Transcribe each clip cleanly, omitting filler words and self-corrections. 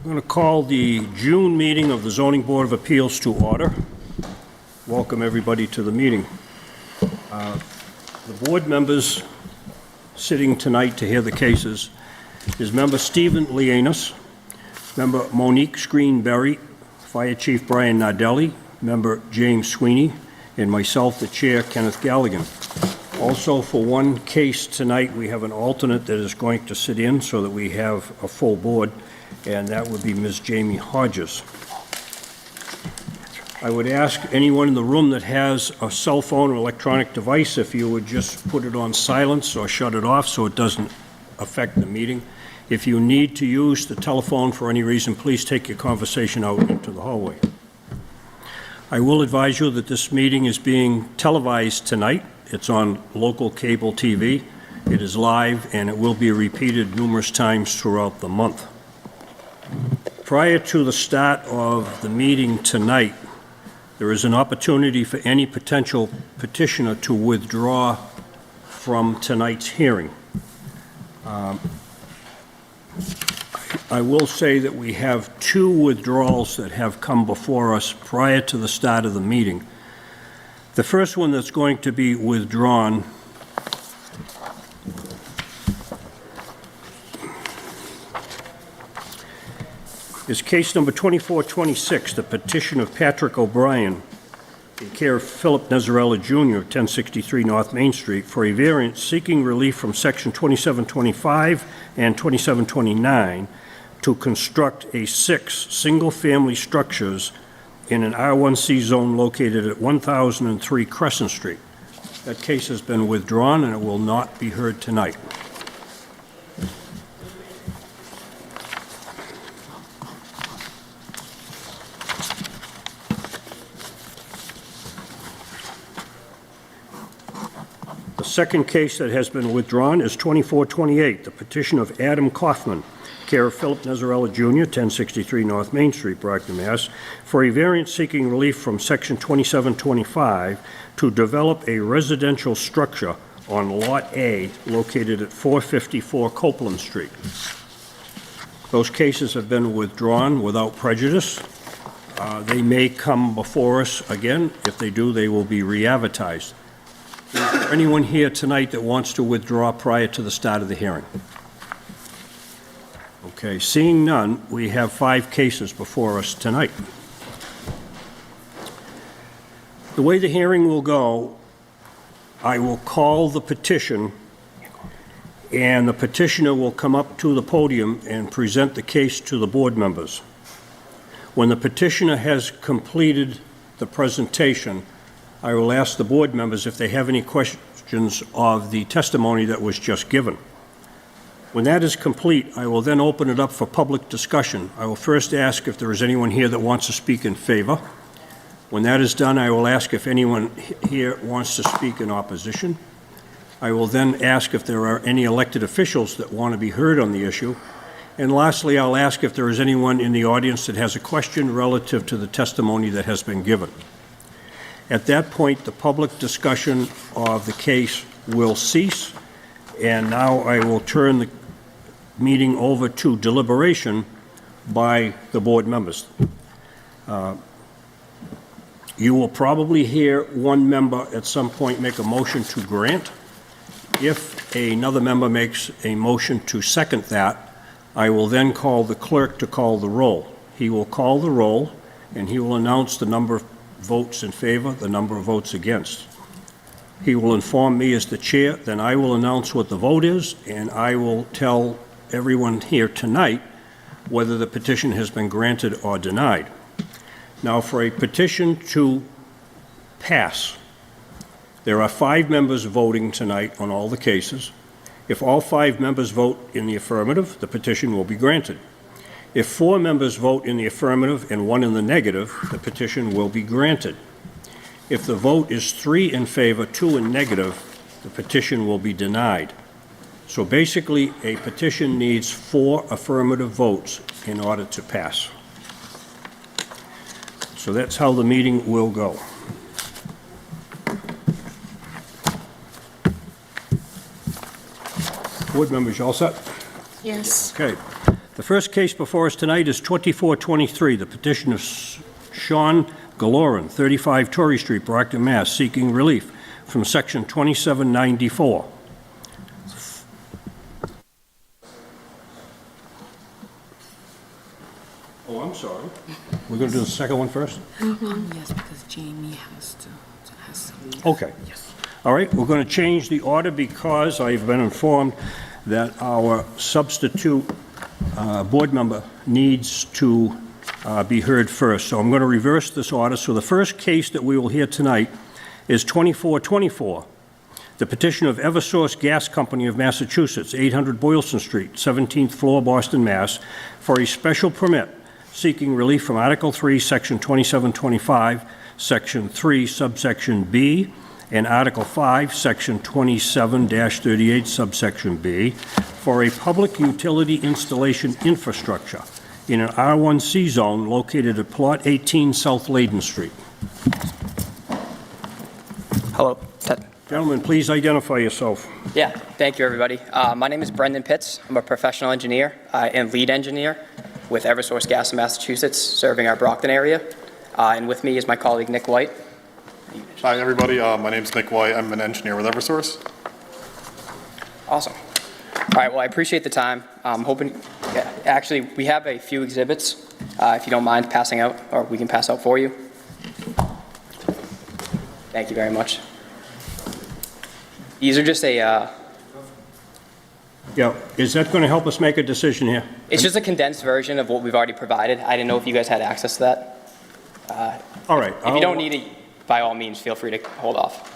I'm going to call the June meeting of the Zoning Board of Appeals to order. Welcome everybody to the meeting. The board members sitting tonight to hear the cases is member Stephen Lianis, member Monique Screenberry, Fire Chief Brian Nardelli, member James Sweeney, and myself, the chair, Kenneth Galligan. Also, for one case tonight, we have an alternate that is going to sit in so that we have a full board, and that would be Ms. Jamie Hodges. I would ask anyone in the room that has a cell phone or electronic device if you would just put it on silence or shut it off so it doesn't affect the meeting. If you need to use the telephone for any reason, please take your conversation out into the hallway. I will advise you that this meeting is being televised tonight. It's on local cable TV. It is live, and it will be repeated numerous times throughout the month. Prior to the start of the meeting tonight, there is an opportunity for any potential petitioner to withdraw from tonight's hearing. I will say that we have two withdrawals that have come before us prior to the start of the meeting. The first one that's going to be withdrawn is case number 2426, the petition of Patrick O'Brien, in care of Philip Nezarella Jr., 1063 North Main Street, for a variance seeking relief from Section 2725 and 2729 to construct 6 single-family structures in an R1C zone located at 1003 Crescent Street. That case has been withdrawn and it will not be heard tonight. The second case that has been withdrawn is 2428, the petition of Adam Kaufman, care of Philip Nezarella Jr., 1063 North Main Street, Brockton, Mass., for a variance seeking relief from Section 2725 to develop a residential structure on Lot A located at 454 Copeland Street. Those cases have been withdrawn without prejudice. They may come before us again. If they do, they will be re-advertised. Is there anyone here tonight that wants to withdraw prior to the start of the hearing? Okay, seeing none, we have 5 cases before us tonight. The way the hearing will go, I will call the petition, and the petitioner will come up to the podium and present the case to the board members. When the petitioner has completed the presentation, I will ask the board members if they have any questions of the testimony that was just given. When that is complete, I will then open it up for public discussion. I will first ask if there is anyone here that wants to speak in favor. When that is done, I will ask if anyone here wants to speak in opposition. I will then ask if there are any elected officials that want to be heard on the issue. And lastly, I'll ask if there is anyone in the audience that has a question relative to the testimony that has been given. At that point, the public discussion of the case will cease, and now I will turn the meeting over to deliberation by the board members. You will probably hear one member at some point make a motion to grant. If another member makes a motion to second that, I will then call the clerk to call the roll. He will call the roll, and he will announce the number of votes in favor, the number of votes against. He will inform me as the chair, then I will announce what the vote is, and I will tell everyone here tonight whether the petition has been granted or denied. Now, for a petition to pass, there are 5 members voting tonight on all the cases. If all 5 members vote in the affirmative, the petition will be granted. If 4 members vote in the affirmative and 1 in the negative, the petition will be granted. If the vote is 3 in favor, 2 in negative, the petition will be denied. So basically, a petition needs 4 affirmative votes in order to pass. So that's how the meeting will go. Board members, you all set? Yes. Okay. The first case before us tonight is 2423, the petition of Sean Galoran, 35 Torrey Street, Brockton, Mass., seeking relief from Section 2794. Oh, I'm sorry. We're going to do the second one first? Yes, because Jamie has to leave. Okay. Yes. All right, we're going to change the order because I've been informed that our substitute board member needs to be heard first. So I'm going to reverse this order. So the first case that we will hear tonight is 2424, the petition of Eversource Gas Company of Massachusetts, 800 Boylston Street, 17th floor, Boston, Mass., for a special permit seeking relief from Article 3, Section 2725, Section 3, subsection B, and Article 5, Section 27-38, subsection B, for a public utility installation infrastructure in an R1C zone located at Plot 18 South Layden Street. Hello. Gentlemen, please identify yourself. Yeah, thank you, everybody. My name is Brendan Pitts. I'm a professional engineer and lead engineer with Eversource Gas in Massachusetts, serving our Brockton area. And with me is my colleague, Nick White. Hi, everybody. My name is Nick White. I'm an engineer with Eversource. Awesome. All right, well, I appreciate the time. I'm hoping, actually, we have a few exhibits, if you don't mind passing out, or we can pass out for you. Thank you very much. These are just Yeah, is that going to help us make a decision here? it's just a condensed version of what we've already provided. I didn't know if you guys had access to that. All right. If you don't need it, by all means, feel free to hold off.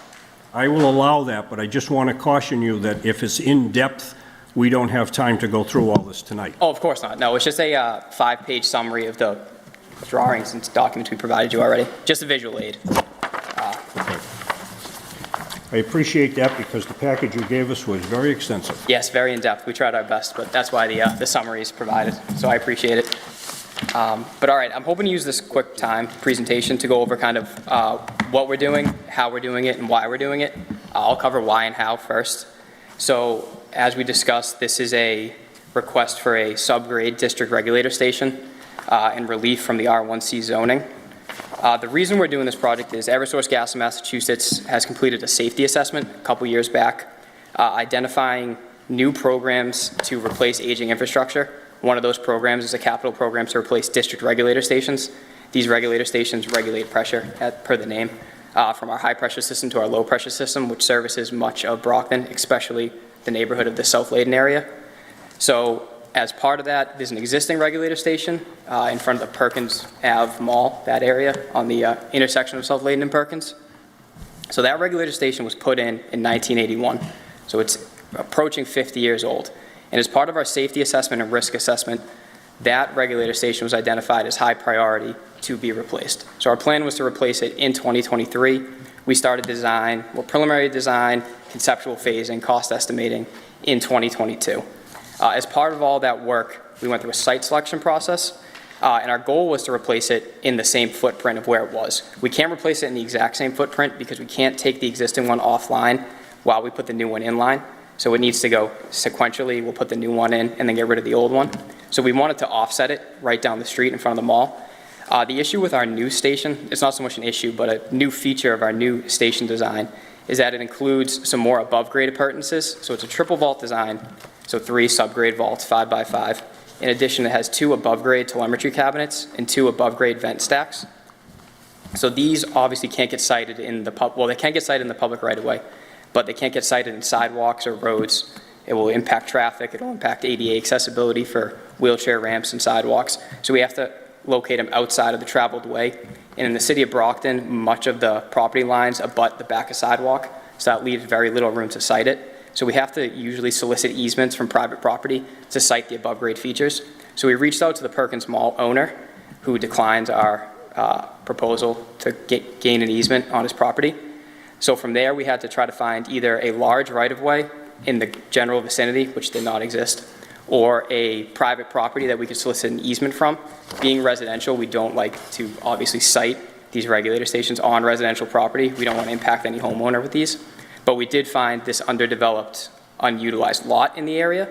I will allow that, but I just want to caution you that if it's in depth, we don't have time to go through all this tonight. Oh, of course not. No, it's just a 5-page summary of the drawings and documents we provided you already. Just a visual aid. I appreciate that because the package you gave us was very extensive. Yes, very in-depth. We tried our best, but that's why the summary is provided, so I appreciate it. But all right, I'm hoping to use this quick time presentation to go over kind of what we're doing, how we're doing it, and why we're doing it. I'll cover why and how first. So as we discussed, this is a request for a subgrade district regulator station and relief from the R1C zoning. The reason we're doing this project is Eversource Gas in Massachusetts has completed a safety assessment a couple years back, identifying new programs to replace aging infrastructure. One of those programs is a capital program to replace district regulator stations. These regulator stations regulate pressure, per the name, from our high pressure system to our low pressure system, which services much of Brockton, especially the neighborhood of the South Layden area. So as part of that, there's an existing regulator station in front of the Perkins Ave Mall, that area, on the intersection of South Layden and Perkins. So that regulator station was put in 1981. So it's approaching 50 years old. And as part of our safety assessment and risk assessment, that regulator station was identified as high priority to be replaced. So our plan was to replace it in 2023. We started design, preliminary design, conceptual phasing, cost estimating in 2022. As part of all that work, we went through a site selection process, and our goal was to replace it in the same footprint of where it was. We can't replace it in the exact same footprint because we can't take the existing one offline while we put the new one in line. So it needs to go sequentially. We'll put the new one in and then get rid of the old one. So we wanted to offset it right down the street in front of the mall. The issue with our new station, it's not so much an issue, but a new feature of our new station design is that it includes some more above grade appurtenances. So it's a triple vault design, so 3 subgrade vaults, 5 by 5. In addition, it has 2 above grade telemetry cabinets and 2 above grade vent stacks. So these obviously can't get sited in the they can't get sited in the public right away, but they can't get sited in sidewalks or roads. It will impact traffic. It will impact ADA accessibility for wheelchair ramps and sidewalks. So we have to locate them outside of the traveled way. And in the city of Brockton, much of the property lines abut the back of sidewalk, so that leaves very little room to site it. So we have to usually solicit easements from private property to site the above grade features. So we reached out to the Perkins Mall owner, who declined our proposal to gain an easement on his property. So from there, we had to try to find either a large right-of-way in the general vicinity, which did not exist, or a private property that we could solicit an easement from. Being residential, we don't like to obviously site these regulator stations on residential property. We don't want to impact any homeowner with these. But we did find this underdeveloped, unutilized lot in the area.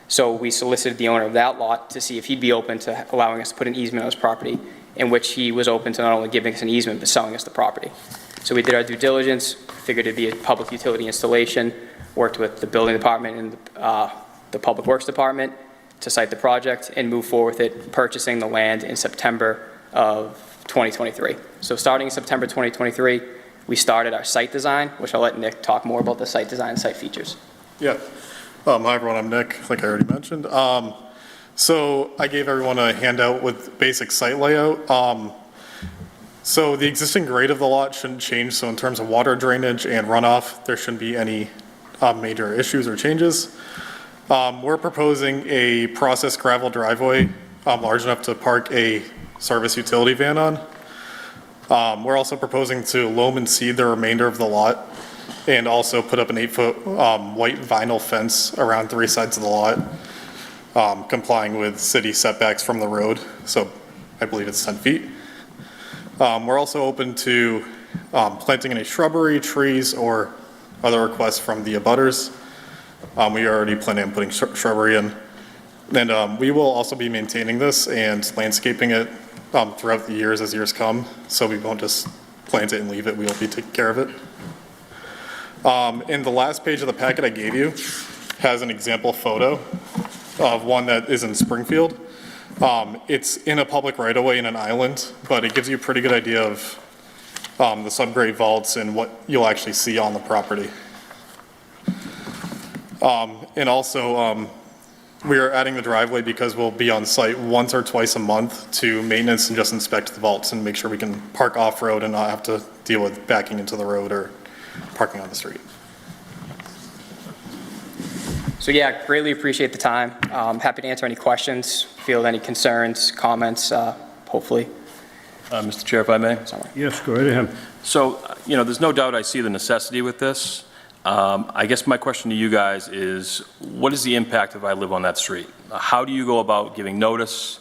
So we solicited the owner of that lot to see if he'd be open to allowing us to put an easement on his property, in which he was open to not only giving us an easement, but selling us the property. So we did our due diligence, figured it'd be a public utility installation, worked with the building department and the public works department to site the project and move forward with it, purchasing the land in September of 2023. So starting in September 2023, we started our site design, which I'll let Nick talk more about the site design and site features. Yeah. Hi, everyone. I'm Nick, like I already mentioned. So I gave everyone a handout with basic site layout. So the existing grade of the lot shouldn't change. So in terms of water drainage and runoff, there shouldn't be any major issues or changes. We're proposing a processed gravel driveway large enough to park a service utility van on. We're also proposing to loam and seed the remainder of the lot and also put up an 8-foot white vinyl fence around 3 sides of the lot, complying with city setbacks from the road. So I believe it's 10 feet. We're also open to planting any shrubbery, trees, or other requests from the abutters. We already plan on putting shrubbery in. And we will also be maintaining this and landscaping it throughout the years as years come. So we won't just plant it and leave it. We will be taking care of it. In the last page of the packet I gave you has an example photo of one that is in Springfield. It's in a public right-of-way in an island, but it gives you a pretty good idea of the subgrade vaults and what you'll actually see on the property. And also, we are adding the driveway because we'll be on site once or twice a month to maintenance and just inspect the vaults and make sure we can park off-road and not have to deal with backing into the road or parking on the street. So yeah, greatly appreciate the time. Happy to answer any questions, field any concerns, comments, hopefully. Mr. Chair, if I may. Yes, go right ahead. So, there's no doubt I see the necessity with this. I guess my question to you guys is, what is the impact if I live on that street? How do you go about giving notice?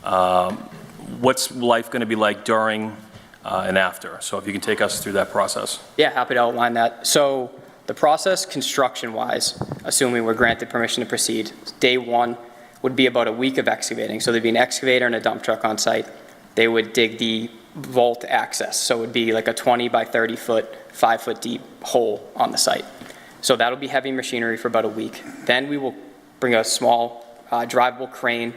What's life going to be like during and after? So if you can take us through that process. Yeah, happy to outline that. So the process construction-wise, assuming we're granted permission to proceed, day one would be about a week of excavating. So there'd be an excavator and a dump truck on site. They would dig the vault access. So it would be like a 20 by 30 foot, 5 foot deep hole on the site. So that'll be heavy machinery for about a week. Then we will bring a small drivable crane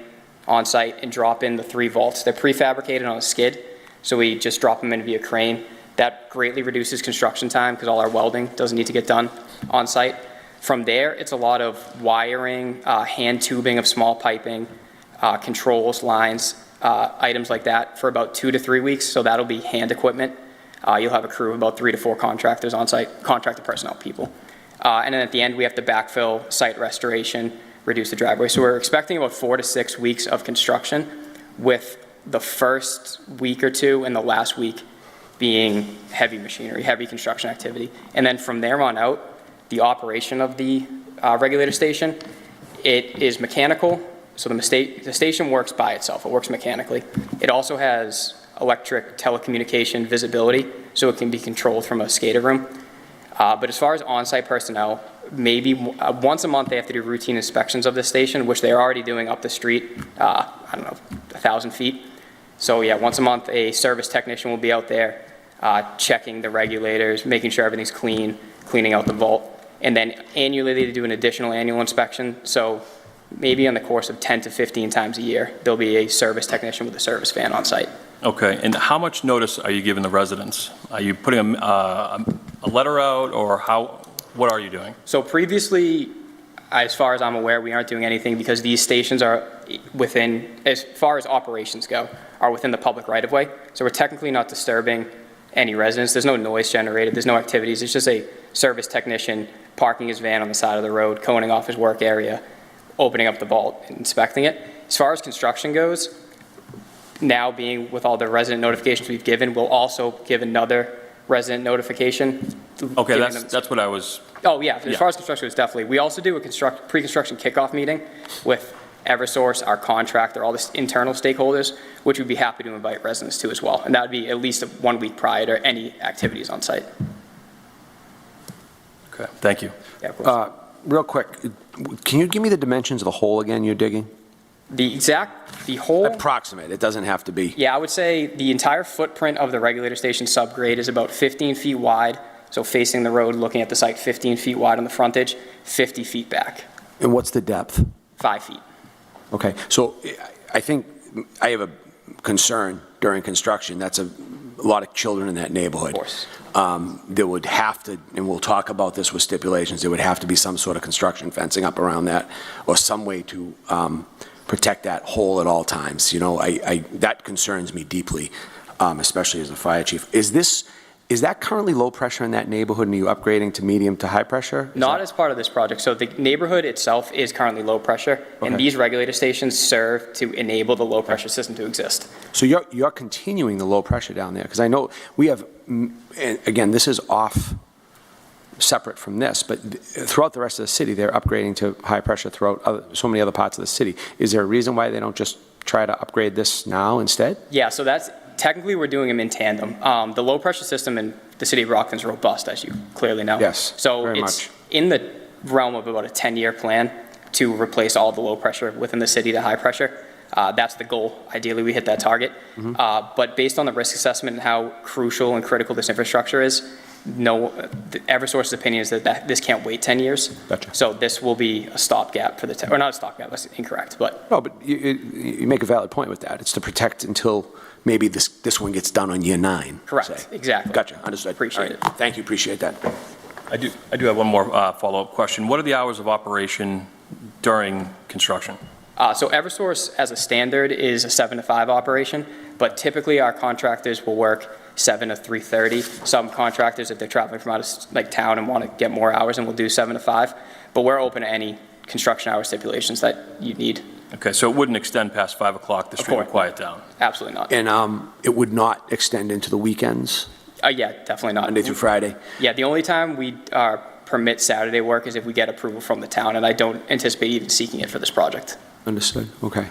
on site and drop in the 3 vaults. They're prefabricated on a skid, so we just drop them in via crane. That greatly reduces construction time because all our welding doesn't need to get done on site. From there, it's a lot of wiring, hand tubing of small piping, controls, lines, items like that for about 2 to 3 weeks. So that'll be hand equipment. You'll have a crew of about 3 to 4 contractors on site, contractor personnel people. And then at the end, we have to backfill, site restoration, reduce the driveway. So we're expecting about 4 to 6 weeks of construction, with the first week or 2 and the last week being heavy machinery, heavy construction activity. And then from there on out, the operation of the regulator station, it is mechanical. So the station works by itself. It works mechanically. It also has electric telecommunication visibility, so it can be controlled from a SCADA room. But as far as on-site personnel, maybe once a month they have to do routine inspections of the station, which they're already doing up the street, I don't know, 1,000 feet. So yeah, once a month a service technician will be out there checking the regulators, making sure everything's clean, cleaning out the vault. And then annually they do an additional annual inspection. So maybe in the course of 10 to 15 times a year, there'll be a service technician with a service van on site. Okay, and how much notice are you giving the residents? Are you putting a letter out, or what are you doing? So previously, as far as I'm aware, we aren't doing anything because these stations are within, as far as operations go, are within the public right-of-way. So we're technically not disturbing any residents. There's no noise generated. There's no activities. It's just a service technician parking his van on the side of the road, coning off his work area, opening up the vault, and inspecting it. As far as construction goes, now being with all the resident notifications we've given, we'll also give another resident notification. Okay, that's what I was... Oh, yeah. As far as construction goes, definitely. We also do a pre-construction kickoff meeting with Eversource, our contractor, all the internal stakeholders, which we'd be happy to invite residents to as well. And that would be at least 1 week prior to any activities on site. Okay, thank you. Yeah, of course. Real quick, can you give me the dimensions of the hole again you're digging? The whole, Approximate, it doesn't have to be. yeah, I would say the entire footprint of the regulator station subgrade is about 15 feet wide, so facing the road, looking at the site, 15 feet wide on the frontage, 50 feet back, And what's the depth? 5 feet. Okay, so I think I have a concern during construction. That's a lot of children in that neighborhood. Of course. There would have to, and we'll talk about this with stipulations, there would have to be some sort of construction fencing up around that, or some way to protect that hole at all times. You know, that concerns me deeply, especially as a fire chief. Is that currently low pressure in that neighborhood, and are you upgrading to medium to high pressure? Not as part of this project. So the neighborhood itself is currently low pressure, and Okay. these regulator stations serve to enable the low pressure system to exist. So you're continuing the low pressure down there? Because I know we have, and again, this is off, separate from this, but throughout the rest of the city, they're upgrading to high pressure throughout so many other parts of the city. Is there a reason why they don't just try to upgrade this now instead? Yeah, so that's, technically we're doing them in tandem. The low pressure system in the city of Brockton is robust, as you clearly know. Yes, So very it's much. in the realm of about a 10-year plan to replace all the low pressure within the city to high pressure. That's the goal. Ideally, we hit that target. Mm-hmm. But based on the risk assessment and how crucial and critical this infrastructure is, Eversource's opinion is that this can't wait 10 years. Gotcha. So this will be a stopgap for or not a stopgap, that's incorrect, but No, but you make a valid point with that. It's to protect until maybe this one gets done on year 9. correct, say. exactly. Gotcha, understood. Appreciate All right. Thank you, appreciate that. I do have one more follow-up question. What are the hours of operation during construction? So Eversource, as a standard, is a 7 to 5 operation, but typically our contractors will work 7 to 3:30. Some contractors, if they're traveling from out of town and want to get more hours, and will do 7 to 5. But we're open to any construction hour stipulations that you need. Okay, so it wouldn't extend past 5 o'clock, the street would course. quiet down? Absolutely not. And it would not extend into the weekends, Yeah, definitely not. Monday through Friday? Yeah, the only time we permit Saturday work is if we get approval from the town, and I don't anticipate even seeking it for this project. Understood, okay.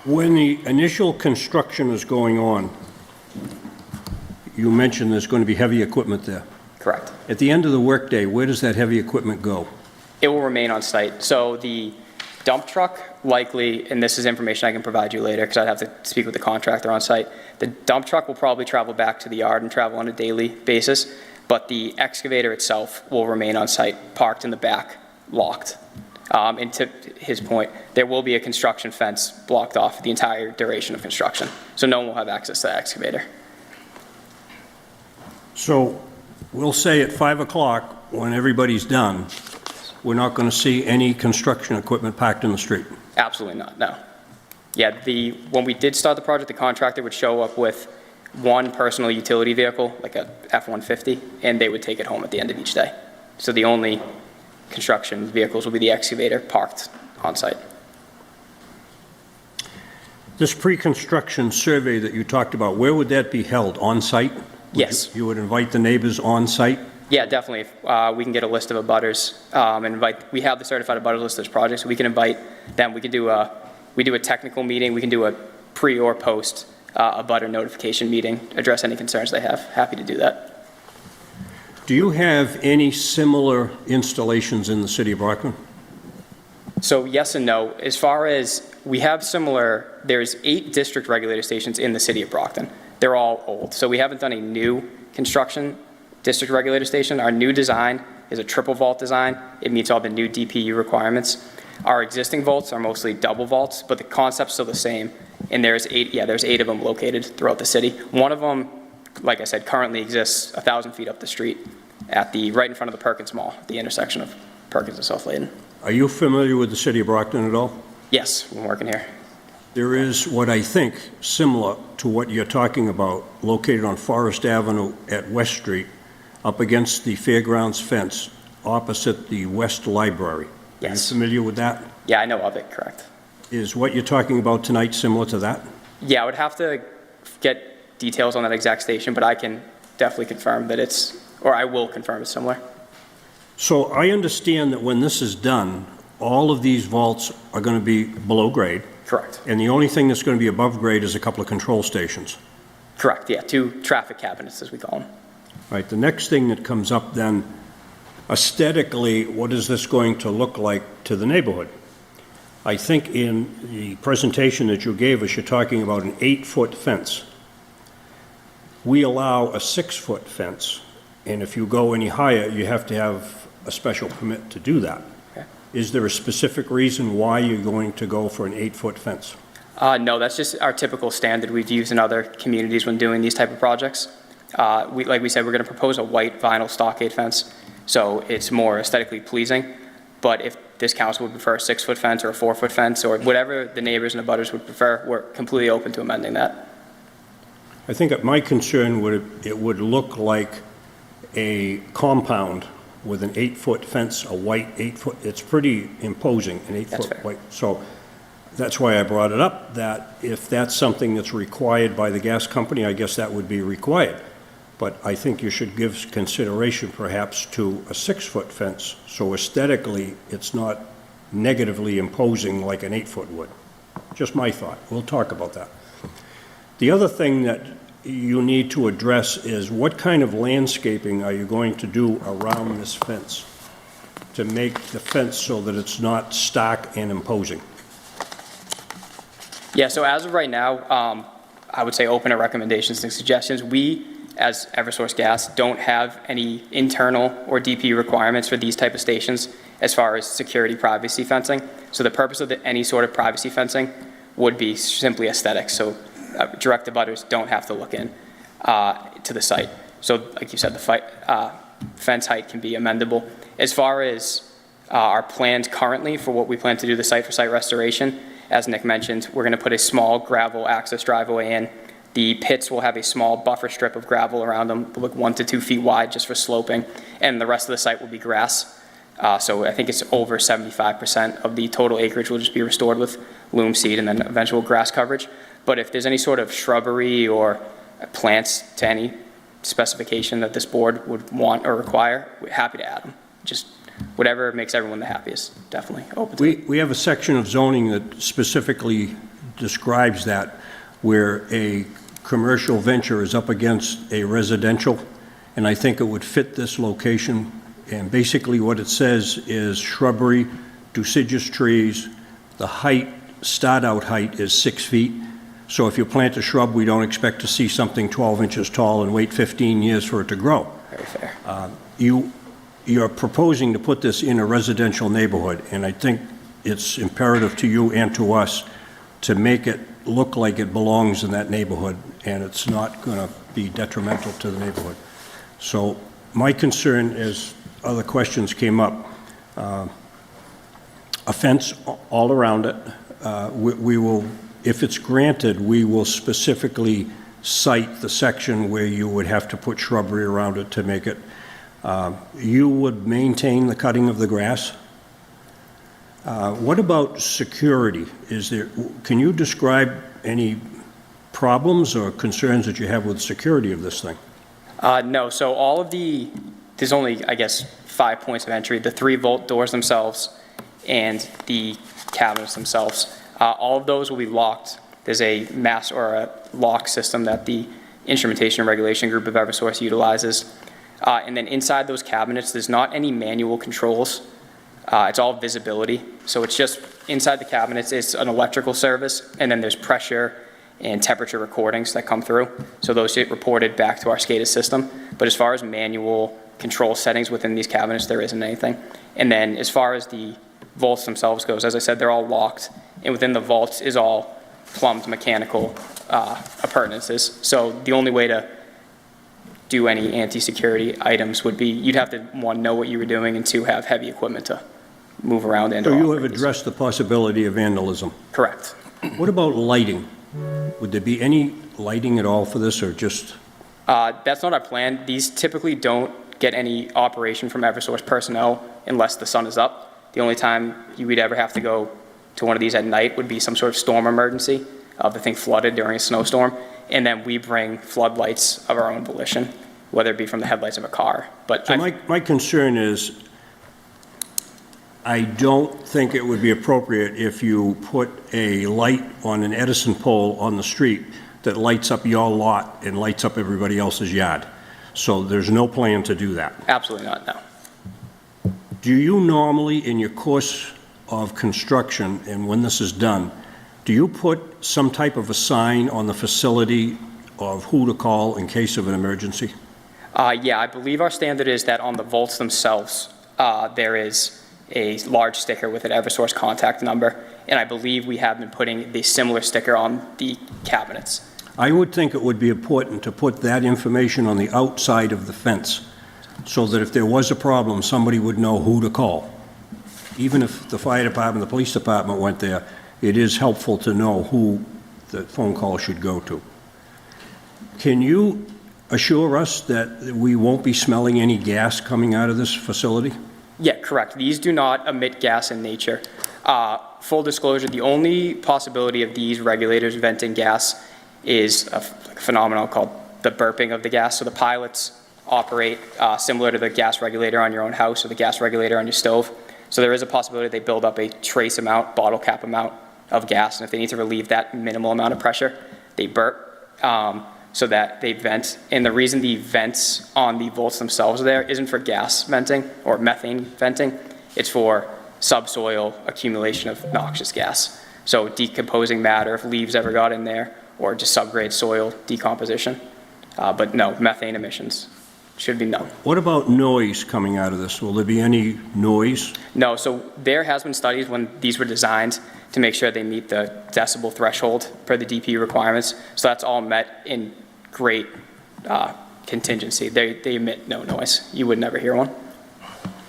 When the initial construction is going on, you mentioned there's going to be heavy equipment there. Correct. At the end of the workday, where does that heavy equipment go? It will remain on site. So the dump truck likely, and this is information I can provide you later because I'd have to speak with the contractor on site. The dump truck will probably travel back to the yard and travel on a daily basis, but the excavator itself will remain on site, parked in the back, locked. And to his point, there will be a construction fence blocked off the entire duration of construction, so no one will have access to the excavator. So we'll say at 5 o'clock, when everybody's done, we're not going to see any construction equipment packed in the street. Absolutely not, no. Yeah, when we did start the project, the contractor would show up with one personal utility vehicle, like a F-150, and they would take it home at the end of each day. So the only construction vehicles will be the excavator parked on site. This pre-construction survey that you talked about, where would that be held? On site? Yes. You would invite the neighbors on site? Yeah, definitely. If we can get a list of abutters and we have the certified abutters list of this project, so we can invite them. We do a technical meeting. We can do a pre or post abutter notification meeting, address any concerns they have. Happy to do that. Do you have any similar installations in the city of Brockton? So yes and no. As far as we have similar, there's 8 district regulator stations in the city of Brockton. They're all old. So we haven't done a new construction district regulator station. Our new design is a triple vault design. It meets all the new DPU requirements. Our existing vaults are mostly double vaults, but the concept's still the same. And there's 8 of them located throughout the city. One of them, like I said, currently exists 1,000 feet up the street right in front of the Perkins Mall, the intersection of Perkins and South Layden. Are you familiar with the city of Brockton at all? Yes, I'm working here. There is what I think similar to what you're talking about, located on Forest Avenue at West Street, up against the fairgrounds fence, opposite the West Library. Yes. Are you familiar with that? Yeah, I know of it, correct. Is what you're talking about tonight similar to that? Yeah, I would have to get details on that exact station, but I can definitely confirm that I will confirm it's similar. So I understand that when this is done, all of these vaults are going to be below grade, Correct. and the only thing that's going to be above grade is a couple of control stations. Correct, yeah, 2 traffic cabinets, as we call them. All right, the next thing that comes up then, aesthetically, what is this going to look like to the neighborhood? I think in the presentation that you gave us, you're talking about an 8-foot fence. We allow a 6-foot fence, and if you go any higher, you have to have a special permit to do that. Okay. Is there a specific reason why you're going to go for an 8-foot fence? No, that's just our typical standard we've used in other communities when doing these type of projects. Like we said, we're going to propose a white vinyl stockade fence, so it's more aesthetically pleasing. But if this council would prefer a 6-foot fence or a 4-foot fence, or whatever the neighbors and the abutters would prefer, we're completely open to amending that. I think that my concern it would look like a compound with an 8-foot fence, a white 8-foot, it's pretty imposing, an That's 8-foot fair. white. So that's why I brought it up, that if that's something that's required by the gas company, I guess that would be required. But I think you should give consideration perhaps to a 6-foot fence, so aesthetically, it's not negatively imposing like an 8-foot would. Just my thought. We'll talk about that. The other thing that you need to address is what kind of landscaping are you going to do around this fence to make the fence so that it's not stark and imposing? Yeah, so as of right now, I would say open to recommendations and suggestions. We, as Eversource Gas, don't have any internal or DP requirements for these type of stations as far as security privacy fencing. So the purpose of any sort of privacy fencing would be simply aesthetics. So direct abutters don't have to look in to the site. So like you said, the fence height can be amendable. As far as our plans currently for what we plan to do the site for site restoration, as Nick mentioned, we're going to put a small gravel access driveway in. The pits will have a small buffer strip of gravel around them, like 1 to 2 feet wide just for sloping, and the rest of the site will be grass. So I think it's over 75% of the total acreage will just be restored with loam seed and then eventual grass coverage. But if there's any sort of shrubbery or plants to any specification that this board would want or require, we're happy to add them. Just whatever makes everyone the happiest, definitely open to it. We have a section of zoning that specifically describes that, where a commercial venture is up against a residential, and I think it would fit this location. And basically what it says is shrubbery, deciduous trees, the height, start-out height is 6 feet. So if you plant a shrub, we don't expect to see something 12 inches tall and wait 15 years for it to grow. Very fair. You're proposing to put this in a residential neighborhood, and I think it's imperative to you and to us to make it look like it belongs in that neighborhood, and it's not going to be detrimental to the neighborhood. So my concern is, other questions came up, a fence all around it. We will, if it's granted, we will specifically cite the section where you would have to put shrubbery around it to make it. You would maintain the cutting of the grass. What about security? Can you describe any problems or concerns that you have with security of this thing? No, so there's only, I guess, 5 points of entry, the 3-volt doors themselves and the cabinets themselves. All of those will be locked. There's a lock system that the Instrumentation and Regulation Group of Eversource utilizes. And then inside those cabinets, there's not any manual controls. It's all visibility. So it's just inside the cabinets, it's an electrical service, and then there's pressure and temperature recordings that come through. So those get reported back to our SCADA system. But as far as manual control settings within these cabinets, there isn't anything. And then as far as the vaults themselves goes, as I said, they're all locked. And within the vaults is all plumbed mechanical appurtenances. So the only way to do any anti-security items would be, you'd have to, 1, know what you were doing, and 2, have heavy equipment to move around and So you have operate these. addressed the possibility of vandalism. Correct. What about lighting? Would there be any lighting at all for this, or just? That's not our plan. These typically don't get any operation from Eversource personnel unless the sun is up. The only time you would ever have to go to one of these at night would be some sort of storm emergency, the thing flooded during a snowstorm, and then we bring floodlights of our own volition, whether it be from the headlights of a car. But So my concern is, I don't think it would be appropriate if you put a light on an Edison pole on the street that lights up your lot and lights up everybody else's yard. So there's no plan to do that. Absolutely not, no. Do you normally, in your course of construction, and when this is done, do you put some type of a sign on the facility of who to call in case of an emergency? Yeah, I believe our standard is that on the vaults themselves, there is a large sticker with an Eversource contact number, and I believe we have been putting the similar sticker on the cabinets. I would think it would be important to put that information on the outside of the fence, so that if there was a problem, somebody would know who to call. Even if the fire department, the police department went there, it is helpful to know who the phone call should go to. Can you assure us that we won't be smelling any gas coming out of this facility? Yeah, correct. These do not emit gas in nature. Full disclosure, the only possibility of these regulators venting gas is a phenomenon called the burping of the gas. So the pilots operate similar to the gas regulator on your own house or the gas regulator on your stove. So there is a possibility they build up a trace amount, bottle cap amount of gas, and if they need to relieve that minimal amount of pressure, they burp so that they vent. And the reason the vents on the vaults themselves are there isn't for gas venting or methane venting, it's for subsoil accumulation of noxious gas. So decomposing matter, if leaves ever got in there, or just subgrade soil decomposition. But no, methane emissions should be no. What about noise coming out of this? Will there be any noise? No, so there has been studies when these were designed to make sure they meet the decibel threshold per the DP requirements. So that's all met in great contingency. They emit no noise. You would never hear one.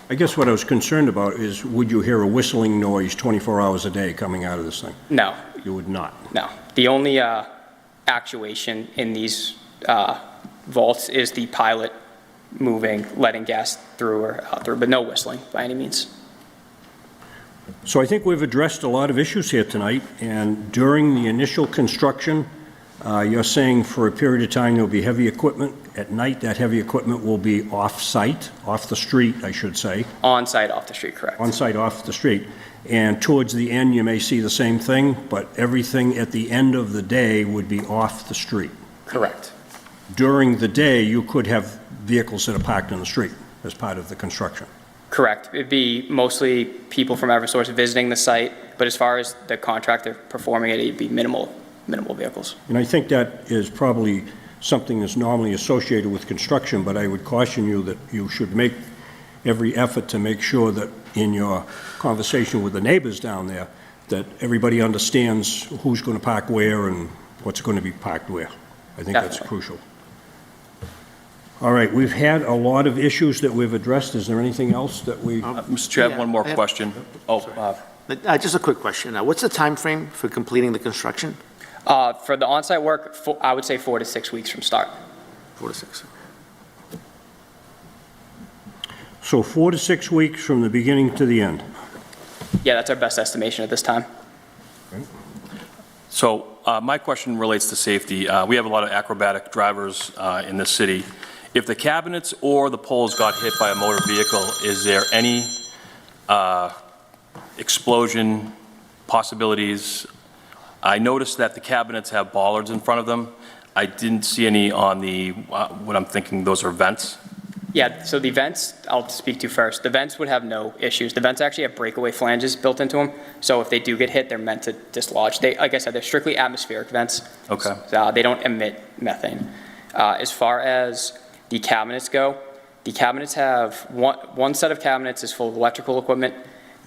I guess what I was concerned about is, would you hear a whistling noise 24 hours a day coming out of this thing? No, You would not. no. The only actuation in these vaults is the pilot moving, letting gas through or out through, but no whistling by any means. So I think we've addressed a lot of issues here tonight, and during the initial construction, you're saying for a period of time there'll be heavy equipment. At night, that heavy equipment will be off-site, off the street, I should say. On-site, off the street, correct. On-site, off the street. And towards the end, you may see the same thing, but everything at the end of the day would be off the street. Correct. During the day, you could have vehicles that are parked in the street as part of the construction. Correct. It'd be mostly people from Eversource visiting the site, but as far as the contractor performing it, it'd be minimal vehicles. And I think that is probably something that's normally associated with construction, but I would caution you that you should make every effort to make sure that in your conversation with the neighbors down there, that everybody understands who's going to park where and what's going to be parked where. I think that's Definitely. crucial. All right, we've had a lot of issues that we've addressed. Is there anything else that we... Mr. Chair, I have one more question. Just a quick question. What's the time frame for completing the construction? For the on-site work, I would say 4 to 6 weeks from start. 4 to 6. So 4 to 6 weeks from the beginning to the end. Yeah, that's our best estimation at this time. So my question relates to safety. We have a lot of acrobatic drivers in this city. If the cabinets or the poles got hit by a motor vehicle, is there any explosion possibilities? I noticed that the cabinets have bollards in front of them. I didn't see any on the, what I'm thinking, those are vents. Yeah, so the vents, I'll speak to first. The vents would have no issues. The vents actually have breakaway flanges built into them, so if they do get hit, they're meant to dislodge. They, like I said, they're strictly atmospheric vents. Okay. They don't emit methane. As far as the cabinets go, the cabinets have, one set of cabinets is full of electrical equipment.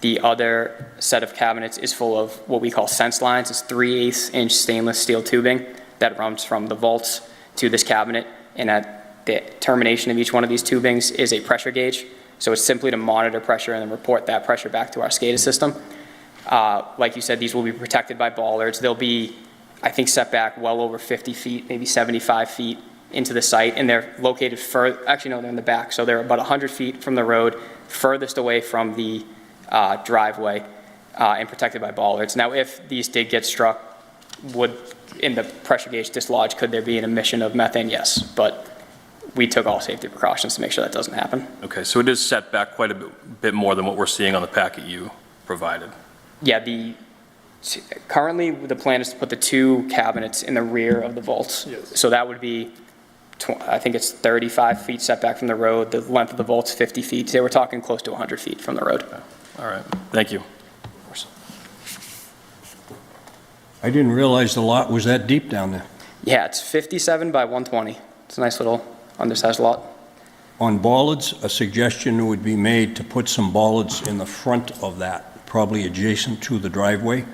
The other set of cabinets is full of what we call sense lines. It's 3/8-inch stainless steel tubing that runs from the vaults to this cabinet, and at the termination of each one of these tubings is a pressure gauge. So it's simply to monitor pressure and then report that pressure back to our SCADA system. Like you said, these will be protected by bollards. They'll be, I think, set back well over 50 feet, maybe 75 feet into the site, and they're located actually no, they're in the back. So they're about 100 feet from the road, furthest away from the driveway, and protected by bollards. Now, if these did get struck, would, in the pressure gauge dislodge, could there be an emission of methane? Yes, but we took all safety precautions to make sure that doesn't happen. Okay, so it is set back quite a bit more than what we're seeing on the packet you provided. Yeah, the Currently, the plan is to put the 2 cabinets in the rear of the vaults. Yes. So that would be, I think it's 35 feet setback from the road. The length of the vault's 50 feet. So we're talking close to 100 feet from the road. All right, thank you. I didn't realize the lot was that deep down there. Yeah, it's 57 by 120. It's a nice little undersized lot. On bollards, a suggestion would be made to put some bollards in the front of that, probably adjacent to the driveway,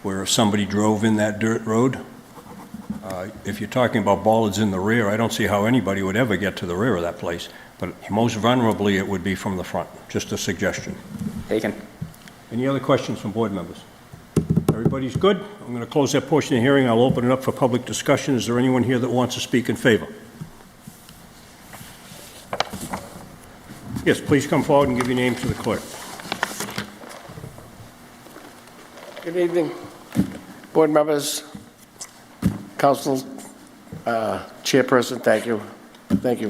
where if somebody drove in that dirt road. If you're talking about bollards in the rear, I don't see how anybody would ever get to the rear of that place, but most vulnerably, it would be from the front. Just a suggestion. Taken. Any other questions from board members? Everybody's good? I'm going to close that portion of the hearing. I'll open it up for public discussion. Is there anyone here that wants to speak in favor? Yes, please come forward and give your name to the clerk. Good evening, board members, council, chairperson, thank you. Thank you.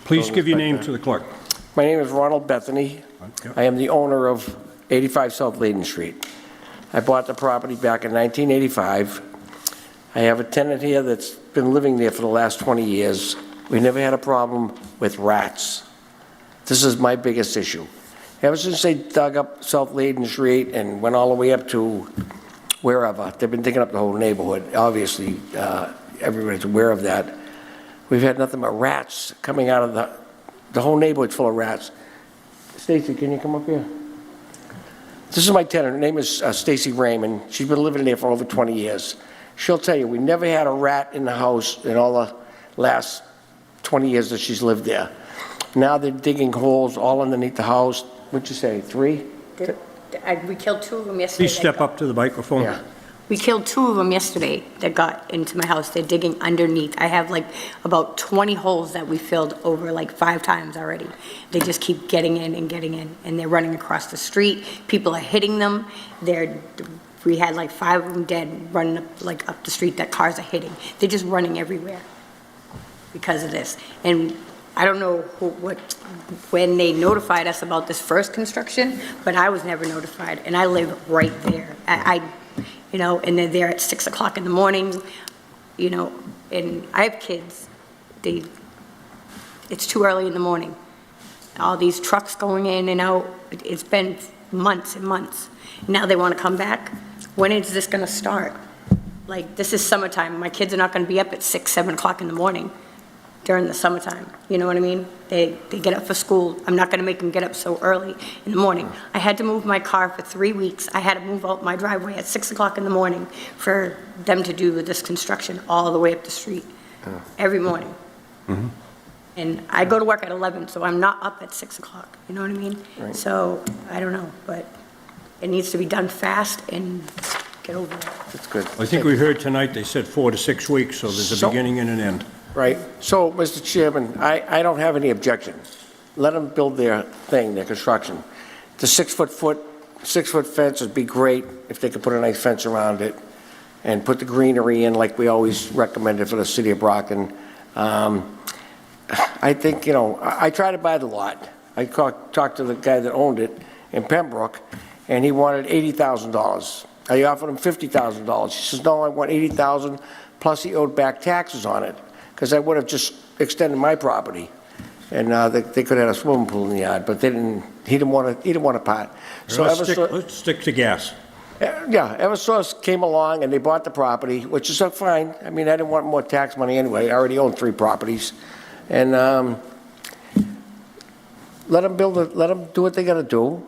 Please give your name to the clerk. My name is Ronald Bethany. I am the owner of 85 South Layden Street. I bought the property back in 1985. I have a tenant here that's been living there for the last 20 years. We never had a problem with rats. This is my biggest issue. Ever since they dug up South Layden Street and went all the way up to wherever, they've been digging up the whole neighborhood. Obviously, everybody's aware of that. We've had nothing but rats coming out of the whole neighborhood's full of rats. Stacy, can you come up here? This is my tenant. Her name is Stacy Raymond. She's been living there for over 20 years. She'll tell you, we never had a rat in the house in all the last 20 years that she's lived there. Now they're digging holes all underneath the house. What'd you say, 3? We killed 2 of them yesterday. Please step up to the microphone. Yeah. We killed 2 of them yesterday that got into my house. They're digging underneath. I have like about 20 holes that we filled over like 5 times already. They just keep getting in, and they're running across the street. People are hitting them. We had like 5 of them dead running up the street that cars are hitting. They're just running everywhere because of this. And I don't know when they notified us about this first construction, but I was never notified, and I live right there. And they're there at 6 o'clock in the morning, and I have kids. It's too early in the morning. All these trucks going in and out, it's been months and months. Now they want to come back. When is this going to start? Like, this is summertime. My kids are not going to be up at 6, 7 o'clock in the morning during the summertime. You know what I mean? They get up for school. I'm not going to make them get up so early in the morning. I had to move my car for 3 weeks. I had to move out my driveway at 6 o'clock in the morning for them to do this construction all the way up the street every morning. Mm-hmm. And I go to work at 11, so I'm not up at 6 o'clock. You know what I mean? Right. So I don't know, but it needs to be done fast and get over it. That's good. I think we heard tonight they said 4 to 6 weeks, so there's a So- beginning and an end. Right. So, Mr. Chairman, I don't have any objection. Let them build their thing, their construction. The 6-foot fence would be great if they could put a nice fence around it and put the greenery in like we always recommended for the city of Brockton. I think, I tried to buy the lot. I talked to the guy that owned it in Pembroke, and he wanted $80,000. I offered him $50,000. He says, no, I want $80,000, plus he owed back taxes on it, because I would have just extended my property, and they could have had a swimming pool in the yard, but they didn't. He didn't want a part. So Let's stick to gas. yeah, Eversource came along and they bought the property, which is fine. I mean, I didn't want more tax money anyway. I already own 3 properties, and let them do what they got to do.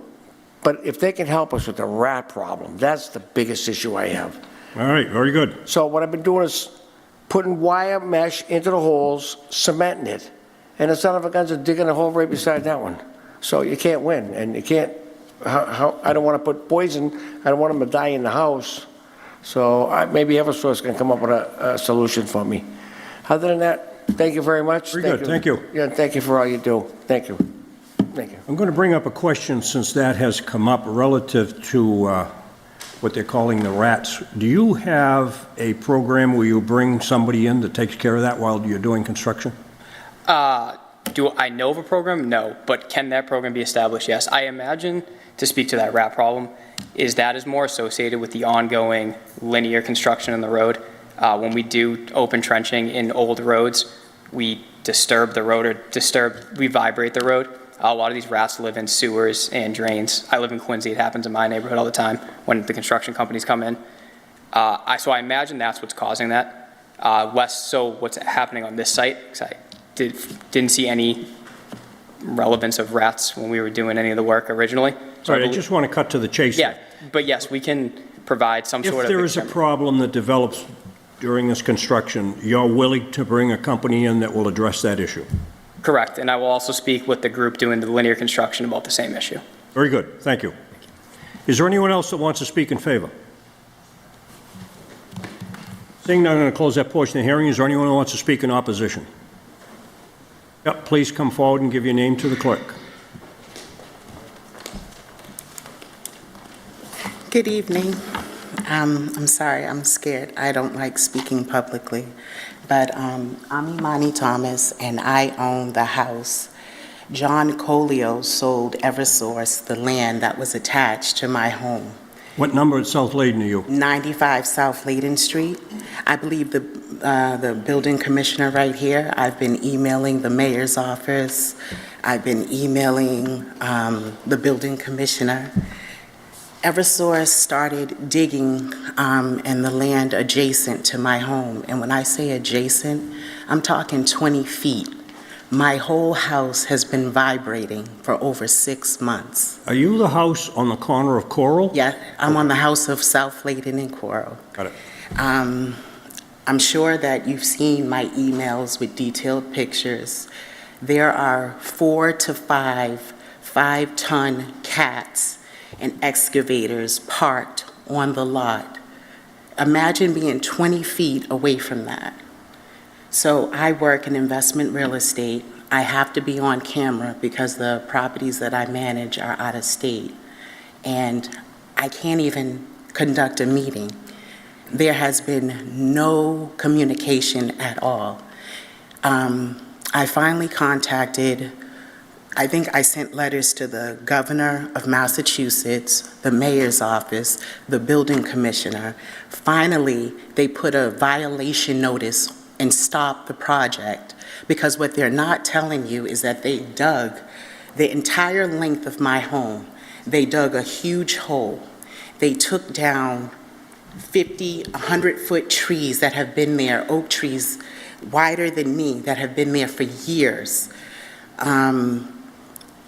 But if they can help us with the rat problem, that's the biggest issue I have. All right, very good. So what I've been doing is putting wire mesh into the holes, cementing it, and the son of a guns are digging a hole right beside that one. So you can't win, and you can't, I don't want to put poison, I don't want them to die in the house. So maybe Eversource can come up with a solution for me. Other than that, thank you very much. Very good, thank you. Yeah, thank you for all you do. Thank you. Thank you. I'm going to bring up a question, since that has come up, relative to what they're calling the rats. Do you have a program where you bring somebody in that takes care of that while you're doing construction? Do I know of a program? No. But can that program be established? Yes. I imagine, to speak to that rat problem, is that is more associated with the ongoing linear construction on the road. When we do open trenching in old roads, we disturb the road we vibrate the road. A lot of these rats live in sewers and drains. I live in Quincy. It happens in my neighborhood all the time when the construction companies come in. So I imagine that's what's causing that. Less so what's happening on this site, because I didn't see any relevance of rats when we were doing any of the work originally. So All right, I just want to cut to the chase. Yeah, but yes, we can provide some sort If of... there is a problem that develops during this construction, you're willing to bring a company in that will address that issue? Correct, and I will also speak with the group doing the linear construction about the same issue. Very good, thank you. Is there anyone else that wants to speak in favor? Seeing none, I'm going to close that portion of the hearing. Is there anyone who wants to speak in opposition? Yep, please come forward and give your name to the clerk. Good evening. I'm sorry, I'm scared. I don't like speaking publicly. But I'm Imani Thomas, and I own the house. John Colio sold Eversource the land that was attached to my home. What number at South Leyden are you? 95 South Leyden Street. I believe the building commissioner right here. I've been emailing the mayor's office. I've been emailing the building commissioner. Eversource started digging in the land adjacent to my home. And when I say adjacent, I'm talking 20 feet. My whole house has been vibrating for over 6 months. Are you the house on the corner of Coral? Yeah, I'm on the house of South Leyden and Coral. Got it. I'm sure that you've seen my emails with detailed pictures. There are 4 to 5 5-ton cats and excavators parked on the lot. Imagine being 20 feet away from that. So I work in investment real estate. I have to be on camera because the properties that I manage are out of state. And I can't even conduct a meeting. There has been no communication at all. I finally contacted, I think I sent letters to the governor of Massachusetts, the mayor's office, the building commissioner. Finally, they put a violation notice and stopped the project, because what they're not telling you is that they dug the entire length of my home. They dug a huge hole. They took down 50, 100-foot trees that have been there, oak trees wider than me, that have been there for years.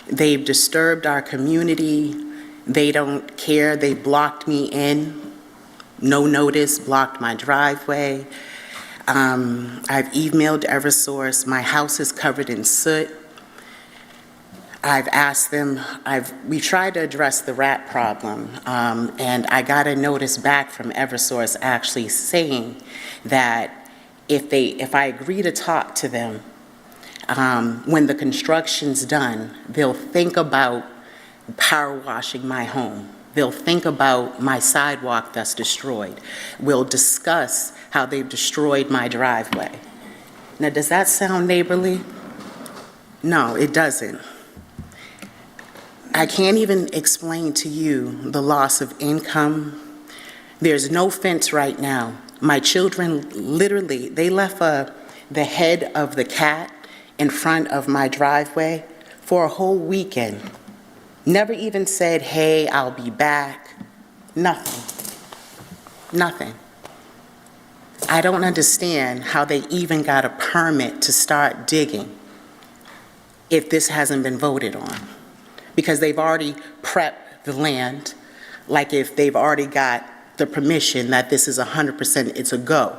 They've disturbed our community. They don't care. They blocked me in, no notice, blocked my driveway. I've emailed Eversource. My house is covered in soot. I've asked them, we tried to address the rat problem, and I got a notice back from Eversource actually saying that if I agree to talk to them, when the construction's done, they'll think about power washing my home. They'll think about my sidewalk that's destroyed. We'll discuss how they've destroyed my driveway. Now, does that sound neighborly? No, it doesn't. I can't even explain to you the loss of income. There's no fence right now. My children literally, they left the head of the cat in front of my driveway for a whole weekend. Never even said, hey, I'll be back. Nothing. Nothing. I don't understand how they even got a permit to start digging if this hasn't been voted on. Because they've already prepped the land, like if they've already got the permission that this is 100%, it's a go.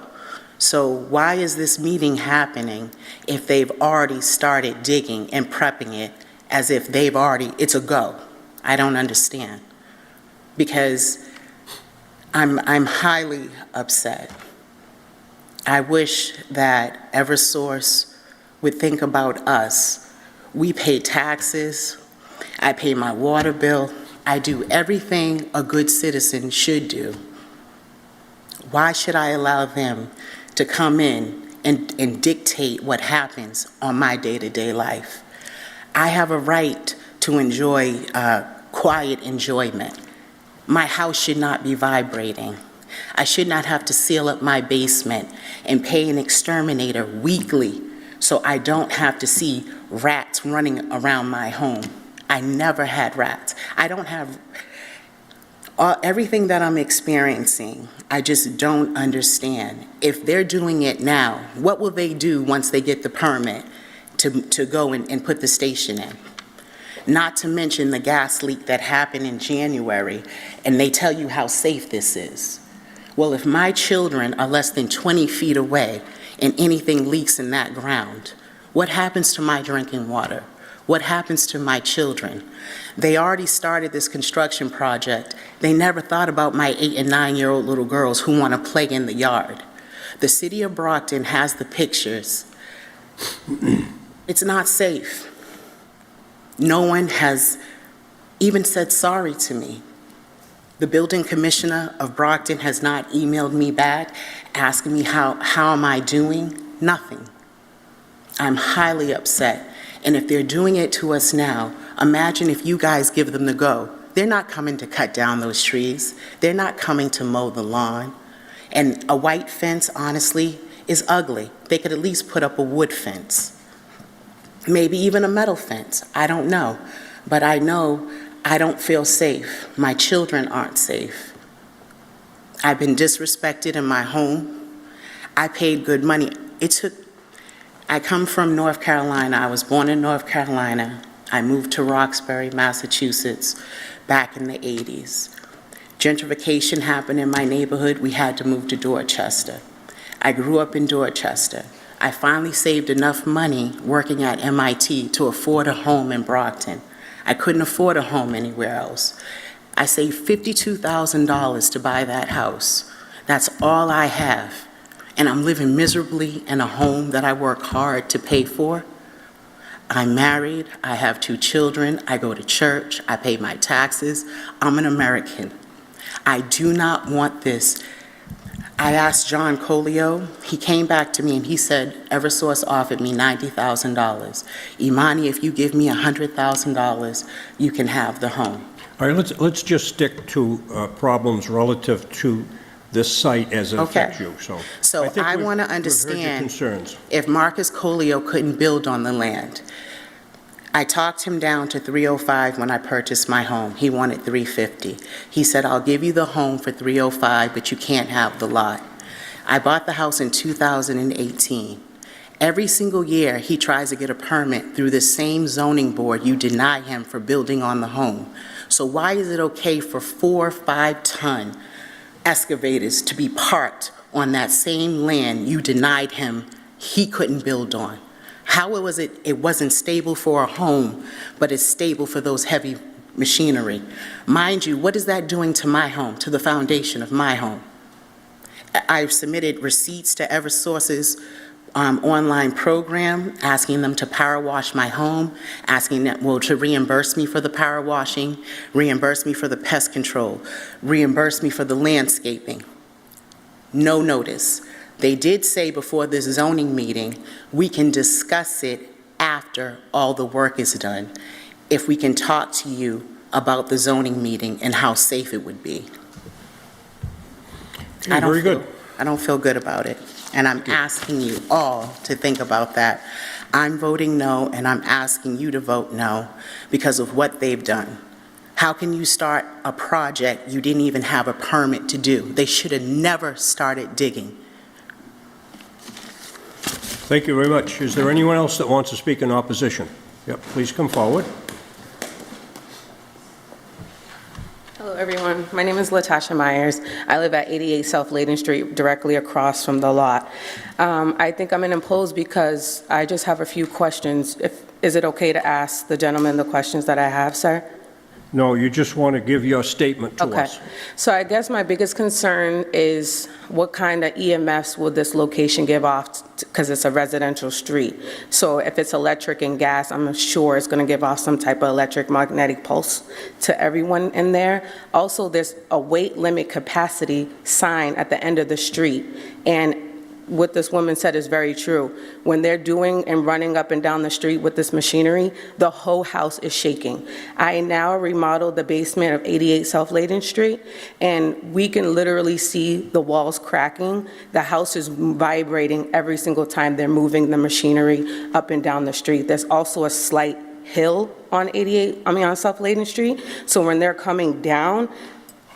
So why is this meeting happening if they've already started digging and prepping it as if it's a go? I don't understand. Because I'm highly upset. I wish that Eversource would think about us. We pay taxes. I pay my water bill. I do everything a good citizen should do. Why should I allow them to come in and dictate what happens on my day-to-day life. I have a right to enjoy quiet enjoyment. My house should not be vibrating. I should not have to seal up my basement and pay an exterminator weekly so I don't have to see rats running around my home. I never had rats. I don't have everything that I'm experiencing. I just don't understand. If they're doing it now, what will they do once they get the permit to go and put the station in? Not to mention the gas leak that happened in January, and they tell you how safe this is. Well, if my children are less than 20 feet away and anything leaks in that ground, what happens to my drinking water? What happens to my children? They already started this construction project. They never thought about my 8- and 9-year-old little girls who want to play in the yard. The city of Brockton has the pictures. It's not safe. No one has even said sorry to me. The building commissioner of Brockton has not emailed me back asking me how am I doing? Nothing. I'm highly upset. And if they're doing it to us now, imagine if you guys give them the go. They're not coming to cut down those trees. They're not coming to mow the lawn. And a white fence, honestly, is ugly. They could at least put up a wood fence. Maybe even a metal fence. I don't know. But I know I don't feel safe. My children aren't safe. I've been disrespected in my home. I paid good money. I come from North Carolina. I was born in North Carolina. I moved to Roxbury, Massachusetts, back in the 80s. Gentrification happened in my neighborhood. We had to move to Dorchester. I grew up in Dorchester. I finally saved enough money working at MIT to afford a home in Brockton. I couldn't afford a home anywhere else. I saved $52,000 to buy that house. That's all I have. And I'm living miserably in a home that I work hard to pay for. I'm married, I have 2 children, I go to church, I pay my taxes. I'm an American. I do not want this. I asked John Colio, he came back to me and he said, Eversource offered me $90,000. Imani, if you give me $100,000, you can have the home. All right, let's just stick to problems relative to this site as it affects you. So think I want to we've heard your understand concerns. if Marcus Colio couldn't build on the land. I talked him down to 305 when I purchased my home. He wanted 350. He said, I'll give you the home for 305, but you can't have the lot. I bought the house in 2018. Every single year, he tries to get a permit through the same zoning board you deny him for building on the home. So why is it okay for 4 or 5-ton excavators to be parked on that same land you denied him he couldn't build on? How was it wasn't stable for a home, but it's stable for those heavy machinery? Mind you, what is that doing to my home, to the foundation of my home? I've submitted receipts to Eversource's online program, asking them to power wash my home, asking them, to reimburse me for the power washing, reimburse me for the pest control, reimburse me for the landscaping. No notice. They did say before this zoning meeting, we can discuss it after all the work is done, if we can talk to you about the zoning meeting and how safe it would be. Very good. I don't feel good about it, and I'm asking you all to think about that. I'm voting no, and I'm asking you to vote no because of what they've done. How can you start a project you didn't even have a permit to do? They should have never started digging. Thank you very much. Is there anyone else that wants to speak in opposition? Yep, please come forward. Hello, everyone. My name is Latasha Myers. I live at 88 South Layden Street, directly across from the lot. I think I'm unopposed because I just have a few questions. Is it okay to ask the gentleman the questions that I have, sir? No, you just want to give your statement to us. Okay. So I guess my biggest concern is what kind of EMFs will this location give off, because it's a residential street. So if it's electric and gas, I'm sure it's going to give off some type of electric magnetic pulse to everyone in there. Also, there's a weight limit capacity sign at the end of the street, and what this woman said is very true. When they're doing and running up and down the street with this machinery, the whole house is shaking. I now remodeled the basement of 88 South Layden Street, and we can literally see the walls cracking. The house is vibrating every single time they're moving the machinery up and down the street. There's also a slight hill on on South Layden Street, so when they're coming down,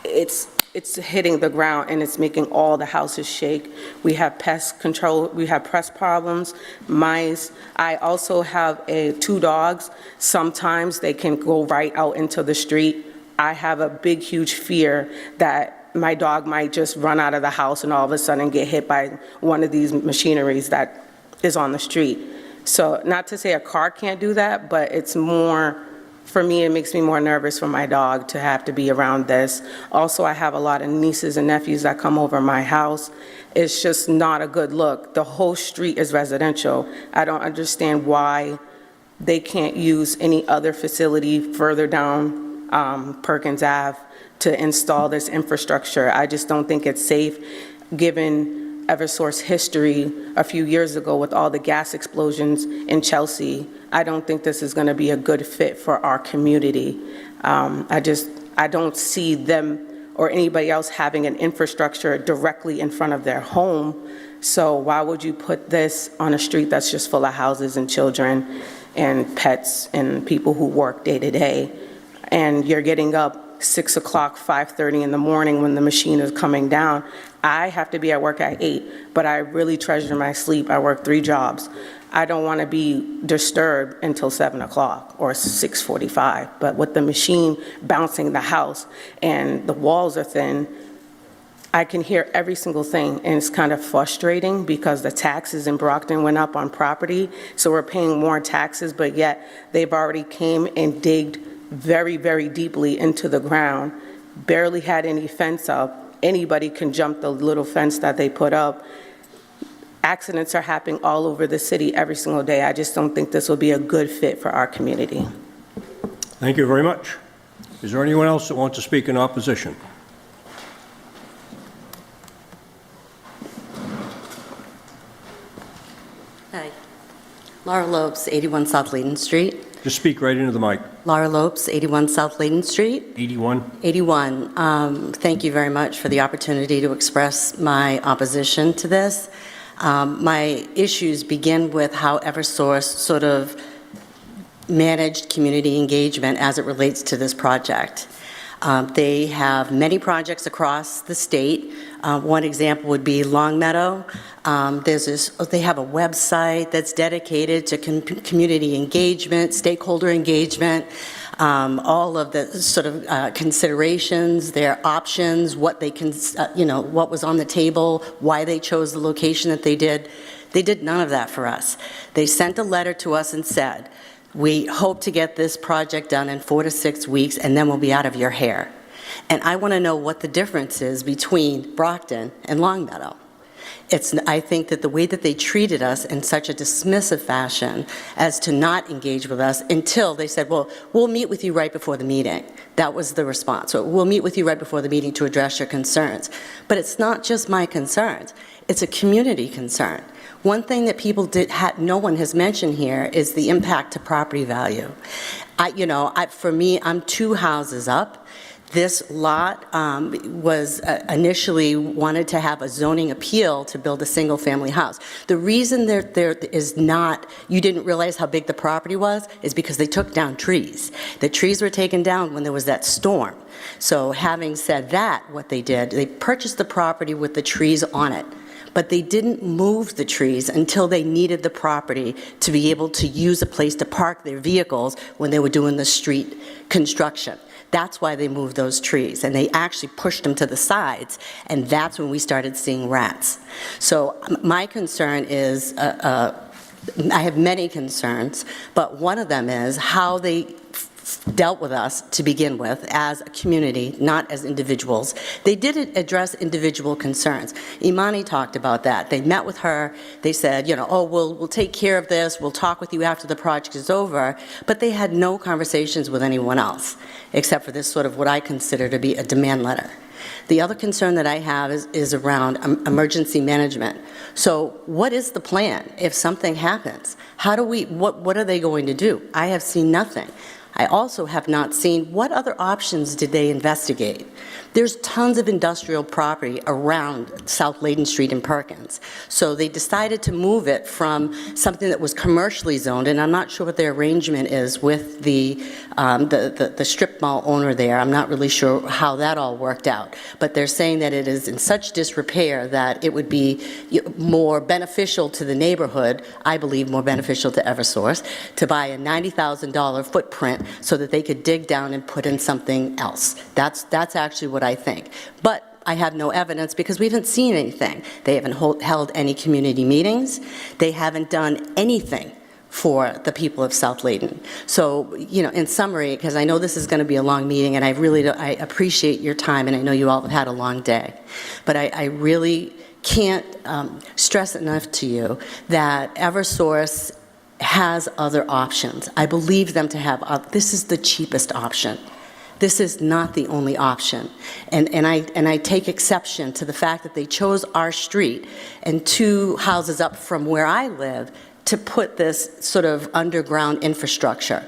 it's hitting the ground and it's making all the houses shake. We have pest control, we have pest problems, mice. I also have 2 dogs. Sometimes they can go right out into the street. I have a big, huge fear that my dog might just run out of the house and all of a sudden get hit by one of these machineries that is on the street. So not to say a car can't do that, but it's more, for me, it makes me more nervous for my dog to have to be around this. Also, I have a lot of nieces and nephews that come over my house. It's just not a good look. The whole street is residential. I don't understand why they can't use any other facility further down Perkins Ave to install this infrastructure. I just don't think it's safe, given Eversource history a few years ago with all the gas explosions in Chelsea. I don't think this is going to be a good fit for our community. I don't see them or anybody else having an infrastructure directly in front of their home. So why would you put this on a street that's just full of houses and children and pets and people who work day to day? And you're getting up 6 o'clock, 5:30 in the morning when the machine is coming down. I have to be at work at 8, but I really treasure my sleep. I work 3 jobs. I don't want to be disturbed until 7 o'clock or 6:45. But with the machine bouncing the house and the walls are thin, I can hear every single thing, and it's kind of frustrating because the taxes in Brockton went up on property, so we're paying more taxes, but yet they've already came and digged very, very deeply into the ground, barely had any fence up. Anybody can jump the little fence that they put up. Accidents are happening all over the city every single day. I just don't think this will be a good fit for our community. Thank you very much. Is there anyone else that wants to speak in opposition? Hi. Laura Lopes, 81 South Layden Street. Just speak right into the mic. Laura Lopes, 81 South Layden Street. 81? 81. Thank you very much for the opportunity to express my opposition to this. My issues begin with how Eversource sort of managed community engagement as it relates to this project. They have many projects across the state. One example would be Longmeadow. They have a website that's dedicated to community engagement, stakeholder engagement, all of the sort of considerations, their options, what they can, what was on the table, why they chose the location that they did. They did none of that for us. They sent a letter to us and said, we hope to get this project done in 4 to 6 weeks, and then we'll be out of your hair. And I want to know what the difference is between Brockton and Longmeadow. I think that the way that they treated us in such a dismissive fashion as to not engage with us until they said, well, we'll meet with you right before the meeting. That was the response. So we'll meet with you right before the meeting to address your concerns. But it's not just my concerns. It's a community concern. One thing that people no one has mentioned here is the impact to property value. For me, I'm 2 houses up. This lot was initially wanted to have a zoning appeal to build a single-family house. The reason there is not, you didn't realize how big the property was, is because they took down trees. The trees were taken down when there was that storm. So having said that, what they did, they purchased the property with the trees on it. But they didn't move the trees until they needed the property to be able to use a place to park their vehicles when they were doing the street construction. That's why they moved those trees, and they actually pushed them to the sides, and that's when we started seeing rats. So my concern is, I have many concerns, but one of them is how they dealt with us to begin with as a community, not as individuals. They did address individual concerns. Imani talked about that. They met with her. They said, we'll take care of this. We'll talk with you after the project is over. But they had no conversations with anyone else, except for this sort of what I consider to be a demand letter. The other concern that I have is around emergency management. So what is the plan if something happens? How do we, what are they going to do? I have seen nothing. I also have not seen what other options did they investigate. There's tons of industrial property around South Layden Street in Perkins. So they decided to move it from something that was commercially zoned, and I'm not sure what their arrangement is with the strip mall owner there. I'm not really sure how that all worked out. But they're saying that it is in such disrepair that it would be more beneficial to the neighborhood, I believe more beneficial to Eversource, to buy a $90,000 footprint so that they could dig down and put in something else. That's actually what I think. But I have no evidence because we haven't seen anything. They haven't held any community meetings. They haven't done anything for the people of South Layden. So, you know, in summary, because I know this is going to be a long meeting, and I appreciate your time, and I know you all have had a long day, but I really can't stress enough to you that Eversource has other options. I believe them to have, this is the cheapest option. This is not the only option. And I take exception to the fact that they chose our street and 2 houses up from where I live to put this sort of underground infrastructure.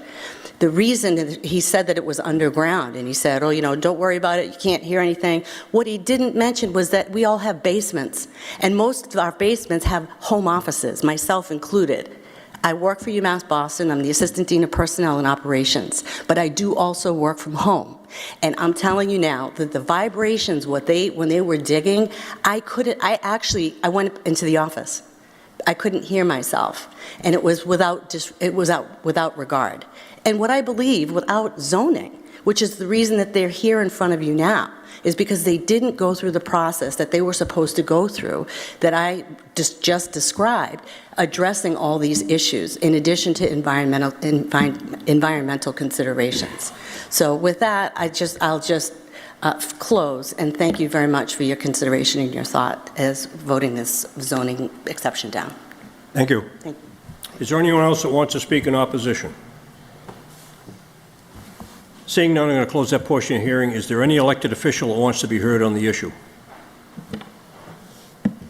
The reason that he said that it was underground, and he said, oh, you know, don't worry about it, you can't hear anything. What he didn't mention was that we all have basements, and most of our basements have home offices, myself included. I work for UMass Boston. I'm the Assistant Dean of Personnel and Operations, but I do also work from home. And I'm telling you now that the vibrations, when they were digging, I went into the office. I couldn't hear myself, and it was without regard. And what I believe, without zoning, which is the reason that they're here in front of you now, is because they didn't go through the process that they were supposed to go through, that I just described, addressing all these issues, in addition to environmental considerations. So with that, I'll just close, and thank you very much for your consideration and your thought as voting this zoning exception down. Thank you. Thank you. Is there anyone else that wants to speak in opposition? Seeing none, I'm going to close that portion of the hearing. Is there any elected official that wants to be heard on the issue?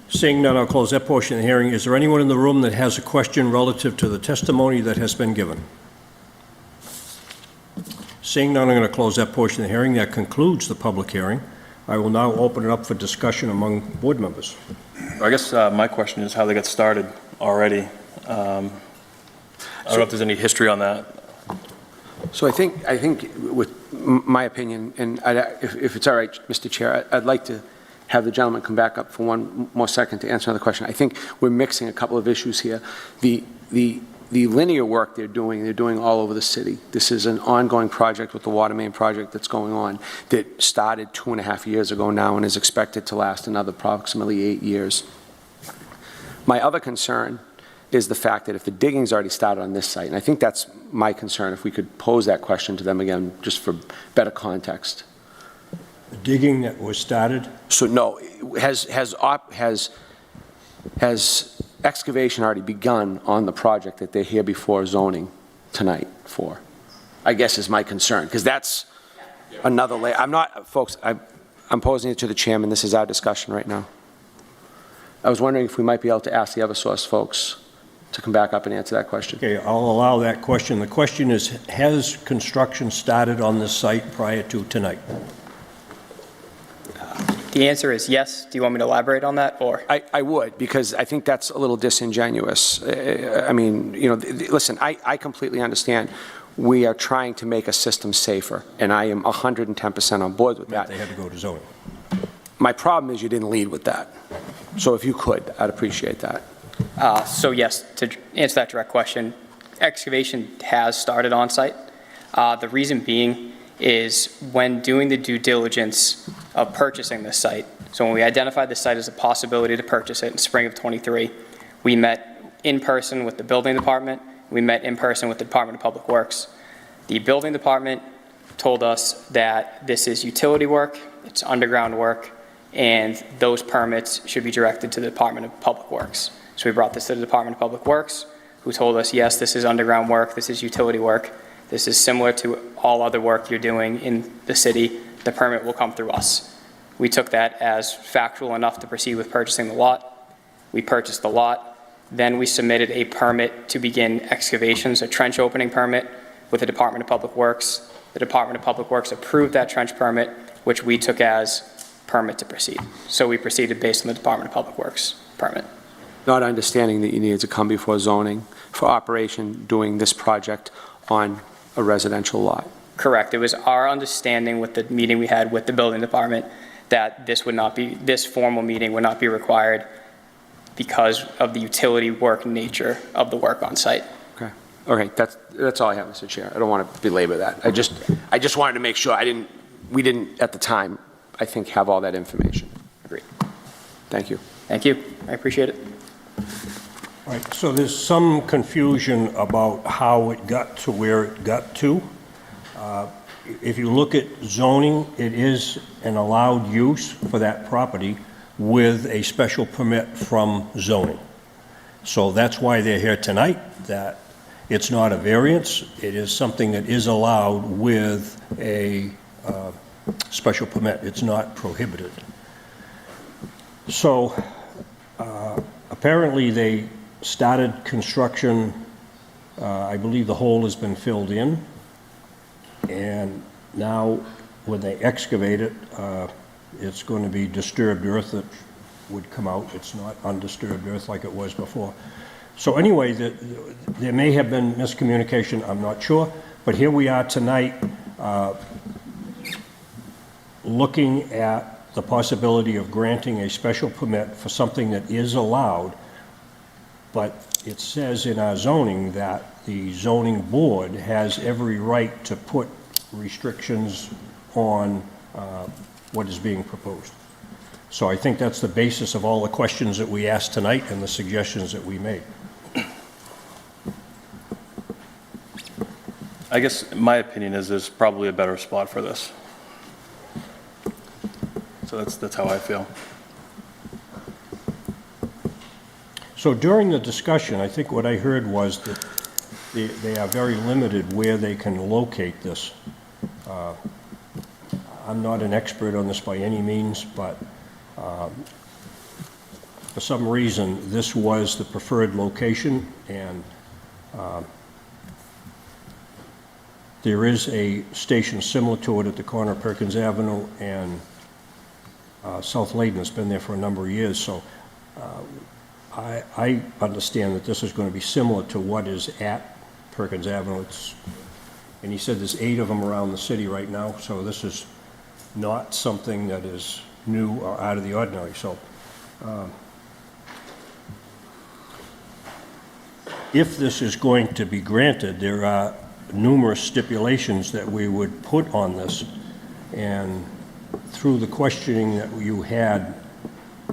Seeing none, I'll close that portion of the hearing. Is there anyone in the room that has a question relative to the testimony that has been given? Seeing none, I'm going to close that portion of the hearing. That concludes the public hearing. I will now open it up for discussion among board members. I guess my question is how they got started already. I don't know if there's any history on that. So I think with my opinion, and if it's all right, Mr. Chair, I'd like to have the gentleman come back up for one more second to answer another question. I think we're mixing a couple of issues here. The linear work they're doing all over the city. This is an ongoing project with the water main project that's going on that started 2.5 years ago now and is expected to last another approximately 8 years. My other concern is the fact that if the digging's already started on this site, and I think that's my concern, if we could pose that question to them again, just for better context. The digging that was started? So no, has excavation already begun on the project that they're here before zoning tonight for? I guess is my concern, because that's another layer. I'm not, folks, I'm posing it to the chairman. This is our discussion right now. I was wondering if we might be able to ask the Eversource folks to come back up and answer that question. Okay, I'll allow that question. The question is, has construction started on this site prior to tonight? The answer is yes. Do you want me to elaborate on that, or? I would, because I think that's a little disingenuous. I mean, you know, listen, I completely understand. We are trying to make a system safer, and I am 110% on board with that. They had to go to zoning. My problem is you didn't lead with that. So if you could, I'd appreciate that. So yes, to answer that direct question, excavation has started on site. The reason being is when doing the due diligence of purchasing this site, so when we identified the site as a possibility to purchase it in spring of '23, we met in person with the building department, we met in person with the Department of Public Works. The building department told us that this is utility work, it's underground work, and those permits should be directed to the Department of Public Works. So we brought this to the Department of Public Works, who told us, yes, this is underground work, this is utility work, this is similar to all other work you're doing in the city, the permit will come through us. We took that as factual enough to proceed with purchasing the lot. We purchased the lot. Then we submitted a permit to begin excavations, a trench opening permit with the Department of Public Works. The Department of Public Works approved that trench permit, which we took as permit to proceed. So we proceeded based on the Department of Public Works permit. Not understanding that you needed to come before zoning for operation doing this project on a residential lot. Correct. It was our understanding with the meeting we had with the building department that this formal meeting would not be required because of the utility work nature of the work on site. Okay, that's all I have, Mr. Chair. I don't want to belabor that. I just wanted to make sure we didn't, at the time, I think, have all that information. Agreed. Thank you. Thank you. I appreciate it. All right, so there's some confusion about how it got to where it got to. If you look at zoning, it is an allowed use for that property with a special permit from zoning. So that's why they're here tonight, that it's not a variance, it is something that is allowed with a special permit. It's not prohibited. So apparently they started construction, I believe the hole has been filled in, and now when they excavate it, it's going to be disturbed earth that would come out. It's not undisturbed earth like it was before. So anyway, there may have been miscommunication, I'm not sure, but here we are tonight looking at the possibility of granting a special permit for something that is allowed, but it says in our zoning that the zoning board has every right to put restrictions on what is being proposed. So I think that's the basis of all the questions that we asked tonight and the suggestions that we made. I guess my opinion is there's probably a better spot for this. So that's how I feel. So during the discussion, I think what I heard was that they are very limited where they can locate this. I'm not an expert on this by any means, but for some reason, this was the preferred location, and there is a station similar to it at the corner of Perkins Avenue and South Layton. It's been there for a number of years, so I understand that this is going to be similar to what is at Perkins Avenue. And he said there's 8 of them around the city right now, so this is not something that is new or out of the ordinary. So if this is going to be granted, there are numerous stipulations that we would put on this, and through the questioning that you had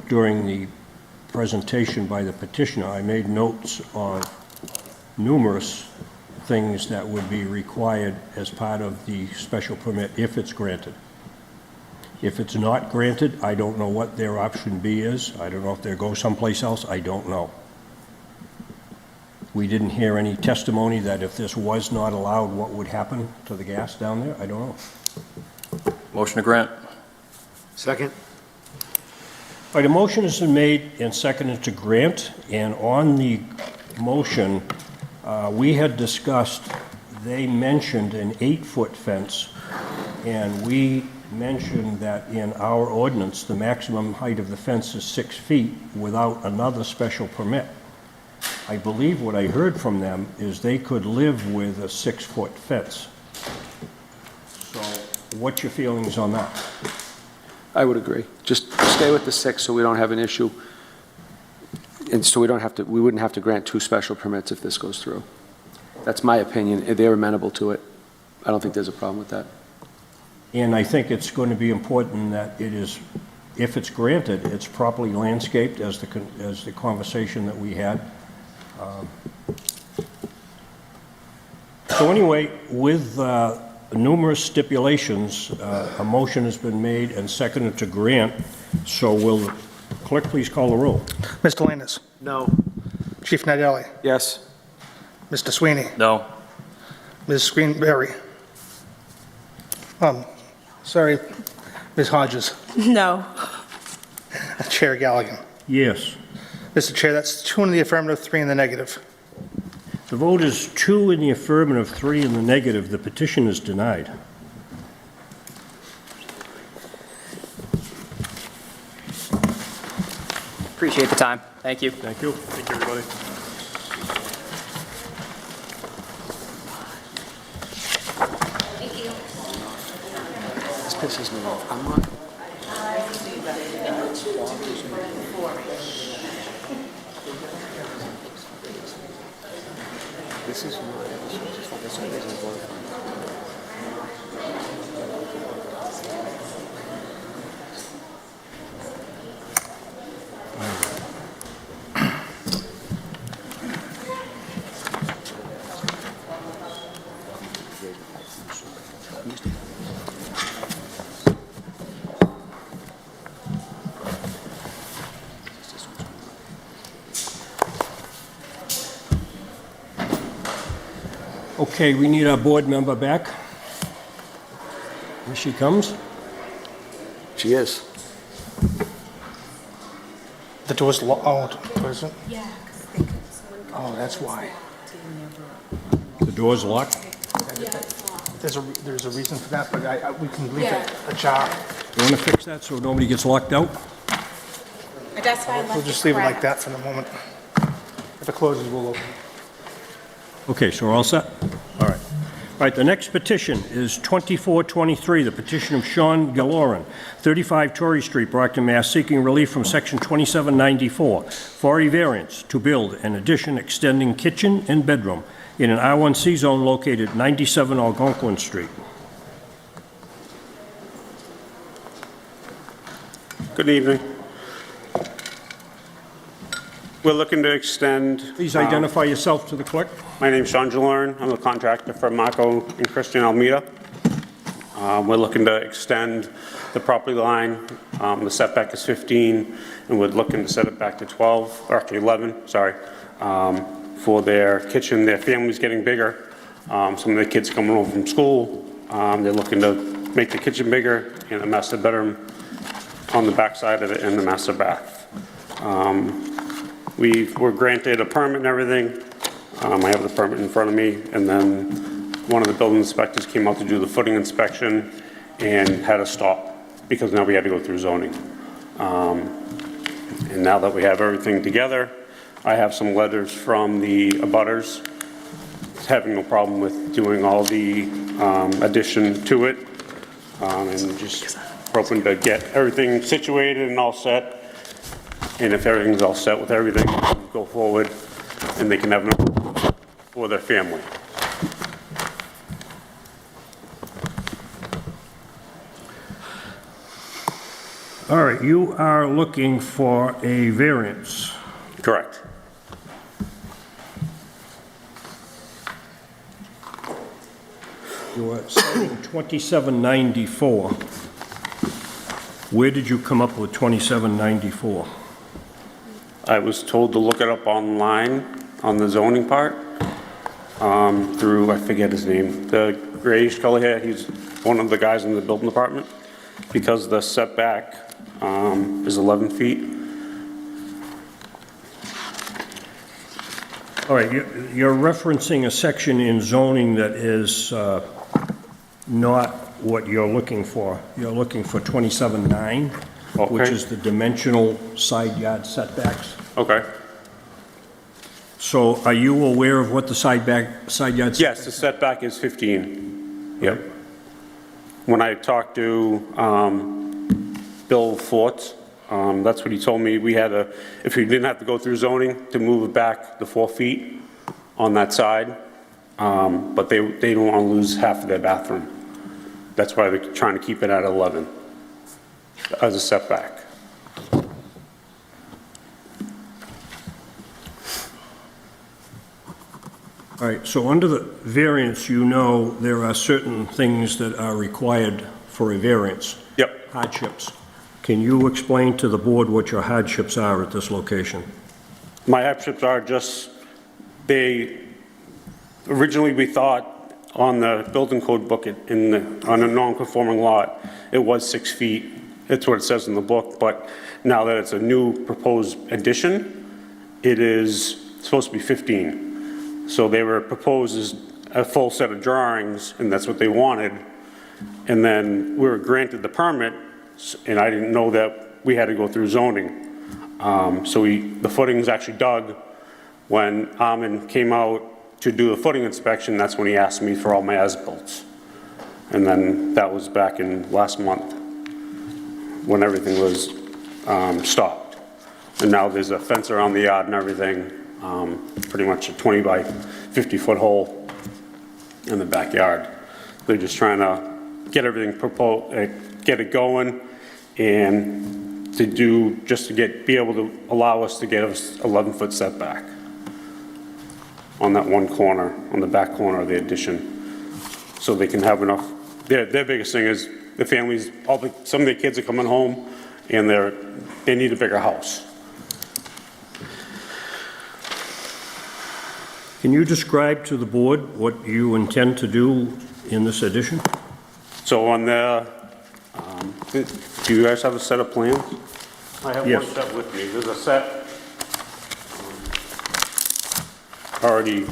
during the presentation by the petitioner, I made notes on numerous things that would be required as part of the special permit if it's granted. If it's not granted, I don't know what their option B is. I don't know if they'll go someplace else. I don't know. We didn't hear any testimony that if this was not allowed, what would happen to the gas down there. I don't know. Motion to grant. Second? All right, a motion has been made and seconded to grant, and on the motion, we had discussed, they mentioned an 8-foot fence, and we mentioned that in our ordinance, the maximum height of the fence is 6 feet without another special permit. I believe what I heard from them is they could live with a 6-foot fence. So what's your feelings on that? I would agree. Just stay with the 6 so we don't have an issue. And so we wouldn't have to grant 2 special permits if this goes through. That's my opinion. They're amenable to it. I don't think there's a problem with that. And I think it's going to be important that it is, if it's granted, it's properly landscaped as the conversation that we had. So anyway, with numerous stipulations, a motion has been made and seconded to grant. So will the clerk please call the roll? Mr. Landis. No. Chief Nadelli. Yes? Mr. Sweeney. No. Ms. Greenberry. Sorry, Ms. Hodges. No. Chair Galligan. Yes. Mr. Chair, that's 2 in the affirmative, 3 in the negative. The vote is 2 in the affirmative, 3 in the negative. The petition is denied. Appreciate the time. Thank you. Thank you. Thank you, everybody. This pisses me off. I'm not. This is my issue. That's the reason I voted for it. Okay, we need our board member back. Here she comes. She is. The door's locked. Oh, is it? Yeah. Oh, that's why. The door's locked. There's a reason for that, but we can leave it ajar. You want to fix that so nobody gets locked out? That's why I left We'll just leave it like that for the moment. If it closes, we'll open. Okay, so we're all set? All right. All right, the next petition is 2423, the petition of Sean Galloran, 35 Torrey Street, Brockton, Mass., seeking relief from Section 2794 for a variance to build an addition extending kitchen and bedroom in an R1C zone located at 97 Algonquin Street. Good evening. We're looking to extend... Please identify yourself to the clerk. My name's Sean Jalorn. I'm a contractor for Marco and Christian Almeida. We're looking to extend the property line. The setback is 15, and we're looking to set it back to 12, or actually 11, sorry, for their kitchen. Their family's getting bigger. Some of the kids coming home from school, they're looking to make the kitchen bigger and a master bedroom on the back side of it and the master bath. We were granted a permit and everything. I have the permit in front of me, and then one of the building inspectors came out to do the footing inspection and had to stop because now we had to go through zoning. And now that we have everything together, I have some letters from the abutters having no problem with doing all the addition to it, and just hoping to get everything situated and all set. And if everything's all set with everything, go forward, and they can have enough for their family. All right, you are looking for a variance. Correct. You are citing 2794. Where did you come up with 2794? I was told to look it up online on the zoning part through, I forget his name, the grayish color hair. He's one of the guys in the building department, because the setback is 11 feet. All right, you're referencing a section in zoning that is not what you're looking for. You're looking for 27.9, which is the dimensional side yard setbacks. Okay. So are you aware of what the side yard setback? Yes, the setback is 15. Yep. When I talked to Bill Forts, that's what he told me. We had if we didn't have to go through zoning, to move it back the 4 feet on that side, but they don't want to lose half of their bathroom. That's why they're trying to keep it at 11 as a setback. All right, so under the variance, you know there are certain things that are required for a variance. Yep. Hardships. Can you explain to the board what your hardships are at this location? My hardships are just, originally we thought on the building code book on a non-conforming lot, it was 6 feet It's what it says in the book, but now that it's a new proposed addition, it is supposed to be 15. So they were proposed as a full set of drawings, and that's what they wanted. And then we were granted the permit, and I didn't know that we had to go through zoning. So the footings actually dug. When Armin came out to do the footing inspection, that's when he asked me for all my as-bills. And then that was back in last month, when everything was stopped. And now there's a fence around the yard and everything, pretty much a 20 by 50 foot hole in the backyard. They're just trying to get everything get it going, and to do, just to be able to allow us to get us 11-foot setback on that one corner, on the back corner of the addition, so they can have enough. Their biggest thing is the families, some of the kids are coming home, and they need a bigger house. Can you describe to the board what you intend to do in this addition? So on the, do you guys have a set of plans? I have Yes. one set with me. There's a set already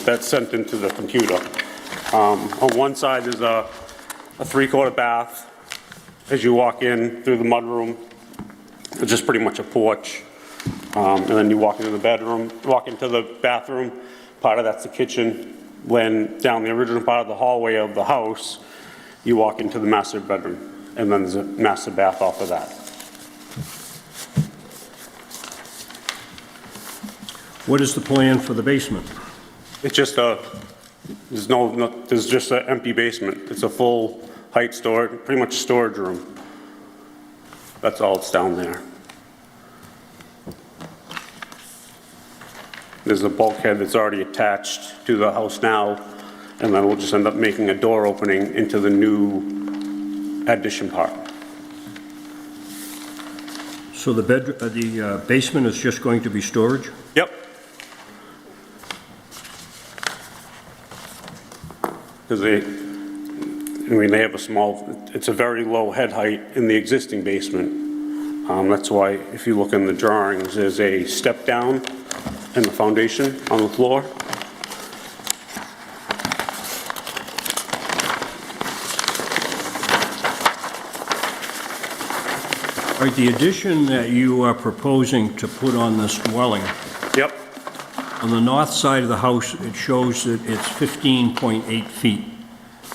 that's sent into the computer. On one side is a 3-quarter bath. As you walk in through the mudroom, it's just pretty much a porch. And then you walk into the bedroom, walk into the bathroom. Part of that's the kitchen. When down the original part of the hallway of the house, you walk into the master bedroom, and then there's a master bath off of that. What is the plan for the basement? It's just there's just an empty basement. It's a full height storage, pretty much storage room. That's all it's down there. There's a bulkhead that's already attached to the house now, and then we'll just end up making a door opening into the new addition part. So the basement is just going to be storage? Yep. Because they have it's a very low head height in the existing basement. That's why, if you look in the drawings, there's a step down in the foundation on the floor. All right, the addition that you are proposing to put on this dwelling, Yep. on the north side of the house, it shows that it's 15.8 feet.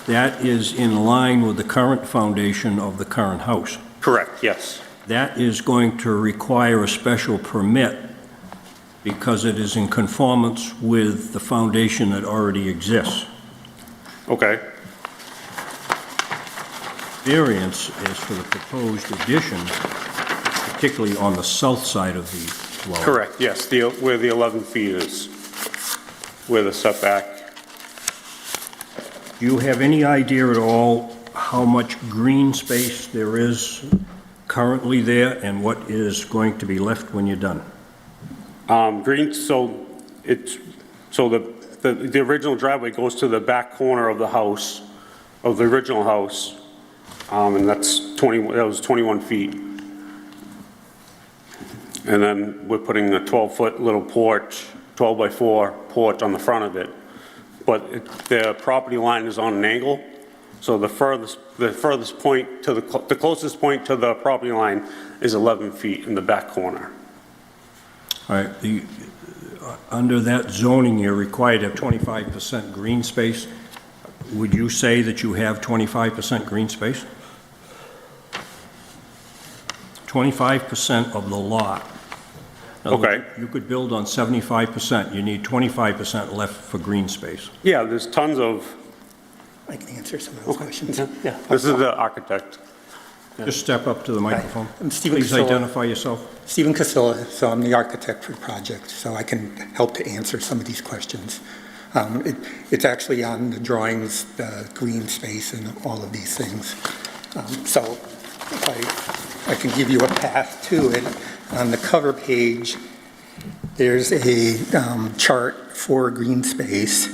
That is in line with the current foundation of the current house. Correct, yes. That is going to require a special permit because it is in conformance with the foundation that already exists. Okay. Variance is for the proposed addition, particularly on the south side of the dwelling. Correct, yes, where the 11 feet is, where the setback. Do you have any idea at all how much green space there is currently there and what is going to be left when you're done? Green, so the original driveway goes to the back corner of the house, of the original house, and that was 21 feet. And then we're putting a 12-foot little porch, 12 by 4 porch on the front of it. But the property line is on an angle, so the furthest point to the closest point to the property line is 11 feet in the back corner. All right, under that zoning, you're required to have 25% green space. Would you say that you have 25% green space? 25% of the lot. In other Okay. words, you could build on 75%. You need 25% left for green space. Yeah, there's tons of, I can answer some of those questions. yeah, this is the architect. Just step up to the microphone. I'm Stephen Please Casilla. identify yourself. Stephen Casilla, so I'm the architect for the project, so I can help to answer some of these questions. It's actually on the drawings, the green space and all of these things. So if I can give you a path to it. On the cover page, there's a chart for green space,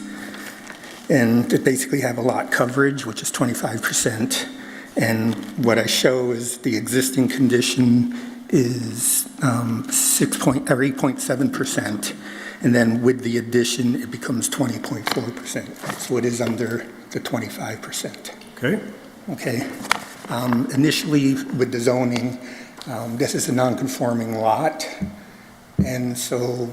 and it basically have a lot coverage, which is 25%, And what I show is the existing condition is 8.7%, and then with the addition, it becomes 20.4%. So it is under the 25%. Okay? Okay. Initially, with the zoning, this is a non-conforming lot, and so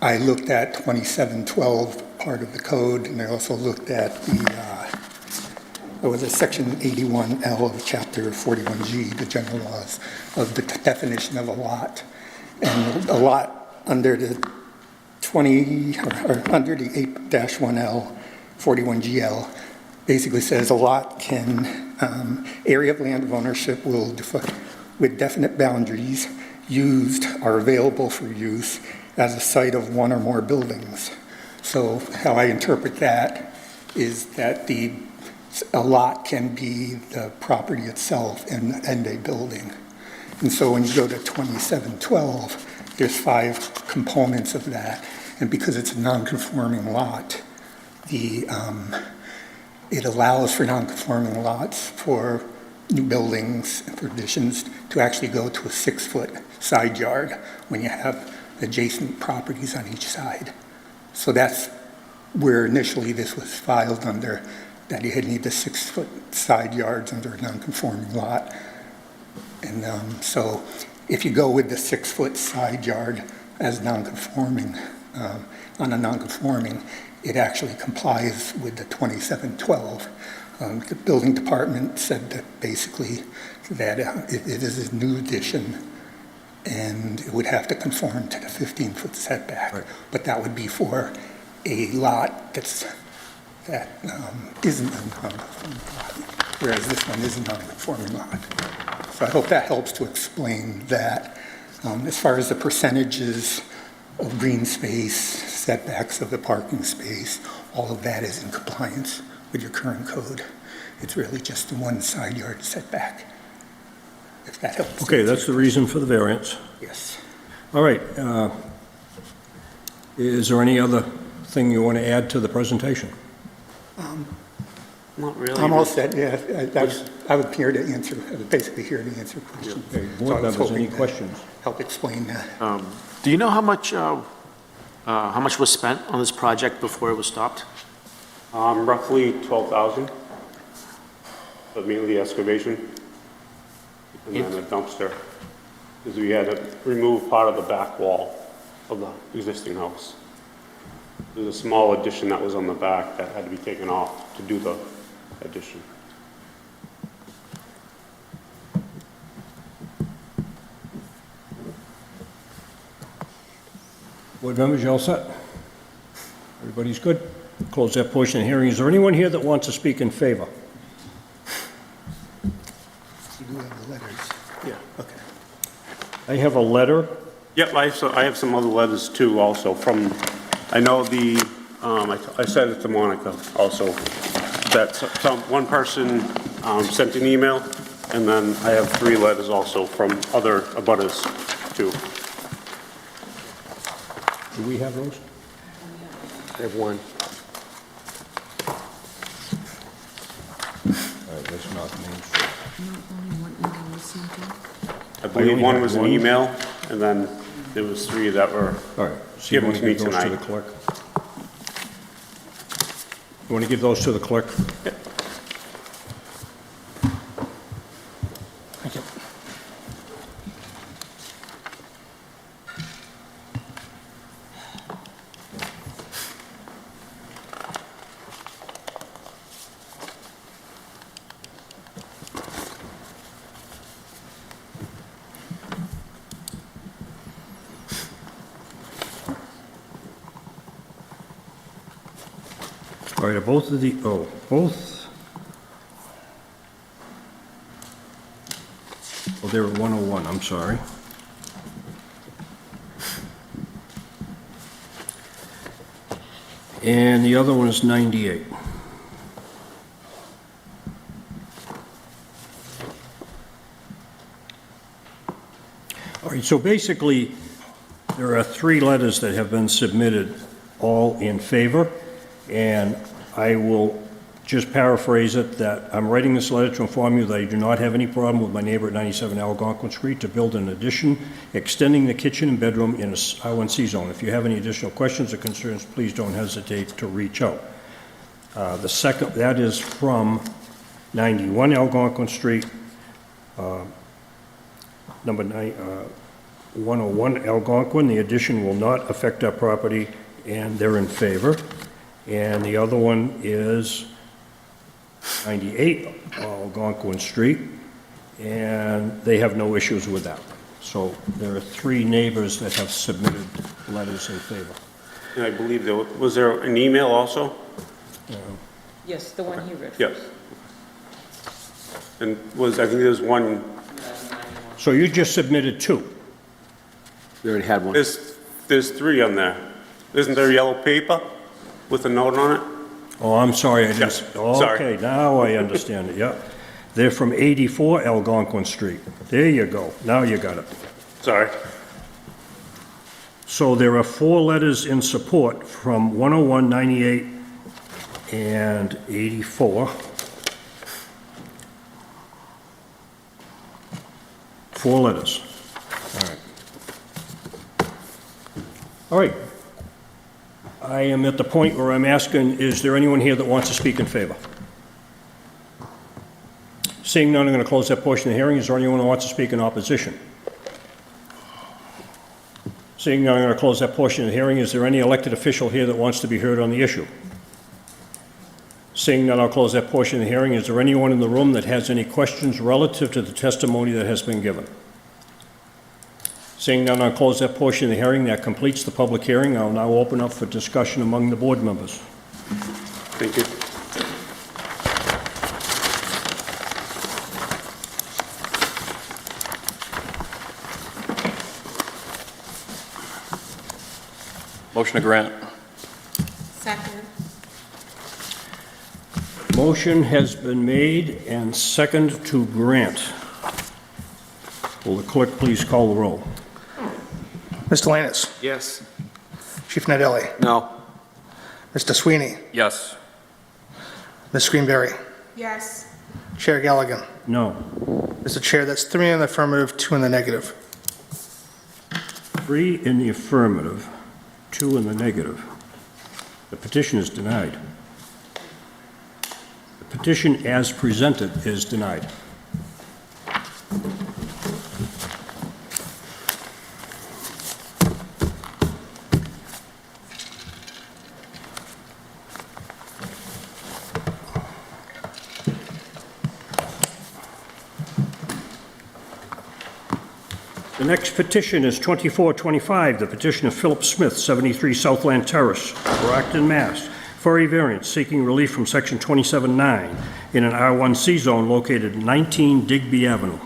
I looked at 2712, part of the code, and I also looked at there was a section 81L of chapter 41G, the general laws of the definition of a lot. And a lot under the under the 8-1L, 41GL, basically says a lot can, area of land of ownership will, with definite boundaries, used or available for use as a site of one or more buildings. So how I interpret that is that a lot can be the property itself and a building. And so when you go to 2712, there's 5 components of that. And because it's a non-conforming lot, it allows for non-conforming lots for new buildings and for additions to actually go to a 6-foot side yard when you have adjacent properties on each side. So that's where initially this was filed under, that you need the 6-foot side yards under a non-conforming lot. And so if you go with the 6-foot side yard as non-conforming, on a non-conforming, it actually complies with the 2712. The building department said that basically that it is a new addition and it would have to conform to the 15-foot setback. Right. But that would be for a lot that isn't a non-conforming lot, whereas this one is a non-conforming lot. So I hope that helps to explain that. As far as the percentages of green space, setbacks of the parking space, all of that is in compliance with your current code. It's really just the one side yard setback, if that helps. Okay, that's the reason for the variance. Yes. All right. Is there any other thing you want to add to the presentation? Not really. I'm all set, yeah. I would here to answer, basically here to answer questions. Okay, board members, any questions? Help explain that. Do you know how much was spent on this project before it was stopped? Roughly 12,000, but mainly excavation, and then a dumpster, because we had to remove part of the back wall of the existing house. There's a small addition that was on the back that had to be taken off to do the addition. Board members, you all set? Everybody's good? Close that portion of the hearing. Is there anyone here that wants to speak in favor? You do have the letters. Yeah. Okay. I have a letter. Yep, I have some other letters too also from, I know I said it to Monica also, that one person sent an email, and then I have 3 letters also from other abutters too. Do we have those? I have one. All right, that's not Main Street. I believe one was an email, and then there was 3 that were All right. So you given want to me give those to the tonight. clerk? You want to give those to the clerk? Yep. Thank you. All right, are both of the, they were 101, I'm sorry. And the other one is 98. All right, so basically, there are 3 letters that have been submitted, all in favor, and I will just paraphrase it, that I'm writing this letter to inform you that I do not have any problem with my neighbor at 97 Algonquin Street to build an addition, extending the kitchen and bedroom in a I1C zone. If you have any additional questions or concerns, please don't hesitate to reach out. The second, that is from 91 Algonquin Street, number 101 Algonquin. The addition will not affect our property, and they're in favor. And the other one is 98 Algonquin Street, and they have no issues with that. So there are 3 neighbors that have submitted letters in favor. And I believe was there an email also? Yes, the one he read. Yes. And I think there was one, So you just submitted 2. We already had one. there's 3 on there. Isn't there yellow paper with a note on it? Oh, I'm sorry, I just, sorry. okay, now I understand it, yeah. They're from 84 Algonquin Street. There you go, now you got it. Sorry. So there are 4 letters in support from 101, 98, and 84. 4 letters. All right. All right. I am at the point where I'm asking, is there anyone here that wants to speak in favor? Seeing none, I'm going to close that portion of the hearing. Is there anyone who wants to speak in opposition? Seeing none, I'm going to close that portion of the hearing. Is there any elected official here that wants to be heard on the issue? Seeing none, I'll close that portion of the hearing. Is there anyone in the room that has any questions relative to the testimony that has been given? Seeing none, I'll close that portion of the hearing. That completes the public hearing. I'll now open up for discussion among the board members. Thank you. Motion to grant. Second. Motion has been made and second to grant. Will the clerk please call the roll? Mr. Lantis. Yes. Chief Nadelli. No. Mr. Sweeney. Yes. Ms. Greenberry. Yes. Chair Galligan. No. Mr. Chair, that's 3 in the affirmative, 2 in the negative. 3 in the affirmative, 2 in the negative. The petition is denied. The petition as presented is denied. The next petition is 2425, the petition of Philip Smith, 73 Southland Terrace, Brockton, Mass., for a variance seeking relief from Section 27-9 in an R1C zone located at 19 Digby Avenue.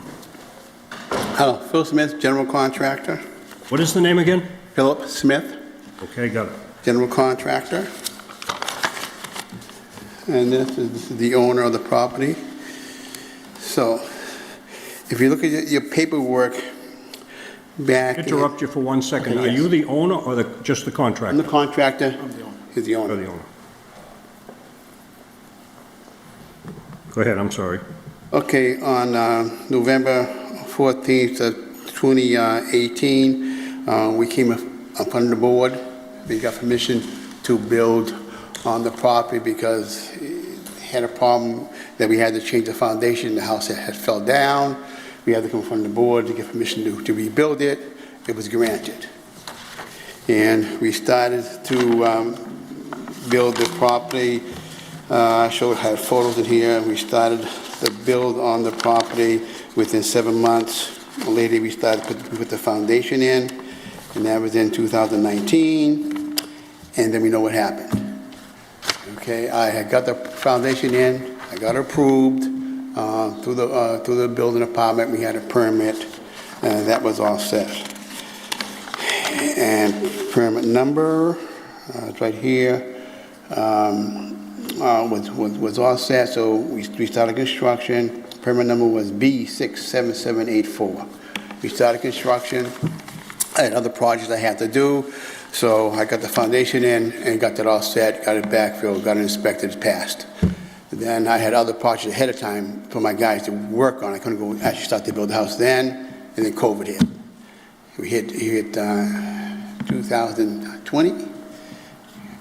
Hello, Phil Smith, general contractor. What is the name again? Philip Smith, Okay, got it. general contractor. And this is the owner of the property. So, if you look at your paperwork back... Interrupt you for 1 second. Okay, Are yes. you the owner or just the contractor? I'm the contractor. He's the Or owner. the owner? Go ahead, I'm sorry. Okay, on November 14th of 2018, we came up on the board. We got permission to build on the property because it had a problem that we had to change the foundation. The house had fell down. We had to come from the board to get permission to rebuild it. It was granted. And we started to build the property. I had photos in here. We started to build on the property within 7 months. Later, we started to put the foundation in, and that was in 2019. And then we know what happened. Okay, I had got the foundation in. I got approved through the building department. We had a permit, and that was all set. And permit number, it's right here. Was all set, so we started construction. Permit number was B67784. We started construction. I had other projects I had to do, so I got the foundation in and got that all set, got it backfilled, got it inspected, passed. The Then I had other projects ahead of time for my guys to work on. I couldn't go actually start to build the house then, and then COVID hit. He hit 2020,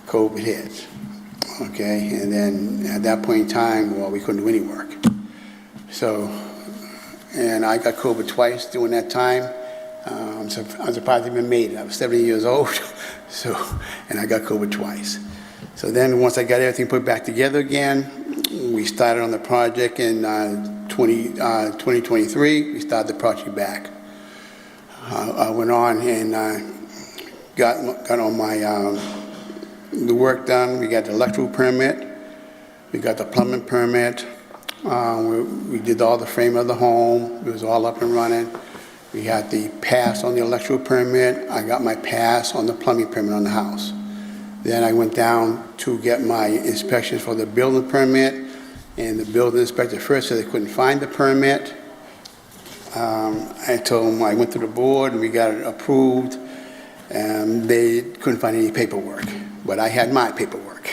COVID hit. Okay, and then at that point in time, well, we couldn't do any work. So, and I got COVID twice during that time. I'm surprised I even made it. I was 70 years old, so, and I got COVID twice. So then once I got everything put back together again, we started on the project in 2023. We started the project back. I went on and got on my the work done. We got the electrical permit. We got the plumbing permit. We did all the frame of the home. It was all up and running. We had the pass on the electrical permit. I got my pass on the plumbing permit on the house. Then I went down to get my inspections for the building permit, and the building inspector first said they couldn't find the permit. I told them I went to the board and we got it approved, and they couldn't find any paperwork, but I had my paperwork.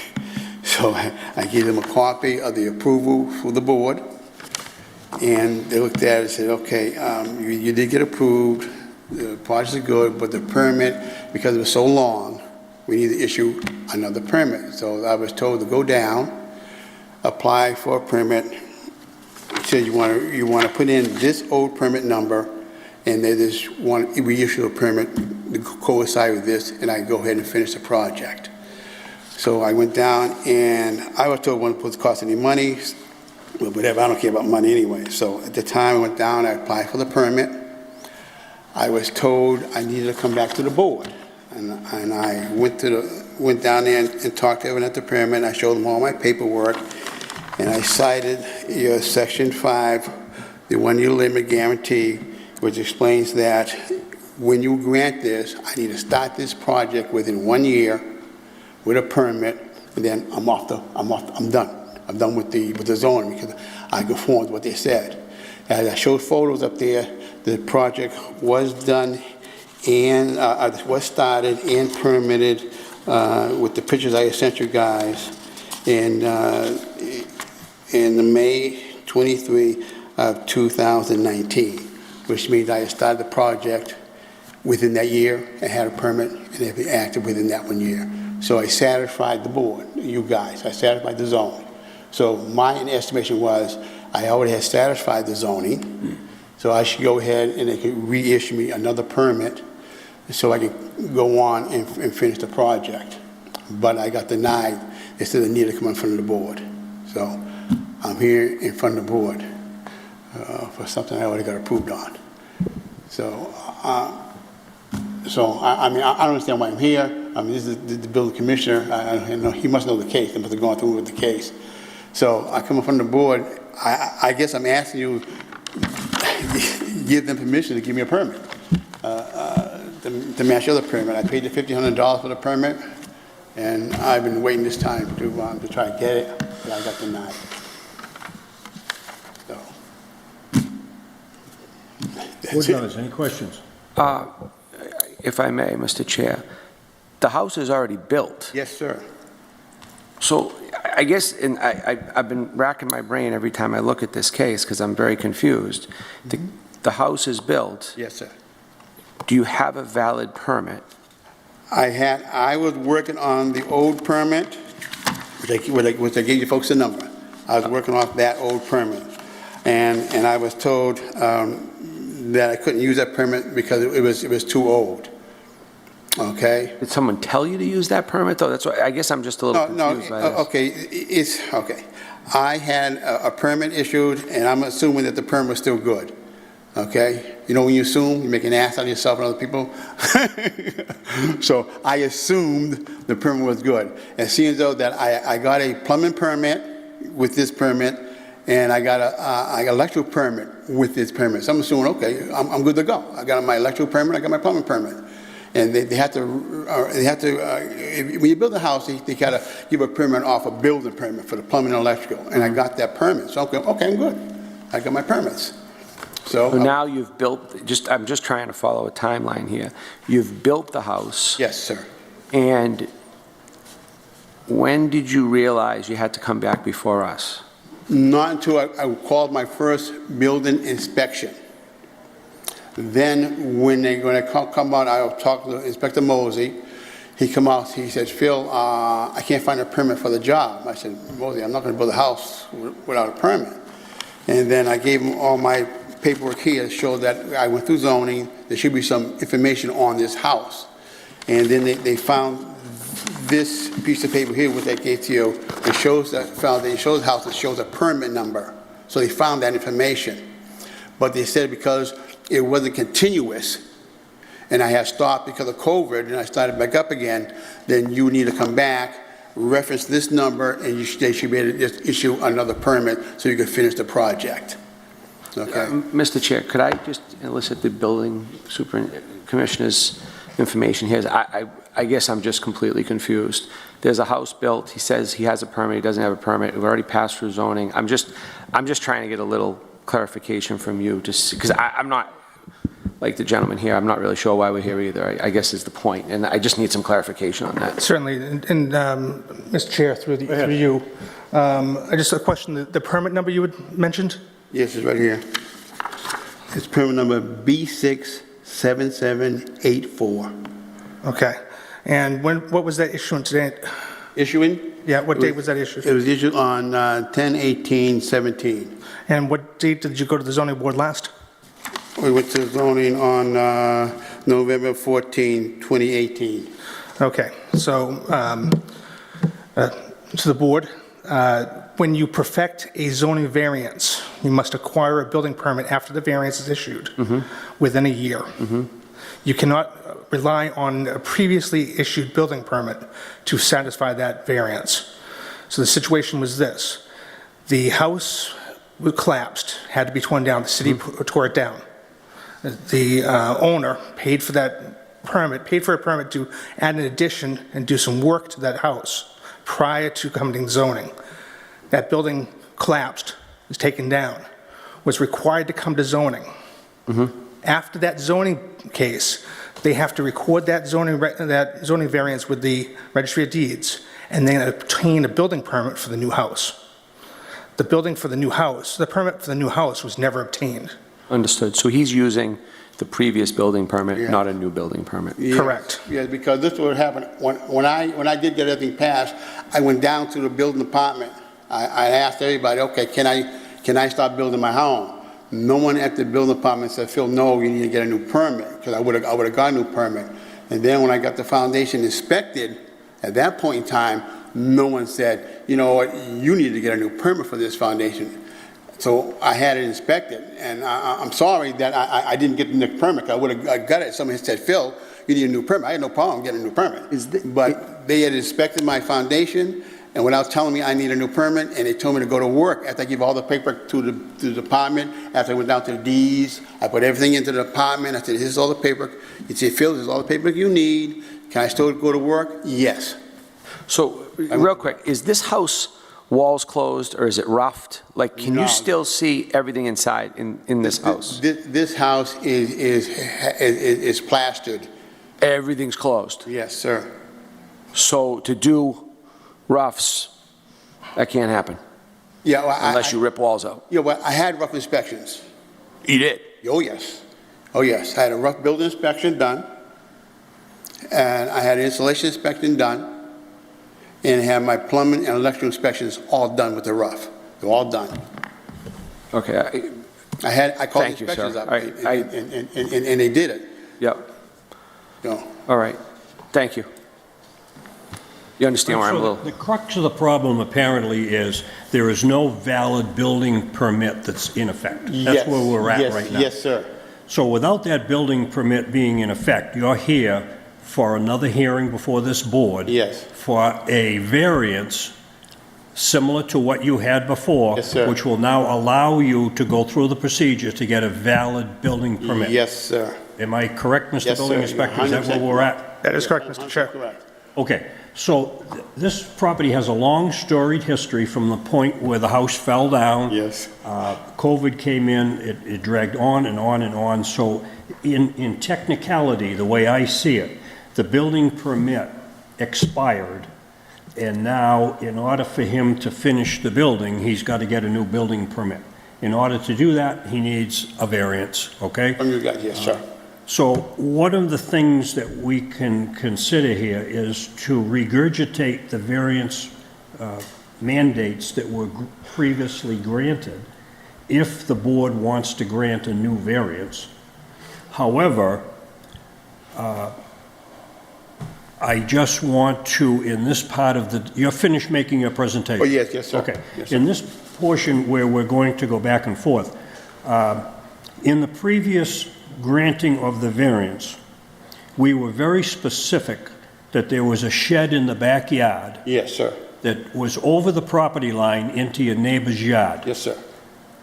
So I gave them a copy of the approval for the board, and they looked at it and said, okay, you did get approved, the projects are good, but the permit, because it was so long, we need to issue another permit. So I was told to go down, apply for a permit. It said you want to put in this old permit number, and they just want to reissue a permit to coincide with this, and I go ahead and finish the project. So I went down, and I was told it wasn't supposed to cost any money, well, whatever, I don't care about money anyway. So at the time I went down, I applied for the permit. I was told I needed to come back to the board. And I went down there and talked to everyone at the permit, and I showed them all my paperwork, and I cited your Section 5, the one-year limit guarantee, which explains that when you grant this, I need to start this project within 1 year with a permit, and then I'm done. I'm done with the zoning because I conformed to what they said. As I showed photos up there, the project was done and was started and permitted with the pictures I sent you guys in the May 23 of 2019, which means I started the project within that year and had a permit and it be active within that 1 year. So I satisfied the board, you guys, I satisfied the zone. So my estimation was I already had satisfied the zoning, so I should go ahead and they could reissue me another permit so I can go on and finish the project. But I got denied. They said I needed to come in front of the board. So I'm here in front of the board for something I already got approved on. So, I mean, I don't understand why I'm here. I mean, this is the building commissioner. I know he must know the case. They must have gone through with the case. So I come in front of the board. I guess I'm asking you give them permission to give me a permit. To match the other permit. I paid the $1,500 for the permit, and I've been waiting this time to try to get it, but I got denied. So. Board members, any questions? If I may, Mr. Chair, the house is already built. Yes, sir. So I guess, and I've been racking my brain every time I look at this case because I'm very confused. The house is built. Yes, sir. Do you have a valid permit? I was working on the old permit, which I gave you folks the number. I was working off that old permit. And I was told that I couldn't use that permit because it was too old. Okay? Did someone tell you to use that permit, though? That's why I guess I'm just a little confused by this. Okay, it's, okay. I had a permit issued, and I'm assuming that the permit was still good. Okay? You know when you assume, you make an ass out of yourself and other people? So I assumed the permit was good. And seeing though that I got a plumbing permit with this permit, and I got an electrical permit with this permit. So I'm assuming, okay, I'm good to go. I got my electrical permit, I got my plumbing permit. And they have to, when you build a house, they got to give a permit off a building permit for the plumbing and electrical. And I got that permit. So okay, I'm good. I got my permits. So now you've built, I'm just trying to follow a timeline here. You've built the house. Yes, sir. And when did you realize you had to come back before us? Not until I called my first building inspection. Then, when they're going to come out, I'll talk to Inspector Mosey. He come out, he says, Phil, I can't find a permit for the job. I said, Mosey, I'm not going to build a house without a permit. And then I gave him all my paperwork here to show that I went through zoning. There should be some information on this house. And then they found this piece of paper here, which I gave to you. It shows that foundation, shows the house, it shows a permit number. So they found that information. But they said because it wasn't continuous, and I had stopped because of COVID, and I started back up again, then you need to come back, reference this number, and they should be able to just issue another permit so you can finish the project. Okay? Mr. Chair, could I just elicit the building commissioner's information here? I guess I'm just completely confused. There's a house built, he says he has a permit, he doesn't have a permit, we've already passed through zoning. I'm just trying to get a little clarification from you, just because I'm not, like the gentleman here, I'm not really sure why we're here either, I guess is the point, and I just need some clarification on that. Certainly, and Mr. Chair, through you, I just a question, the permit number you had mentioned? Yes, it's right here. It's permit number B67784. Okay. And what was that issuance date? Issuing? Yeah, what date was that issued? It was issued on 10/18/17. And what date did you go to the zoning board last? We went to zoning on November 14, 2018. Okay, so to the board, when you perfect a zoning variance, you must acquire a building permit after the variance is issued within a year. You cannot rely on a previously issued building permit to satisfy that variance. So the situation was this. The house collapsed, had to be torn down. The city tore it down. The owner paid for that permit, paid for a permit to add an addition and do some work to that house prior to coming to zoning. That building collapsed, was taken down, was required to come to zoning. After that zoning case, they have to record that zoning variance with the Registry of Deeds and then obtain a building permit for the new house. The permit for the new house was never obtained. Understood. So he's using the previous building permit, Yeah. not a new building permit. Yes. Correct. Yes, because this is what happened. When I did get everything passed, I went down to the building department. I asked everybody, okay, can I start building my home? No one at the building department said, Phil, no, you need to get a new permit, because I would have got a new permit. And then when I got the foundation inspected, at that point in time, no one said, you know what, you need to get a new permit for this foundation. So I had it inspected, and I'm sorry that I didn't get the new permit. I would have got it. Somebody said, Phil, you need a new permit. I had no problem getting a new permit. But they had inspected my foundation, and without telling me I need a new permit, and they told me to go to work after I give all the paper to the department. After I went down to the D's, I put everything into the department. I said, here's all the paper. He said, Phil, this is all the paper you need. Can I still go to work? Yes. So, real quick, is this house walls closed or is it roughed? Like, can you still see everything inside in this house? This house is plastered. Everything's closed? Yes, sir. So to do roughs, that can't happen? Yeah, well, unless you rip walls out? Yeah, well, I had rough inspections. You did? Oh, yes. Oh, yes. I had a rough building inspection done, and I had an installation inspection done, and I had my plumbing and electrical inspections all done with the rough. They're all done. Okay. I called the inspections up, and they did it. Yep. No. All right. Thank you. You understand where I'm a little... The crux of the problem apparently is there is no valid building permit that's in effect. That's where we're at right now. Yes, sir. So without that building permit being in effect, you're here for another hearing before this board. Yes. For a variance similar to what you had before. Yes, sir. Which will now allow you to go through the procedure to get a valid building permit. Yes, sir. Am I correct, Mr. Yes, Building sir. Inspector? Is that where we're at? That is correct, Mr. Chair. Correct. Okay, so this property has a long storied history from the point where the house fell down. Yes. COVID came in, it dragged on and on and on. So in technicality, the way I see it, the building permit expired And now, in order for him to finish the building, he's got to get a new building permit. In order to do that, he needs a variance, okay? From you guys, yes, sir. So one of the things that we can consider here is to regurgitate the variance mandates that were previously granted, if the board wants to grant a new variance. However, I just want to, in this part of the, you're finished making your presentation? Oh, yes, yes, sir. Okay. Yes, sir. In this portion where we're going to go back and forth, in the previous granting of the variance, we were very specific that there was a shed in the backyard Yes, sir. that was over the property line into your neighbor's yard. Yes, sir.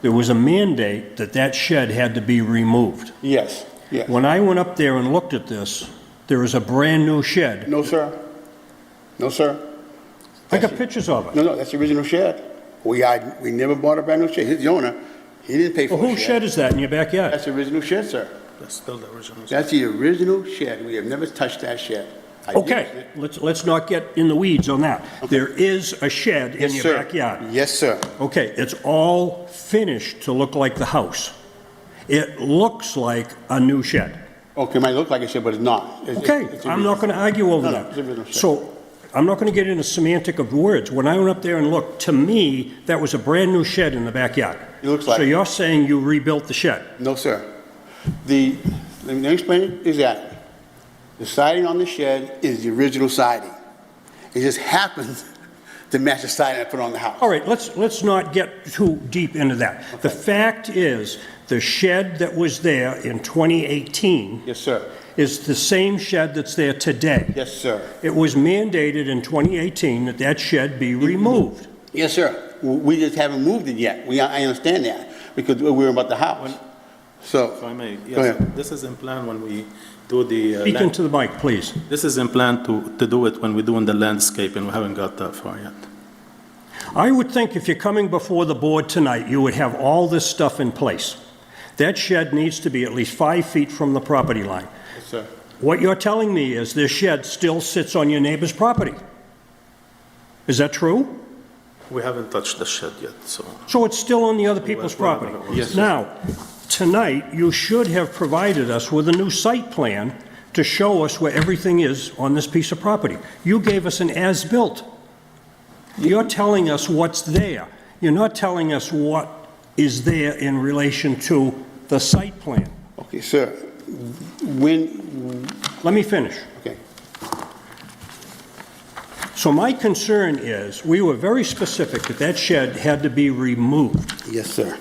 There was a mandate that that shed had to be removed. Yes, yes. When I went up there and looked at this, there is a brand-new shed. No, sir. No, sir. I got pictures of it. No, that's the original shed. We never bought a brand new shed. He's the owner. He didn't pay for Well, the whose shed is that in your backyard? That's the original shed, sir. That's still the original. That's the original shed. We have never touched that shed. I Okay, let's not get in the weeds on that. There is a shed in Yes, your sir. backyard. Yes, sir. Okay, it's all finished to look like the house. It looks like a new shed. Okay, it might look like a shed, but it's not. Okay, I'm not going to argue over No, no, that. it's a original shed. So, I'm not going to get into semantic of words. When I went up there and looked, to me, that was a brand-new shed in the backyard. It looks like So it. you're saying you rebuilt the shed? No, sir. Let me explain it exactly. The siding on the shed is the original siding. It just happens to match the siding I put on the house. All right, let's not get too deep into that. The fact is, the shed that was there in 2018 Yes, sir. is the same shed that's there today. Yes, sir. It was mandated in 2018 that that shed be removed. Yes, sir. We just haven't moved it yet. I understand that because we're about the house. So, If I may, Go yes, ahead. this is in plan when we do the. Speak into the mic, please. This is in plan to do it when we're doing the landscape, and we haven't got that far yet. I would think if you're coming before the board tonight, you would have all this stuff in place. That shed needs to be at least 5 feet from the property line. yes, sir. What you're telling me is this shed still sits on your neighbor's property. Is that true? We haven't touched the shed yet, so. So it's still on the other people's We're- property? Yes, sir. Now, tonight, you should have provided us with a new site plan to show us where everything is on this piece of property. You gave us an as-built. You're telling us what's there. You're not telling us what is there in relation to the site plan. Okay, sir. When, Let me finish. okay. So my concern is, we were very specific that that shed had to be removed. Yes, sir.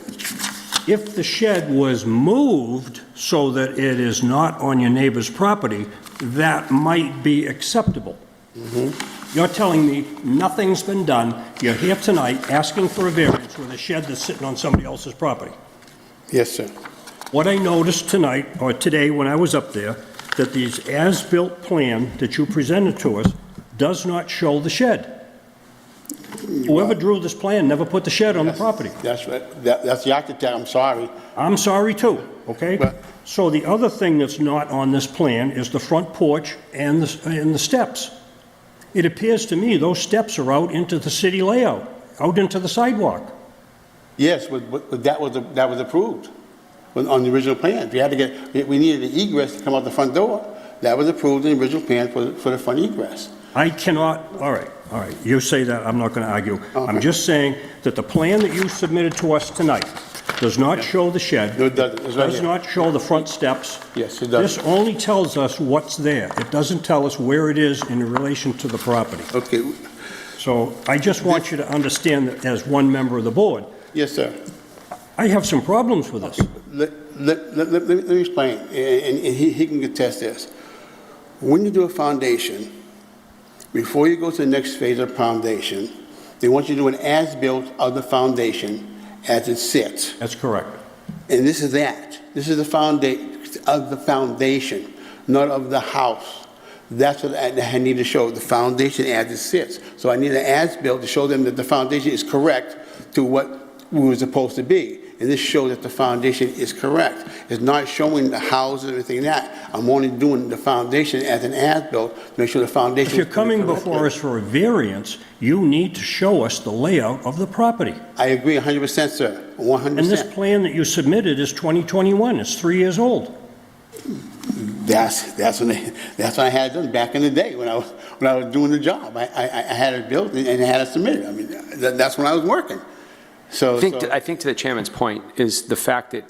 If the shed was moved so that it is not on your neighbor's property, that might be acceptable. You're telling me nothing's been done. You're here tonight asking for a variance with a shed that's sitting on somebody else's property. Yes, sir. What I noticed tonight, or today when I was up there, that these as-built plan that you presented to us does not show the shed. Whoever drew this plan never put the shed on the property. That's right. That's the architect. I'm sorry. I'm sorry too, okay? But- So the other thing that's not on this plan is the front porch and the steps. It appears to me those steps are out into the city layout, out into the sidewalk. Yes, but that was approved on the original plan. We needed an egress to come out the front door. That was approved in the original plan for the front egress. I cannot, all right, you say that, I'm not going to argue. I'm Okay. just saying that the plan that you submitted to us tonight does not show the shed. No, it doesn't. It's right Does here. not show the front steps. Yes, it does. This only tells us what's there. It doesn't tell us where it is in relation to the property. Okay. So I just want you to understand that as one member of the board, Yes, sir. I have some problems with this. Let me explain, and he can attest this. When you do a foundation, before you go to the next phase of foundation, they want you to do an as-built of the foundation as it sits. That's correct. And this is that. This is the foundation, not of the house. That's what I need to show, the foundation as it sits. So I need an as-built to show them that the foundation is correct to what we were supposed to be. and this shows that the foundation is correct. It's not showing the houses or anything like that. I'm only doing the foundation as an as-built to make sure the foundation. If you're coming before us for a variance, you need to show us the layout of the property. I agree 100%, sir, 100%. And this plan that you submitted is 2021, it's 3 years old. That's when I had it done back in the day when I was doing the job. I had it built and I had it submitted. I mean, that's when I was working. So I think to the chairman's point is the fact that,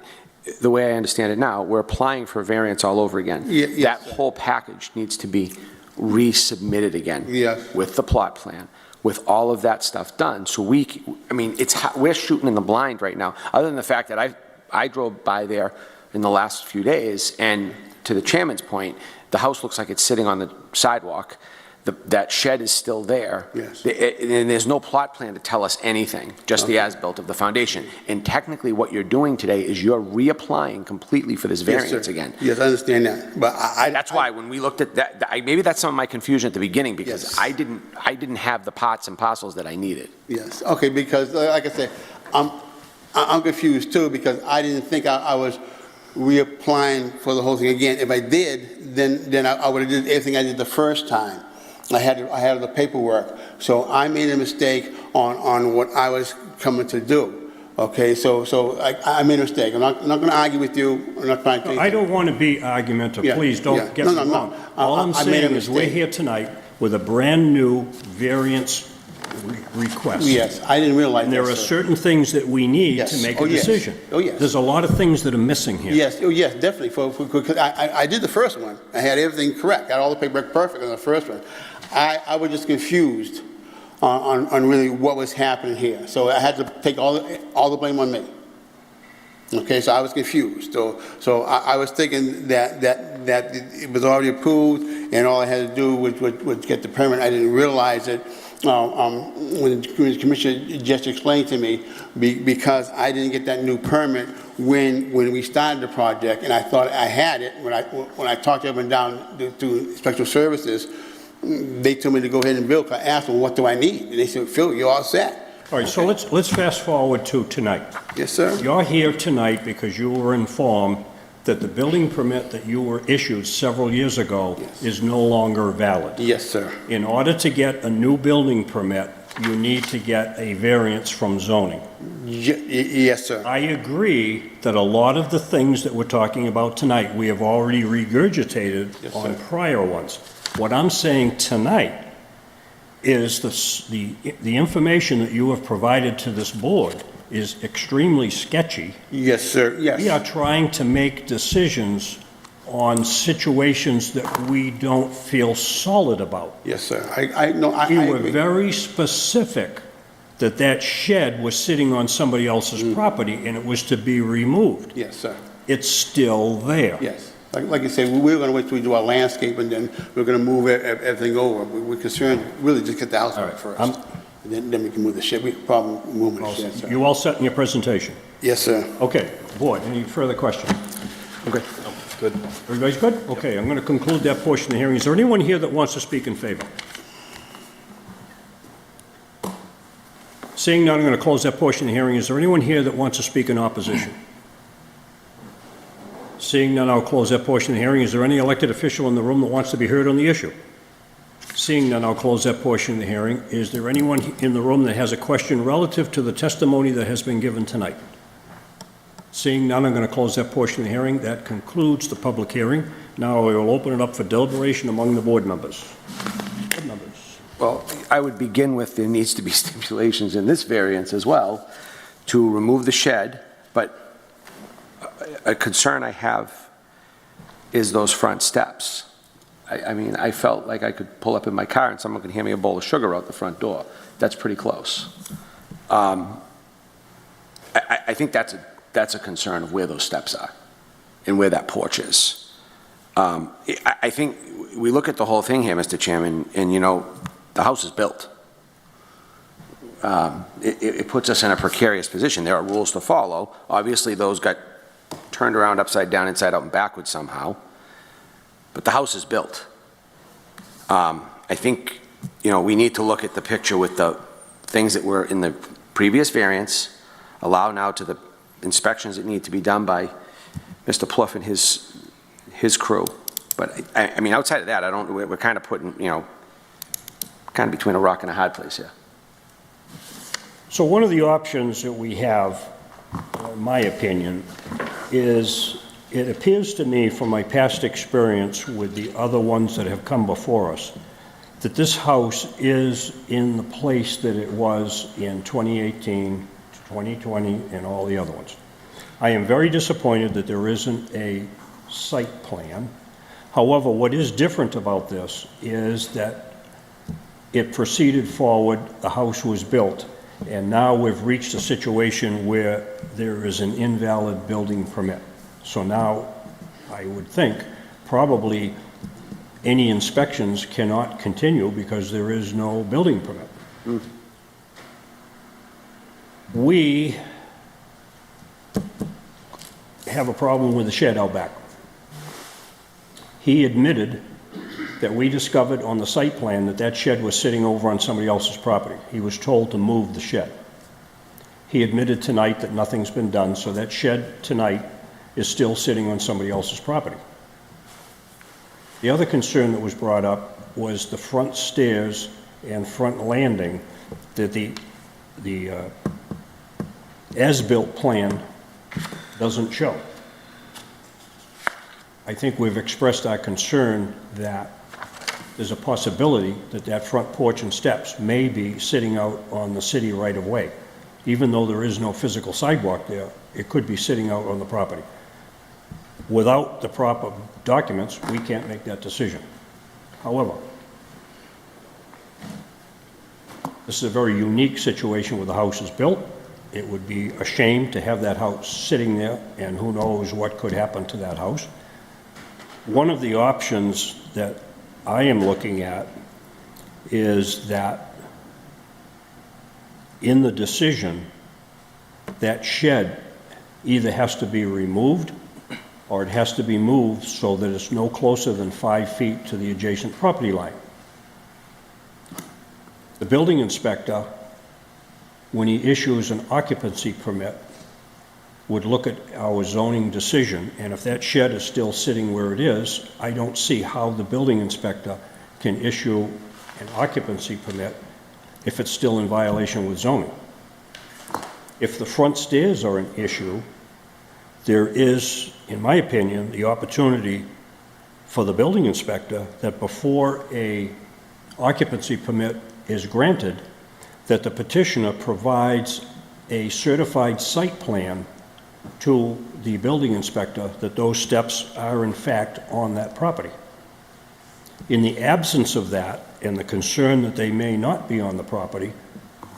the way I understand it now, we're applying for a variance all over again. Yes, that sir. whole package needs to be resubmitted again. Yes. With the plot plan, with all of that stuff done. So we're shooting in the blind right now, other than the fact that I drove by there in the last few days, and to the chairman's point, the house looks like it's sitting on the sidewalk. That shed is still there. Yes. And there's no plot plan to tell us anything, just the as-built of the foundation. And technically what you're doing today is you're reapplying completely for this variance again. Yes, I understand that. But that's why when we looked at that, maybe that's some of my confusion at the beginning, because I didn't have the pots and parcels that I needed. Yes, okay, because like I said, I'm confused too, because I didn't think I was reapplying for the whole thing again. If I did, then I would have did everything I did the first time. I had the paperwork. So I made a mistake on what I was coming to do. Okay, so I made a mistake. I'm not going to argue with you. I'm not trying to. I don't want to be argumentative. Yeah, Please don't yeah. get me wrong. No. All I'm I made a saying is we're mistake. here tonight with a brand-new variance request. Yes, I didn't realize And there that, are sir. certain things that we need Yes. to make Oh, a yes. decision. Oh, yes. There's a lot of things that are missing here. Yes, oh yes, definitely. Because I did the first one. I had everything correct. Got all the paperwork perfect on the first one. I was just confused on really what was happening here. So I had to take all the blame on me. Okay, so I was confused. So I was thinking that it was already approved and all I had to do was get the permit. I didn't realize it when the commissioner just explained to me because I didn't get that new permit when we started the project, and I thought I had it. When I talked to everyone down to Special Services, they told me to go ahead and build. I asked them, what do I need? And they said, Phil, you're all set. All right, so let's fast forward to tonight. Yes, sir. You're here tonight because you were informed that the building permit that you were issued several years ago is no longer valid. Yes, sir. In order to get a new building permit, you need to get a variance from zoning. Yes, sir. I agree that a lot of the things that we're talking about tonight, we have already regurgitated on prior ones. What I'm saying tonight is the information that you have provided to this board is extremely sketchy. Yes, sir, yes. We are trying to make decisions on situations that we don't feel solid about. Yes, sir. I You were agree. very specific that shed was sitting on somebody else's property and it was to be removed. Yes, sir. It's still there. Yes. Like you said, we were going to wait till we do our landscape, and then we're going to move everything over. We're concerned, really, just get the house right first. And then we can move the shed. We have a problem moving the shed, sir. You all set in your presentation? Yes, sir. Okay. Board, any further questions? Okay. Good. Everybody's good? Okay, I'm going to conclude that portion of the hearing. Is there anyone here that wants to speak in favor? Seeing none, I'm going to close that portion of the hearing. Is there anyone here that wants to speak in opposition? Seeing none, I'll close that portion of the hearing. Is there any elected official in the room that wants to be heard on the issue? Seeing none, I'll close that portion of the hearing. Is there anyone in the room that has a question relative to the testimony that has been given tonight? Seeing none, I'm going to close that portion of the hearing. That concludes the public hearing. Now I will open it up for deliberation among the board members. Board members. Well, I would begin with there needs to be stipulations in this variance as well to remove the shed, but a concern I have is those front steps. I mean, I felt like I could pull up in my car and someone could hand me a bowl of sugar out the front door. That's pretty close. I think that's a concern of where those steps are and where that porch is. I think we look at the whole thing here, Mr. Chairman, and you know, the house is built. It puts us in a precarious position. There are rules to follow. Obviously, those got turned around upside down, inside out, and backwards somehow. But the house is built. I think, you know, we need to look at the picture with the things that were in the previous variance, allow now to the inspections that need to be done by Mr. Plouffe and his crew. But, I mean, outside of that, we're kind of putting, kind of between a rock and a hard place here. So one of the options that we have, in my opinion, is it appears to me from my past experience with the other ones that have come before us, that this house is in the place that it was in 2018, 2020, and all the other ones. I am very disappointed that there isn't a site plan. However, what is different about this is that it proceeded forward, the house was built, and now we've reached a situation where there is an invalid building permit. So now, I would think, probably any inspections cannot continue because there is no building permit. We have a problem with the shed out back. He admitted that we discovered on the site plan that that shed was sitting over on somebody else's property. He was told to move the shed. He admitted tonight that nothing's been done, so that shed tonight is still sitting on somebody else's property. The other concern that was brought up was the front stairs and front landing that the as-built plan doesn't show. I think we've expressed our concern that there's a possibility that that front porch and steps may be sitting out on the city right-of-way. Even though there is no physical sidewalk there, it could be sitting out on the property. Without the proper documents, we can't make that decision. However, this is a very unique situation where the house is built. It would be a shame to have that house sitting there, and who knows what could happen to that house. One of the options that I am looking at is that in the decision, that shed either has to be removed or it has to be moved so that it's no closer than 5 feet to the adjacent property line. The building inspector, when he issues an occupancy permit, would look at our zoning decision, and if that shed is still sitting where it is, I don't see how the building inspector can issue an occupancy permit if it's still in violation with zoning. If the front stairs are an issue, there is, in my opinion, the opportunity for the building inspector that before a occupancy permit is granted, that the petitioner provides a certified site plan to the building inspector that those steps are in fact on that property. In the absence of that and the concern that they may not be on the property,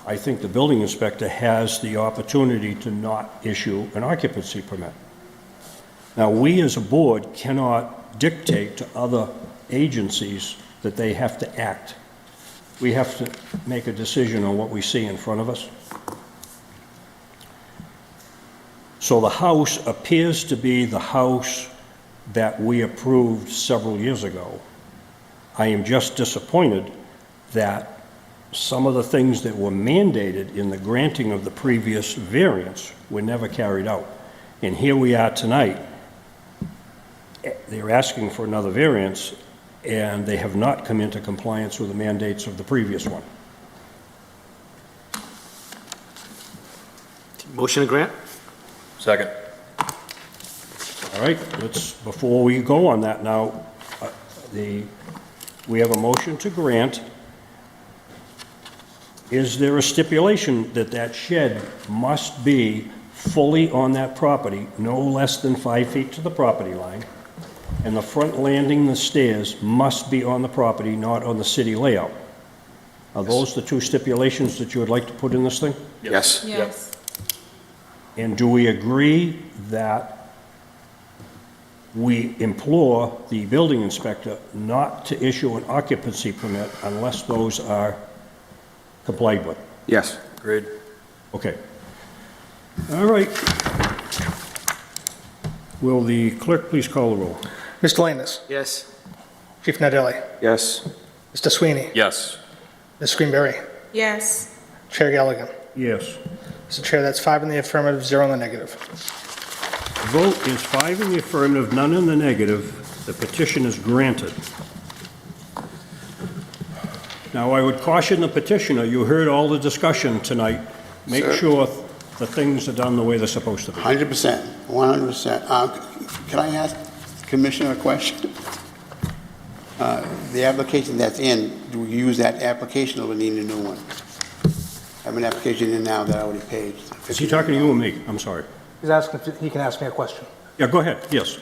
I think the building inspector has the opportunity to not issue an occupancy permit. Now, we as a board cannot dictate to other agencies that they have to act. We have to make a decision on what we see in front of us. So the house appears to be the house that we approved several years ago. I am just disappointed that some of the things that were mandated in the granting of the previous variance were never carried out. And here we are tonight. They're asking for another variance, and they have not come into compliance with the mandates of the previous one. Motion to grant? Second. All right, before we go on that now, we have a motion to grant. Is there a stipulation that that shed must be fully on that property, no less than 5 feet to the property line, and the front landing, the stairs, must be on the property, not on the city layout? Are those the two stipulations that you would like to put in this thing? Yes. Yes. And do we agree that we implore the building inspector not to issue an occupancy permit unless those are complied with? Yes. Agreed. Okay. All right. Will the clerk please call the roll? Mr. Landis. Yes. Chief Nadelli. Yes. Mr. Sweeney. Yes. Ms. Greenberry. Yes. Chair Galligan. Yes. Mr. Chair, that's 5 in the affirmative, 0 in the negative. Vote is 5 in the affirmative, none in the negative. The petition is granted. Now, I would caution the petitioner, you heard all the discussion tonight. Make Sir? sure the things are done the way they're supposed to be. 100%, 100%. Can I ask Commissioner a question? The application that's in, do we use that application or we need a new one? I have an application in now that I already paid. Is he talking to you or me? I'm sorry. He's asking if he can ask me a question. Yeah, go ahead, yes.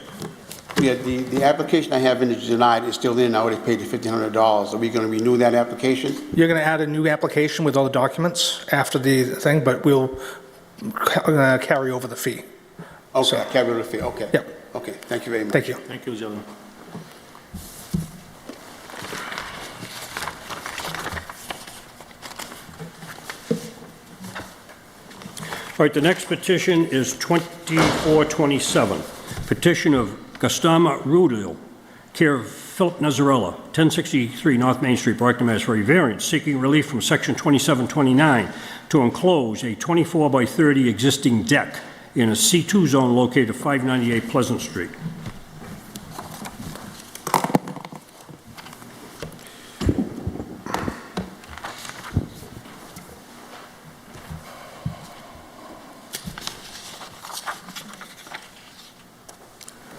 Yeah, the application I have in is denied, is still in, I already paid the $1,500. Are we going to renew that application? You're going to add a new application with all the documents after the thing, but we'll carry over the fee. Okay, So- carry over the fee, okay. Yep. Okay, thank you very much. Thank you. Thank you, gentlemen. All right, the next petition is 2427. Petition of Gustama Rudel, care of Philip Nazarella, 1063 North Main Street, Brockton, Mass. For a variance seeking relief from Section 2729 to enclose a 24 by 30 existing deck in a C2 zone located at 598 Pleasant Street.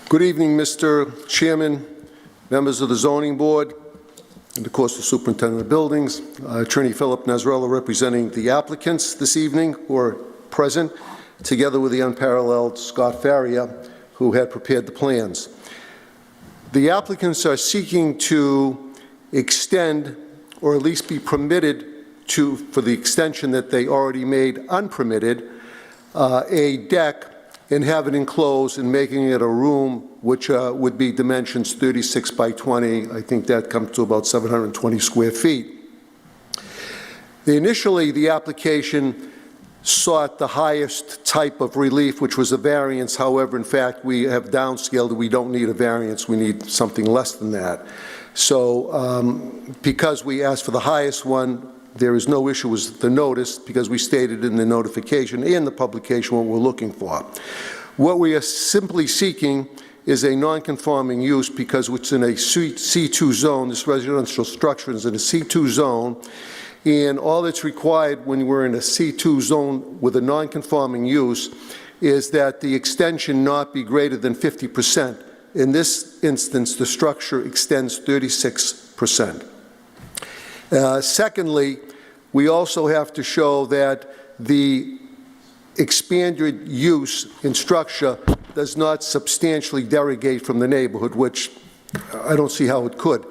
Good evening, Mr. Chairman, members of the Zoning Board, and of course the Superintendent of Buildings, Attorney Philip Nazarella representing the applicants this evening who are present, together with the unparalleled Scott Faria, who had prepared the plans. The applicants are seeking to extend, or at least be permitted to, for the extension that they already made unpermitted, a deck and have it enclosed and making it a room which would be dimensions 36 by 20. I think that comes to about 720 square feet. Initially, the application sought the highest type of relief, which was a variance. However, in fact, we have downscaled. We don't need a variance. We need something less than that. So because we asked for the highest one, there is no issue with the notice because we stated in the notification and the publication what we're looking for. What we are simply seeking is a non-conforming use because it's in a C2 zone. This residential structure is in a C2 zone, and all that's required when we're in a C2 zone with a non-conforming use is that the extension not be greater than 50%. In this instance, the structure extends 36%. Secondly, we also have to show that the expanded use in structure does not substantially derogate from the neighborhood, which I don't see how it could.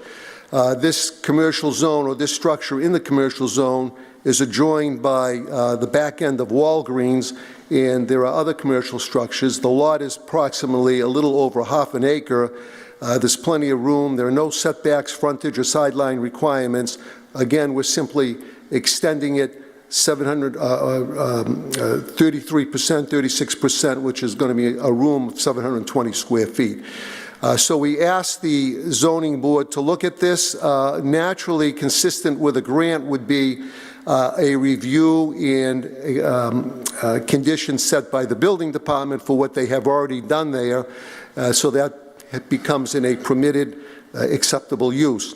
This commercial zone, or this structure in the commercial zone, is adjoined by the back end of Walgreens, and there are other commercial structures. The lot is approximately a little over half an acre. There's plenty of room. There are no setbacks, frontage, or sideline requirements. Again, we're simply extending it 33%, 36%, which is going to be a room of 720 square feet. So we asked the zoning board to look at this. Naturally, consistent with a grant would be a review and conditions set by the building department for what they have already done there, so that it becomes in a permitted, acceptable use.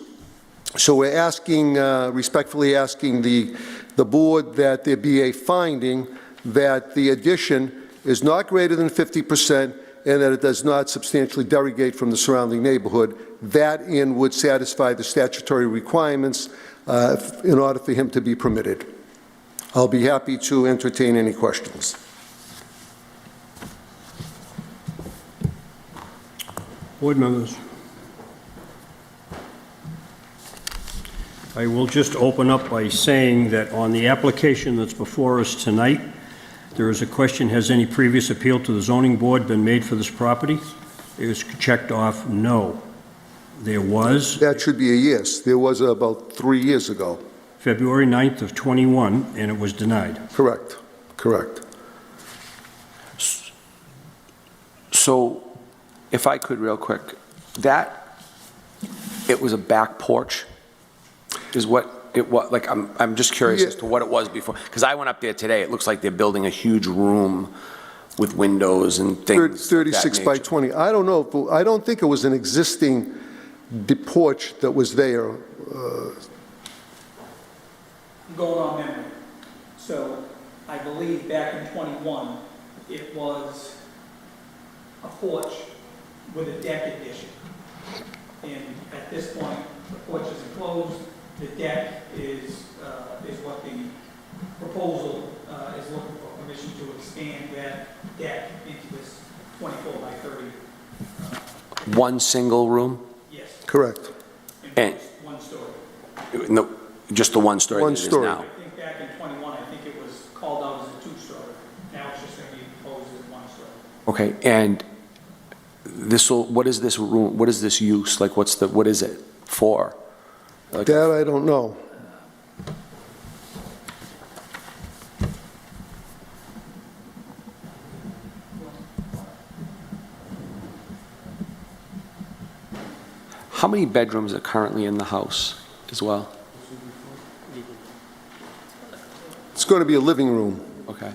So we're asking, respectfully asking the board that there be a finding that the addition is not greater than 50% and that it does not substantially derogate from the surrounding neighborhood. That in would satisfy the statutory requirements in order for him to be permitted. I'll be happy to entertain any questions. Board members. I will just open up by saying that on the application that's before us tonight, there is a question, has any previous appeal to the zoning board been made for this property? It was checked off, no. There was. That should be a yes. There was about 3 years ago. February 9th of 21, and it was denied. Correct, correct. So, if I could real quick, it was a back porch is what it was, like, I'm just curious as to what it was before, because I went up there today, it looks like they're building a huge room with windows and things. 36 by 20. I don't know, I don't think it was an existing porch that was there. Going on memory. So I believe back in '21, it was a porch with a deck addition. And at this point, the porch is enclosed, the deck is what the proposal is looking for permission to expand that deck into this 24 by 30. One single room? Yes. Correct. And, One story. no, just the one story that One it is story. now? I think back in '21, I think it was called out as a two-story. Now it's just going to be proposed as one story. Okay, and what is this room, what is this use? Like, what is it for? Like, That I don't know. how many bedrooms are currently in the house as well? It's going to be a living room. Okay.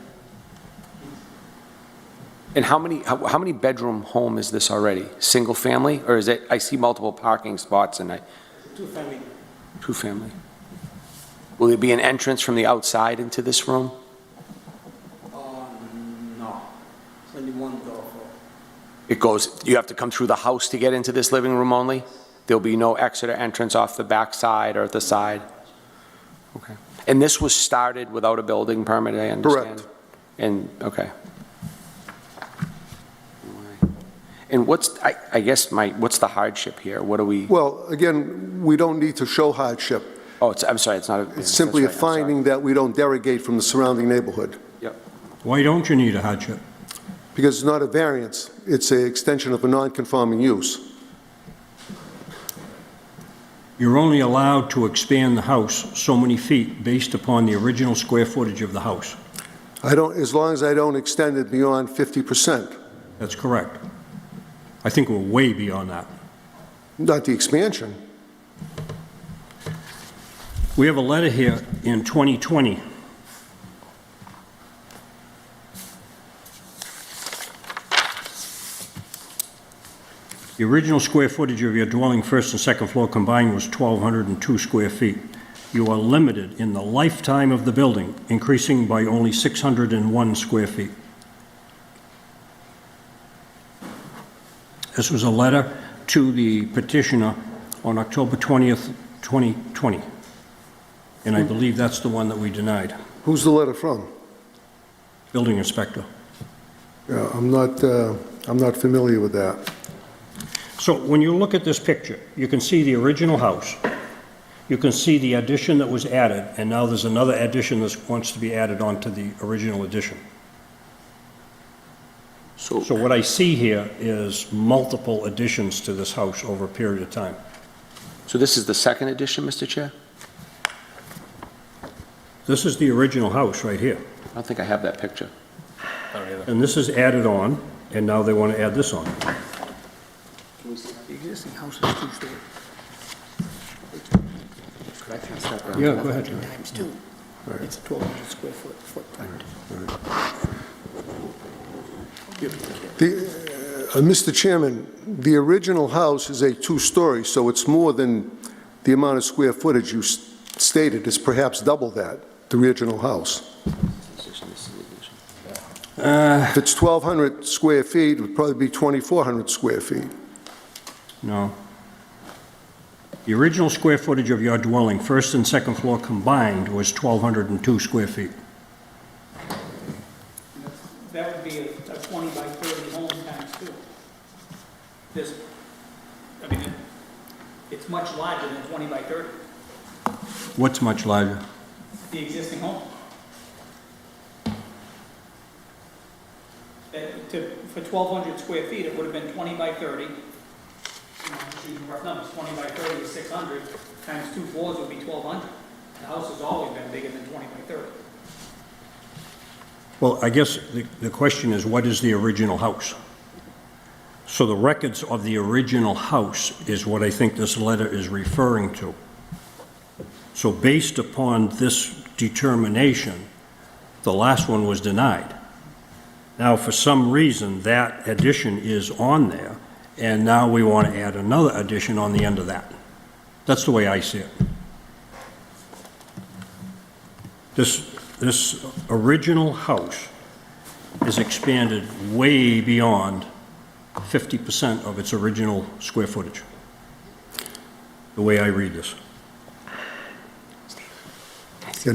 And how many bedroom home is this already? Single family, or is it, I see multiple parking spots and Two-family. two family? Will there be an entrance from the outside into this room? No. It's only one door for. It goes, you have to come through the house to get into this living room only? There'll be no exit or entrance off the back side or at the side? Okay. And this was started without a building permit, I understand? Correct. And, okay. And what's, I guess what's the hardship here? What do we? Well, again, we don't need to show hardship. Oh, I'm sorry, it's not. It's simply a finding that we don't derogate from the surrounding neighborhood. Yep. Why don't you need a hardship? Because it's not a variance, it's an extension of a non-conforming use. You're only allowed to expand the house so many feet based upon the original square footage of the house. As long as I don't extend it beyond 50%. That's correct. I think we're way beyond that. Not the expansion. We have a letter here in 2020. The original square footage of your dwelling, first and second floor combined, was 1,202 square feet. You are limited in the lifetime of the building, increasing by only 601 square feet. This was a letter to the petitioner on October 20th, 2020. And I believe that's the one that we denied. Who's the letter from? Building inspector. Yeah, I'm not familiar with that. So when you look at this picture, you can see the original house. You can see the addition that was added, and now there's another addition that wants to be added onto the original addition. So what I see here is multiple additions to this house over a period of time. So this is the second addition, Mr. Chair? This is the original house right here. I don't think I have that picture. And this is added on, and now they want to add this on. The existing house is two-story. Could I pass that down? Yeah, go ahead. Times two. It's a 1,200 square footprint. Mr. Chairman, the original house is a two-story, so it's more than the amount of square footage you stated. It's perhaps double that, the original house. If it's 1,200 square feet, it would probably be 2,400 square feet. No. The original square footage of your dwelling, first and second floor combined, was 1,202 square feet. That would be a 20 by 30 home times two. This, I mean, it's much larger than 20 by 30, What's much larger? the existing home. For 1,200 square feet, it would have been 20 by 30. Just using rough numbers, 20 by 30 is 600, times two floors would be 1,200. The house has always been bigger than 20 by 30. Well, I guess the question is, what is the original house? So the records of the original house is what I think this letter is referring to. So based upon this determination, the last one was denied. Now, for some reason, that addition is on there, and now we want to add another addition on the end of that. That's the way I see it. This original house is expanded way beyond 50% of its original square footage, the way I read this. Yeah,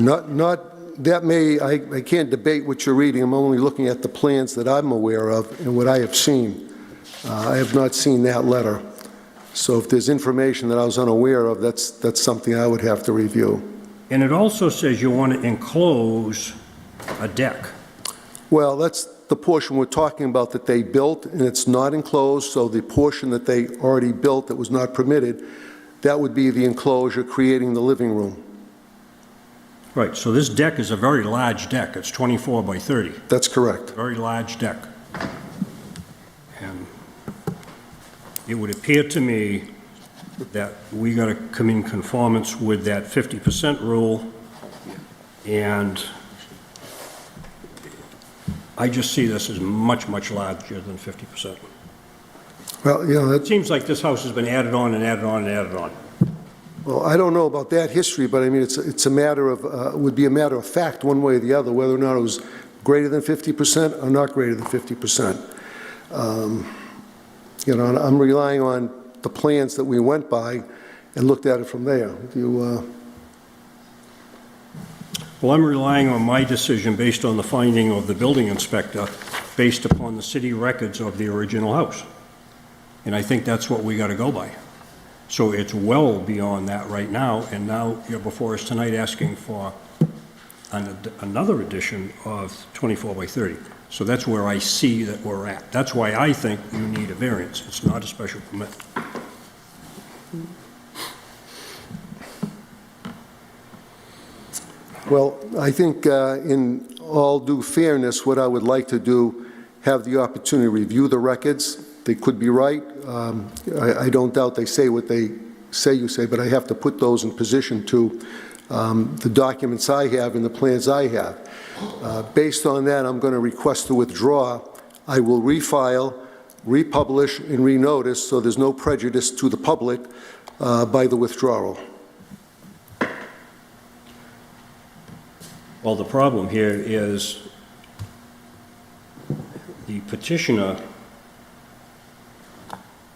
I can't debate what you're reading. I'm only looking at the plans that I'm aware of and what I have seen. I have not seen that letter. So if there's information that I was unaware of, that's something I would have to review. And it also says you want to enclose a deck. Well, that's the portion we're talking about that they built, and it's not enclosed, so the portion that they already built that was not permitted, that would be the enclosure creating the living room. Right, so this deck is a very large deck. It's 24 by 30. That's correct. Very large deck. And it would appear to me that we got to come in conformance with that 50% rule, and I just see this as much, much larger than 50%. Well, you know, It seems like this house has been added on and added on and added on. well, I don't know about that history, but I mean, it's a matter of, would be a matter of fact one way or the other, whether or not it was greater than 50% or not greater than 50%. You know, and I'm relying on the plans that we went by and looked at it from there. Well, I'm relying on my decision based on the finding of the building inspector, based upon the city records of the original house. And I think that's what we got to go by. So it's well beyond that right now, and now you're before us tonight asking for another addition of 24 by 30. So that's where I see that we're at. That's why I think you need a variance. It's not a special permit. Well, I think in all due fairness, what I would like to do, have the opportunity to review the records. They could be right. I don't doubt they say what they say you say, but I have to put those in position to the documents I have and the plans I have. Based on that, I'm going to request to withdraw. I will refile, republish, and renotice, so there's no prejudice to the public by the withdrawal. Well, the problem here is the petitioner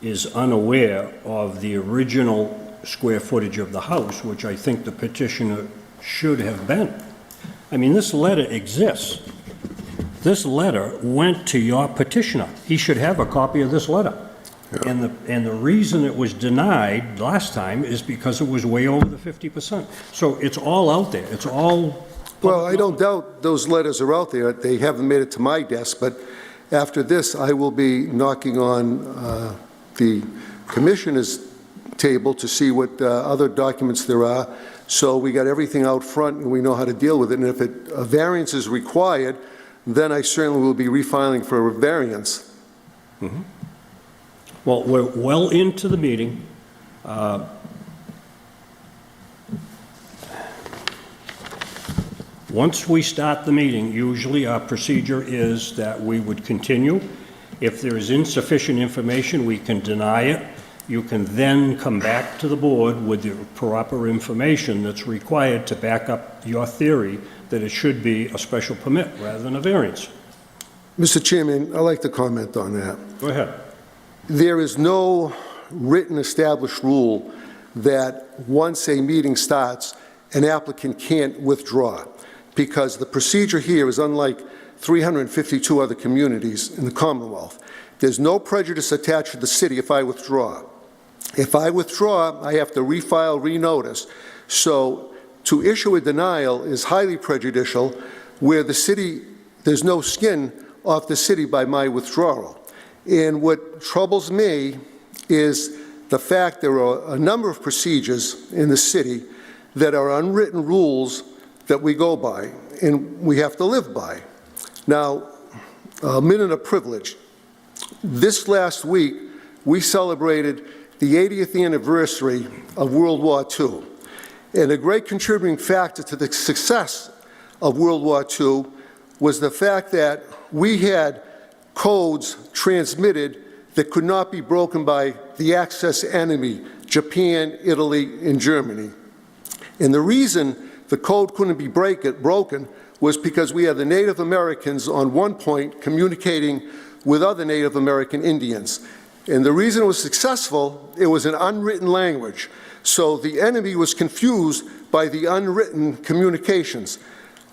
is unaware of the original square footage of the house, which I think the petitioner should have been. I mean, this letter exists. This letter went to your petitioner. He should have a copy of this letter. Yeah. And the reason it was denied last time is because it was way over the 50%. So it's all out there. It's all... Well, I don't doubt those letters are out there. They haven't made it to my desk, but after this, I will be knocking on the commissioner's table to see what other documents there are. So we got everything out front and we know how to deal with it. And if a variance is required, then I certainly will be refiling for a variance. Mm-hmm. Well, we're well into the meeting. Once we start the meeting, usually our procedure is that we would continue. If there is insufficient information, we can deny it. You can then come back to the board with the proper information that's required to back up your theory that it should be a special permit rather than a variance. Mr. Chairman, I'd like to comment on that. Go ahead. There is no written established rule that once a meeting starts, an applicant can't withdraw, because the procedure here is unlike 352 other communities in the Commonwealth. There's no prejudice attached to the city if I withdraw. If I withdraw, I have to refile, renotice. So to issue a denial is highly prejudicial, where the city, there's no skin off the city by my withdrawal. And what troubles me is the fact there are a number of procedures in the city that are unwritten rules that we go by and we have to live by. Now, a minute of privilege. This last week, we celebrated the 80th anniversary of World War II. And a great contributing factor to the success of World War II was the fact that we had codes transmitted that could not be broken by the Axis enemy, Japan, Italy, and Germany. And the reason the code couldn't be broken was because we had the Native Americans on one point communicating with other Native American Indians. And the reason it was successful, it was an unwritten language. So the enemy was confused by the unwritten communications.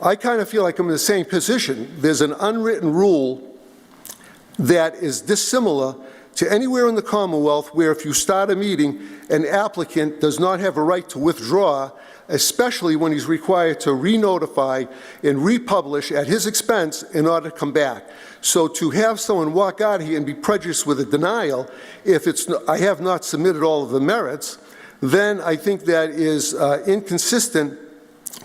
I kind of feel like I'm in the same position. There's an unwritten rule that is dissimilar to anywhere in the Commonwealth where if you start a meeting, an applicant does not have a right to withdraw, especially when he's required to re-notify and republish at his expense in order to come back. So to have someone walk out here and be prejudiced with a denial, if it's, I have not submitted all of the merits, then I think that is inconsistent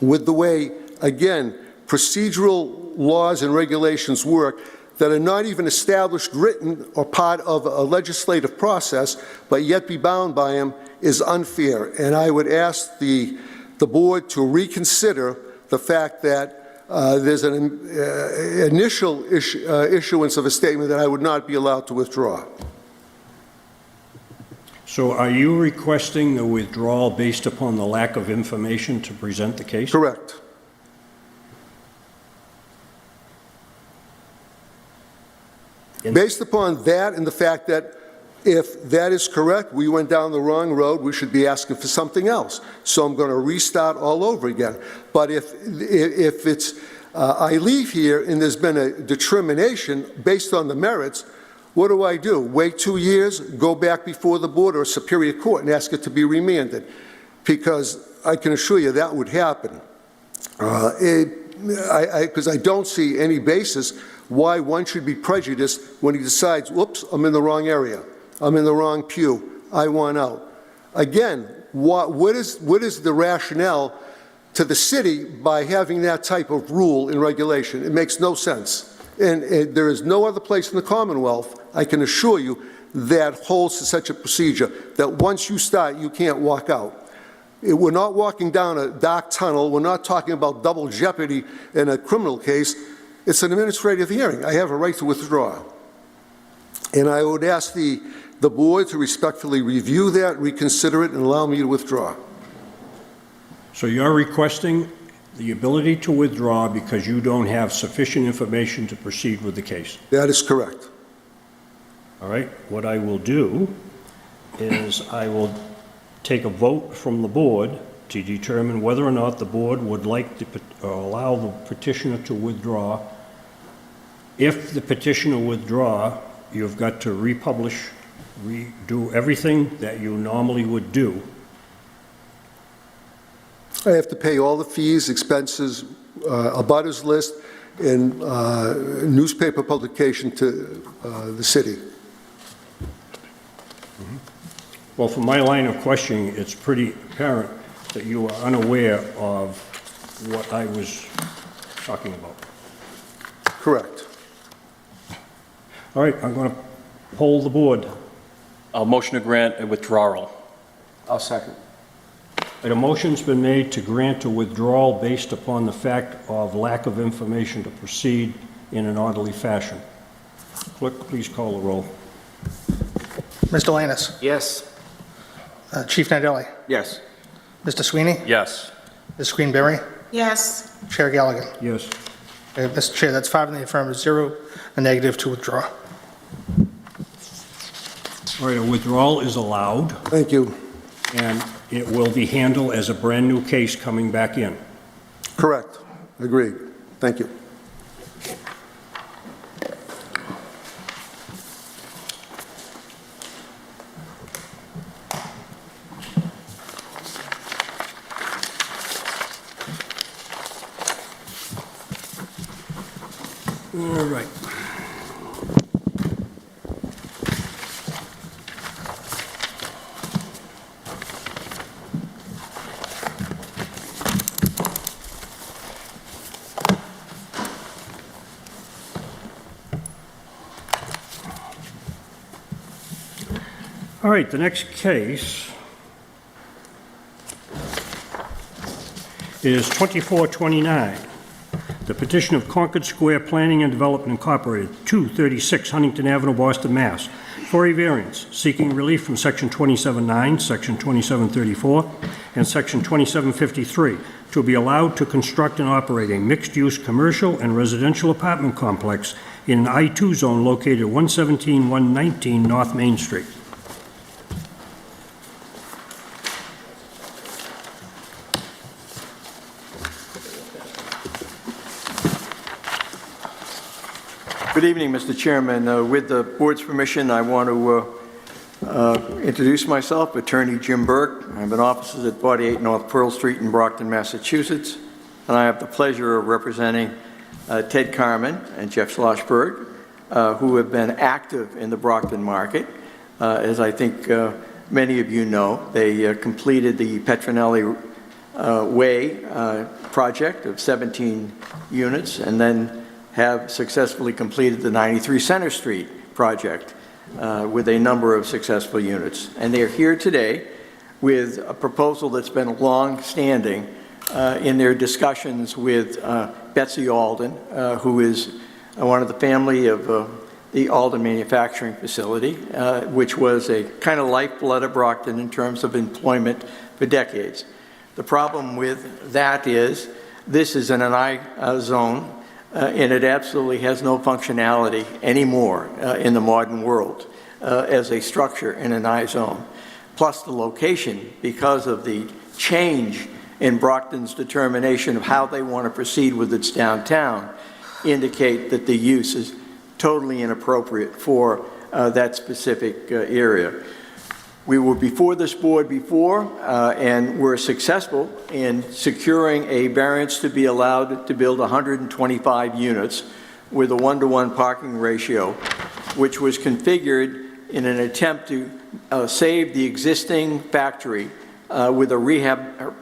with the way, again, procedural laws and regulations work that are not even established, written, or part of a legislative process, but yet be bound by them, is unfair. And I would ask the board to reconsider the fact that there's an initial issuance of a statement that I would not be allowed to withdraw. So are you requesting the withdrawal based upon the lack of information to present the case? Correct. Based upon that and the fact that if that is correct, we went down the wrong road, we should be asking for something else. So I'm going to restart all over again. But if it's, I leave here and there's been a determination based on the merits, what do? Wait 2 years, go back before the board or Superior Court and ask it to be remanded? Because I can assure you that would happen. Because I don't see any basis why one should be prejudiced when he decides, whoops, I'm in the wrong area. I'm in the wrong pew. I want out. Again, what is the rationale to the city by having that type of rule and regulation? It makes no sense. And there is no other place in the Commonwealth, I can assure you, that holds to such a procedure, that once you start, you can't walk out. We're not walking down a dark tunnel. We're not talking about double jeopardy in a criminal case. It's an administrative hearing. I have a right to withdraw. And I would ask the board to respectfully review that, reconsider it, and allow me to withdraw. So you're requesting the ability to withdraw because you don't have sufficient information to proceed with the case? That is correct. All right. What I will do is I will take a vote from the board to determine whether or not the board would like to allow the petitioner to withdraw. If the petitioner withdraw, you've got to republish, redo everything that you normally would do. I have to pay all the fees, expenses, a butters list, and newspaper publication to the city. Well, from my line of questioning, it's pretty apparent that you are unaware of what I was talking about. Correct. All right, I'm going to poll the board. I'll motion to grant a withdrawal. I'll second. A motion's been made to grant a withdrawal based upon the fact of lack of information to proceed in an orderly fashion. Clerk, please call the roll. Mr. Lannis? Yes. Chief Nadelli? Yes. Mr. Sweeney? Yes. Ms. Greenberry? Yes. Chair Galligan? Yes. Mr. Chair, that's 5 in the affirmative, 0 a negative to withdraw. All right, a withdrawal is allowed. Thank you. And it will be handled as a brand-new case coming back in. Correct. Agreed. Thank you. All right. All right, the next case is 2429. The petition of Concord Square Planning and Development Incorporated, 236 Huntington Avenue, Boston, Mass., for a variance seeking relief from Section 27.9, Section 2734, and Section 2753 to be allowed to construct and operate a mixed-use commercial and residential apartment complex in an I-2 zone located at 117-119 North Main Street. Good evening, Mr. Chairman. With the board's permission, I want to introduce myself, Attorney Jim Burke. I'm an officer at 48 North Pearl Street in Brockton, Massachusetts, and I have the pleasure of representing Ted Carmen and Jeff Schlossberg, who have been active in the Brockton market. As I think many of you know, they completed the Petronelli Way project of 17 units, and then have successfully completed the 93 Center Street project with a number of successful units. And they're here today with a proposal that's been long-standing in their discussions with Betsy Alden, who is one of the family of the Alden Manufacturing Facility, which was a kind of lifeblood of Brockton in terms of employment for decades. The problem with that is this is in an I zone, and it absolutely has no functionality anymore in the modern world as a structure in an I zone. Plus the location, because of the change in Brockton's determination of how they want to proceed with its downtown, indicate that the use is totally inappropriate for that specific area. We were before this board before and were successful in securing a variance to be allowed to build 125 units with a 1-to-1 parking ratio, which was configured in an attempt to save the existing factory with a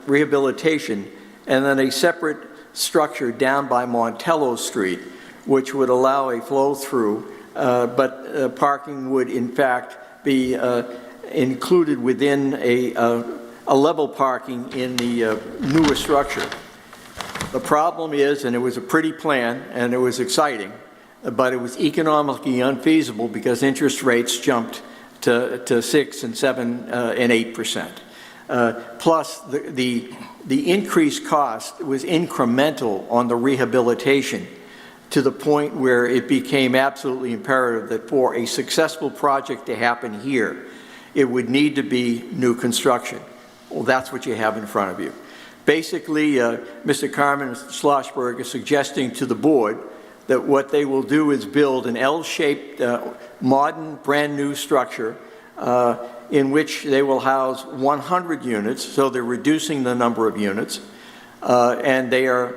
rehabilitation and then a separate structure down by Montello Street, which would allow a flow-through, but parking would in fact be included within a level parking in the newer structure. The problem is, and it was a pretty plan and it was exciting, but it was economically unfeasible because interest rates jumped to 6 and 7 and 8%. Plus the increased cost was incremental on the rehabilitation to the point where it became absolutely imperative that for a successful project to happen here, it would need to be new construction. Well, that's what you have in front of you. Basically, Mr. Carmen and Mr. Schlossberg are suggesting to the board that what they will do is build an L-shaped, modern, brand-new structure in which they will house 100 units, so they're reducing the number of units, and they are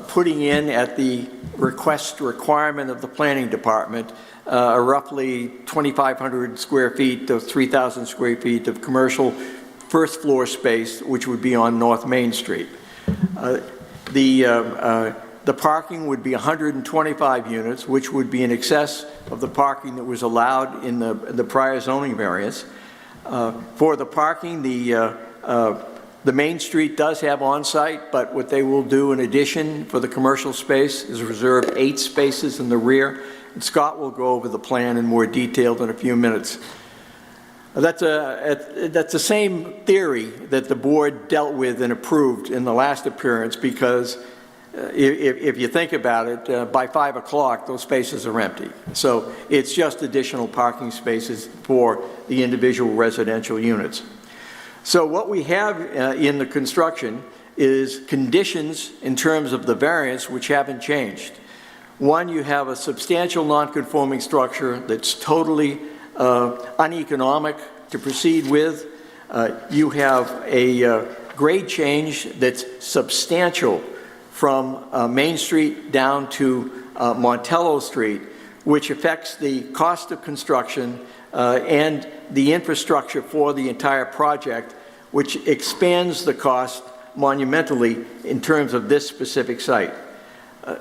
putting in at the requirement of the planning department roughly 2,500 square feet to 3,000 square feet of commercial first floor space, which would be on North Main Street. The parking would be 125 units, which would be in excess of the parking that was allowed in the prior zoning variance. For the parking, the Main Street does have on-site, but what they will do in addition for the commercial space is reserve 8 spaces in the rear. And Scott will go over the plan in more detail in a few minutes. That's the same theory that the board dealt with and approved in the last appearance, because if you think about it, by 5 o'clock, those spaces are empty. So it's just additional parking spaces for the individual residential units. So what we have in the construction is conditions in terms of the variance which haven't changed. One, you have a substantial non-conforming structure that's totally uneconomic to proceed with. You have a grade change that's substantial from Main Street down to Montello Street, which affects the cost of construction and the infrastructure for the entire project, which expands the cost monumentally in terms of this specific site.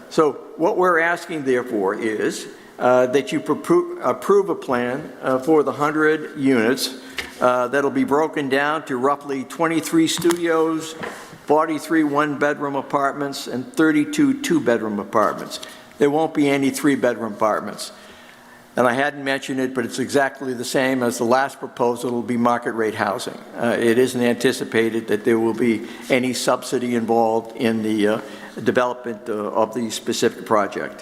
So what we're asking, therefore, is that you approve a plan for the 100 units that'll be broken down to roughly 23 studios, 43 one-bedroom apartments, and 32 two-bedroom apartments. There won't be any three-bedroom apartments. And I hadn't mentioned it, but it's exactly the same as the last proposal. It'll be market rate housing. It isn't anticipated that there will be any subsidy involved in the development of the specific project.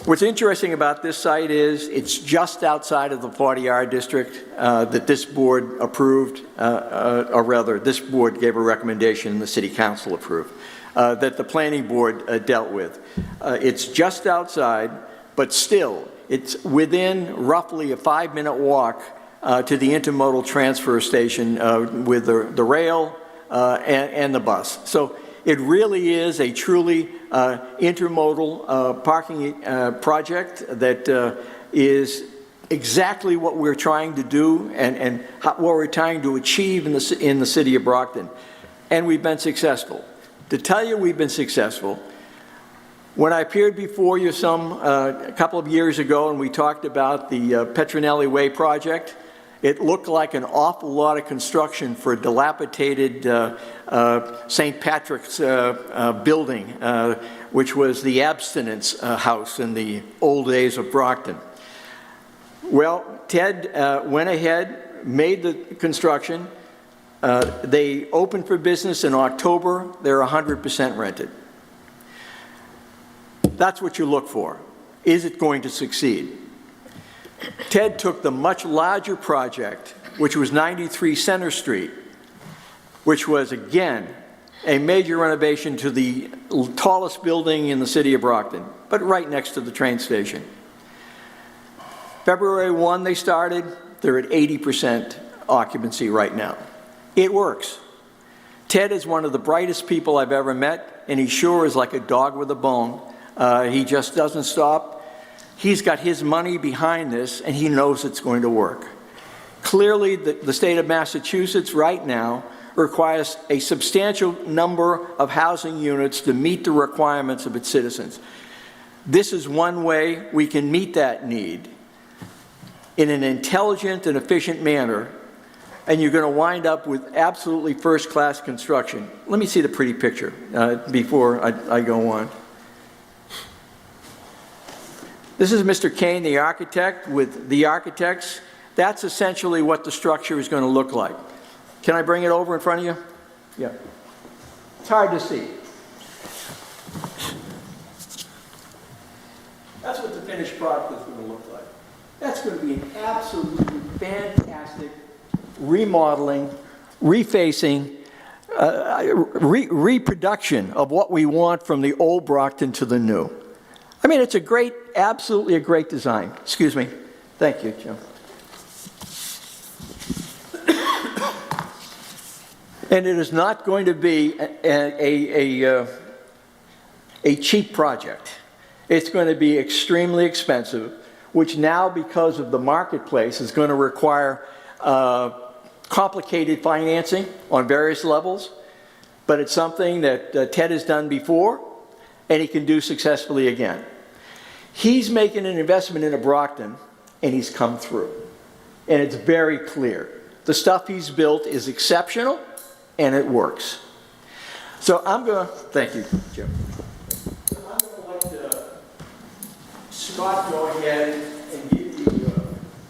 What's interesting about this site is it's just outside of the 40R district that this board approved, or rather, this board gave a recommendation and the city council approved, that the planning board dealt with. It's just outside, but still, it's within roughly a 5-minute walk to the intermodal transfer station with the rail and the bus. So it really is a truly intermodal parking project that is exactly what we're trying to do and what we're trying to achieve in the city of Brockton. And we've been successful. To tell you we've been successful, when I appeared before you a couple of years ago and we talked about the Petronelli Way project, it looked like an awful lot of construction for a dilapidated St. Patrick's building, which was the abstinence house in the old days of Brockton. Well, Ted went ahead, made the construction. They opened for business in October. They're 100% rented. That's what you look for. Is it going to succeed? Ted took the much larger project, which was 93 Center Street, which was, again, a major renovation to the tallest building in the city of Brockton, but right next to the train station. February 1, they started. They're at 80% occupancy right now. It works. Ted is one of the brightest people I've ever met, and he sure is like a dog with a bone. He just doesn't stop. He's got his money behind this, and he knows it's going to work. Clearly, the state of Massachusetts right now requires a substantial number of housing units to meet the requirements of its citizens. This is one way we can meet that need in an intelligent and efficient manner, and you're going to wind up with absolutely first-class construction. Let me see the pretty picture before I go on. This is Mr. Kane, the architect, with the architects. That's essentially what the structure is going to look like. Can I bring it over in front of you? Yeah. It's hard to see. That's what the finished product is going to look like. That's going to be an absolutely fantastic remodeling, refacing, reproduction of what we want from the old Brockton to the new. I mean, it's a great, absolutely a great design. Excuse me. Thank you, Jim. And it is not going to be a cheap project. It's going to be extremely expensive, which now, because of the marketplace, is going to require complicated financing on various levels. But it's something that Ted has done before, and he can do successfully again. He's making an investment into Brockton, and he's come through. And it's very clear. The stuff he's built is exceptional, and it works. So I'm going to, thank you, Jim. I'm going to let Scott go ahead and give you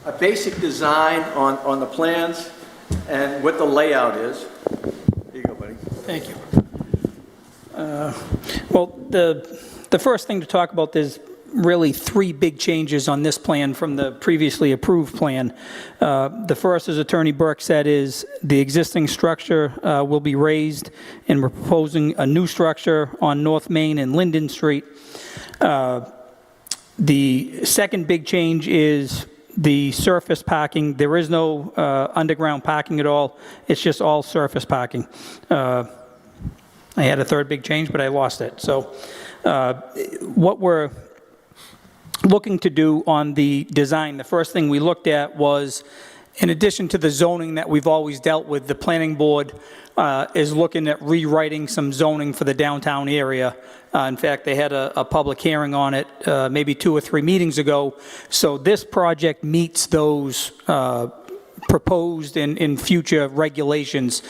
a basic design on the plans and what the layout is. Here you go, buddy. Thank you. Well, the first thing to talk about is really three big changes on this plan from the previously approved plan. The first, as Attorney Burke said, is the existing structure will be raised, and we're proposing a new structure on North Main and Linden Street. The second big change is the surface parking. There is no underground parking at all. It's just all surface parking. I had a third big change, but I lost it. So what we're looking to do on the design, the first thing we looked at was, in addition to the zoning that we've always dealt with, the planning board is looking at rewriting some zoning for the downtown area. In fact, they had a public hearing on it maybe 2 or 3 meetings ago. So this project meets those proposed in future regulations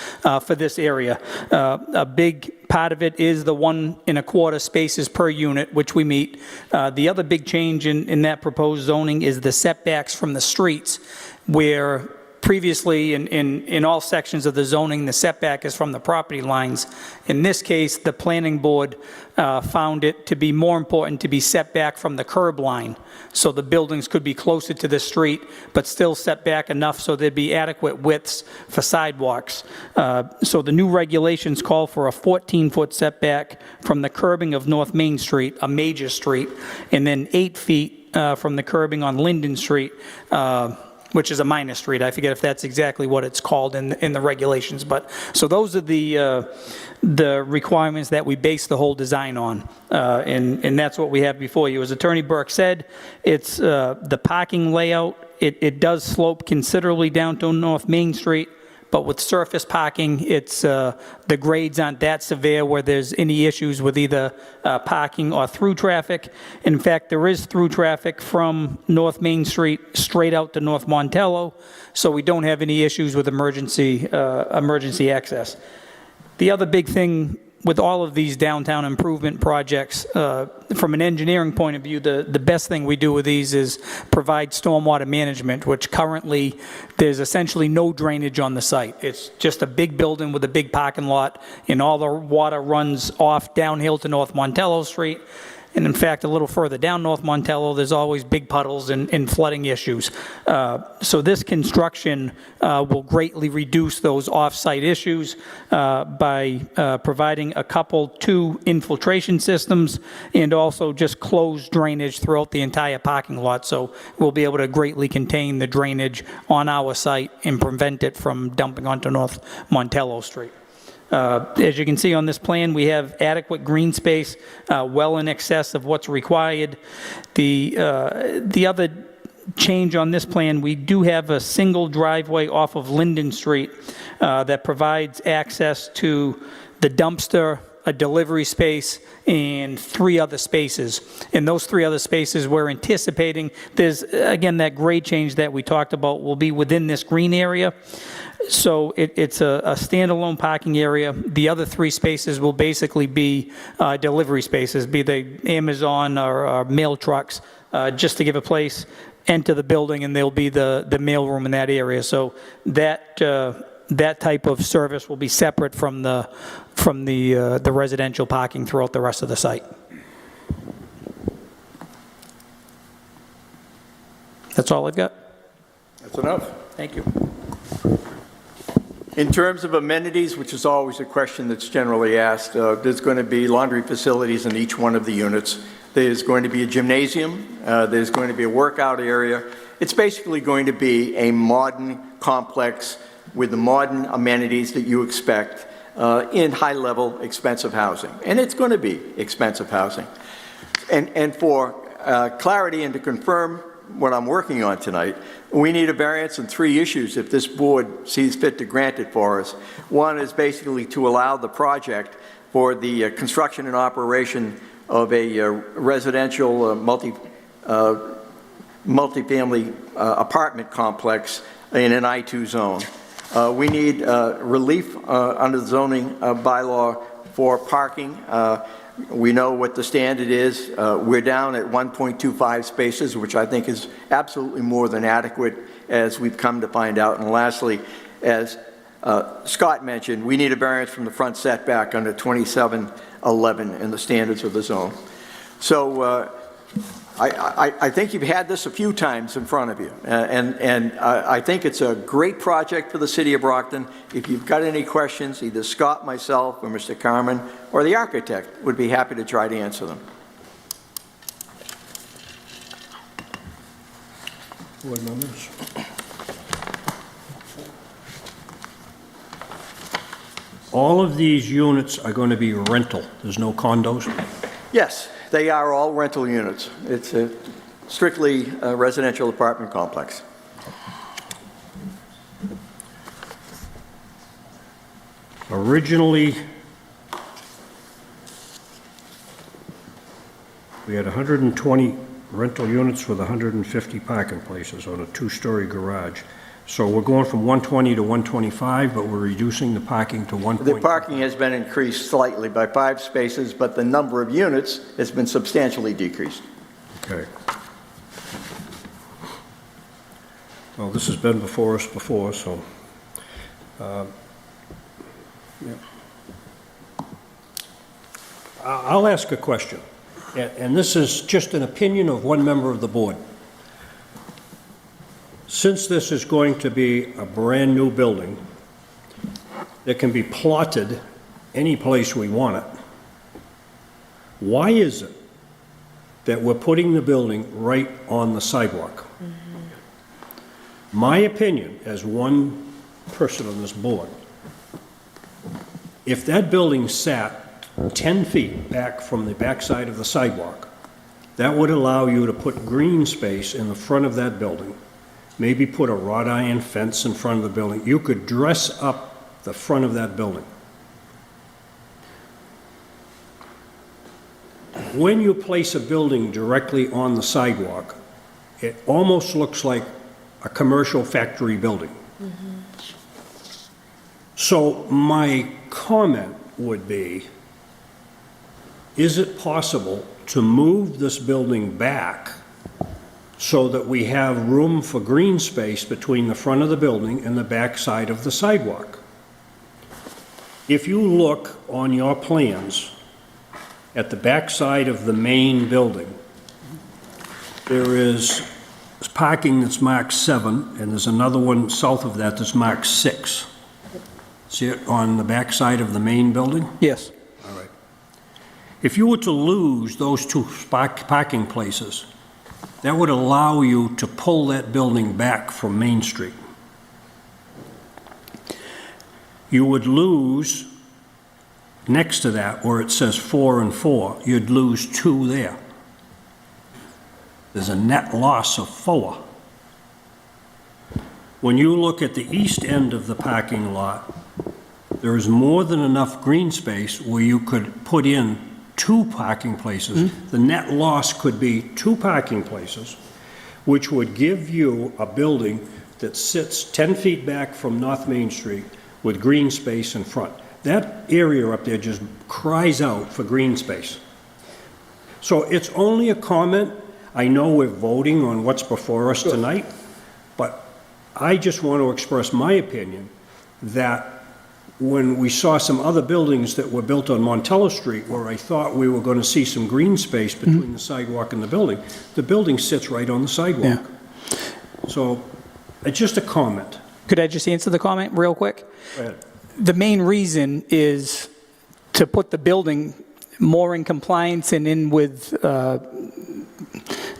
for this area. A big part of it is the 1 1/4 spaces per unit, which we meet. The other big change in that proposed zoning is the setbacks from the streets, where previously in all sections of the zoning, the setback is from the property lines. In this case, the planning board found it to be more important to be set back from the curb line, so the buildings could be closer to the street, but still set back enough so there'd be adequate widths for sidewalks. So the new regulations call for a 14-foot setback from the curbing of North Main Street, a major street, and then 8 feet from the curbing on Linden Street, which is a minor street. I forget if that's exactly what it's called in the regulations. But so those are the requirements that we base the whole design on, and that's what we have before you. As Attorney Burke said, it's the parking layout. It does slope considerably down to North Main Street, but with surface parking, it's the grades aren't that severe where there's any issues with either parking or through traffic. In fact, there is through traffic from North Main Street straight out to North Montello, so we don't have any issues with emergency access. The other big thing with all of these downtown improvement projects, from an engineering point of view, the best thing we do with these is provide stormwater management, which currently there's essentially no drainage on the site. It's just a big building with a big parking lot, and all the water runs off downhill to North Montello Street. And in fact, a little further down North Montello, there's always big puddles and flooding issues. So this construction will greatly reduce those off-site issues by providing two infiltration systems and also just closed drainage throughout the entire parking lot. So we'll be able to greatly contain the drainage on our site and prevent it from dumping onto North Montello Street. As you can see on this plan, we have adequate green space, well in excess of what's required. The other change on this plan, we do have a single driveway off of Linden Street that provides access to the dumpster, a delivery space, and 3 other spaces. And those 3 other spaces we're anticipating, there's, again, that grade change that we talked about will be within this green area. So it's a standalone parking area. The other 3 spaces will basically be delivery spaces, be they Amazon or mail trucks, just to give a place, enter the building, and there'll be the mail room in that area. So that type of service will be separate from the residential parking throughout the rest of the site. That's all I've got. That's enough. Thank you. In terms of amenities, which is always a question that's generally asked, there's going to be laundry facilities in each one of the units. There's going to be a gymnasium. There's going to be a workout area. It's basically going to be a modern complex with the modern amenities that you expect in high-level expensive housing. And it's going to be expensive housing. And for clarity and to confirm what I'm working on tonight, we need a variance in 3 issues if this board sees fit to grant it for us. One is basically to allow the project for the construction and operation of a residential multifamily apartment complex in an I-2 zone. We need relief under the zoning bylaw for parking. We know what the standard is. We're down at 1.25 spaces, which I think is absolutely more than adequate, as we've come to find out. And lastly, as Scott mentioned, we need a variance from the front setback under 2711 in the standards of the zone. So I think you've had this a few times in front of you, and I think it's a great project for the city of Brockton. If you've got any questions, either Scott, myself, or Mr. Carmen, or the architect would be happy to try to answer them. Board members? All of these units are going to be rental. There's no condos? Yes, they are all rental units. It's a strictly residential apartment complex. Originally, we had 120 rental units with 150 parking places on a 2-story garage. So we're going from 120 to 125, but we're reducing the parking to 1. The parking has been increased slightly by 5 spaces, but the number of units has been substantially decreased. Okay. Well, this has been before us before, so, yeah. I'll ask a question, and this is just an opinion of one member of the board. Since this is going to be a brand-new building that can be plotted any place we want it, why is it that we're putting the building right on the sidewalk? My opinion, as one person on this board, if that building sat 10 feet back from the backside of the sidewalk, that would allow you to put green space in the front of that building, maybe put a wrought iron fence in front of the building. You could dress up the front of that building. When you place a building directly on the sidewalk, it almost looks like a commercial factory building. So my comment would be, is it possible to move this building back so that we have room for green space between the front of the building and the back side of the sidewalk? If you look on your plans at the back side of the main building, there is parking that's marked 7, and there's another one south of that that's marked 6. See it on the back side of the main building? Yes. All right. If you were to lose those 2 parking places, that would allow you to pull that building back from Main Street. You would lose, next to that, where it says 4 and 4, you'd lose 2 there. There's a net loss of 4. When you look at the east end of the parking lot, there is more than enough green space where you could put in 2 parking places. The net loss could be 2 parking places, which would give you a building that sits 10 feet back from North Main Street with green space in front. That area up there just cries out for green space. So it's only a comment. I know we're voting on what's before us tonight, but I just want to express my opinion that when we saw some other buildings that were built on Montello Street where I thought we were going to see some green space between the sidewalk and the building sits right on the sidewalk. So it's just a comment. Could I just answer the comment real quick? Go ahead. The main reason is to put the building more in compliance and in with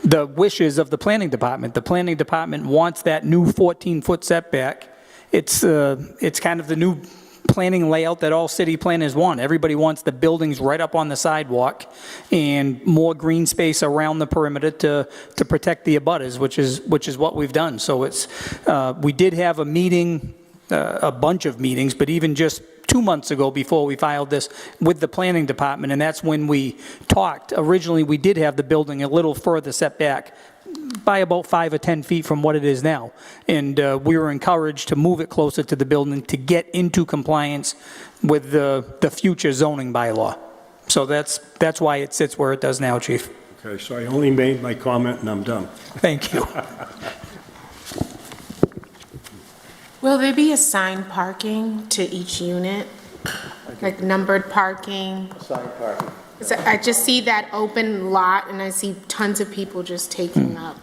the wishes of the planning department. The planning department wants that new 14-foot setback. It's kind of the new planning layout that all city planners want. Everybody wants the buildings right up on the sidewalk and more green space around the perimeter to protect the abutters, which is what we've done. So it's we did have a meeting, a bunch of meetings, but even just 2 months ago before we filed this with the planning department, and that's when we talked. Originally, we did have the building a little further set back by about 5 or 10 feet from what it is now. And we were encouraged to move it closer to the building to get into compliance with the future zoning bylaw. So that's why it sits where it does now, Chief. Okay, so I only made my comment and I'm done. Thank you. Will there be assigned parking to each unit? Like numbered parking? Assigned parking. I just see that open lot and I see tons of people just taking up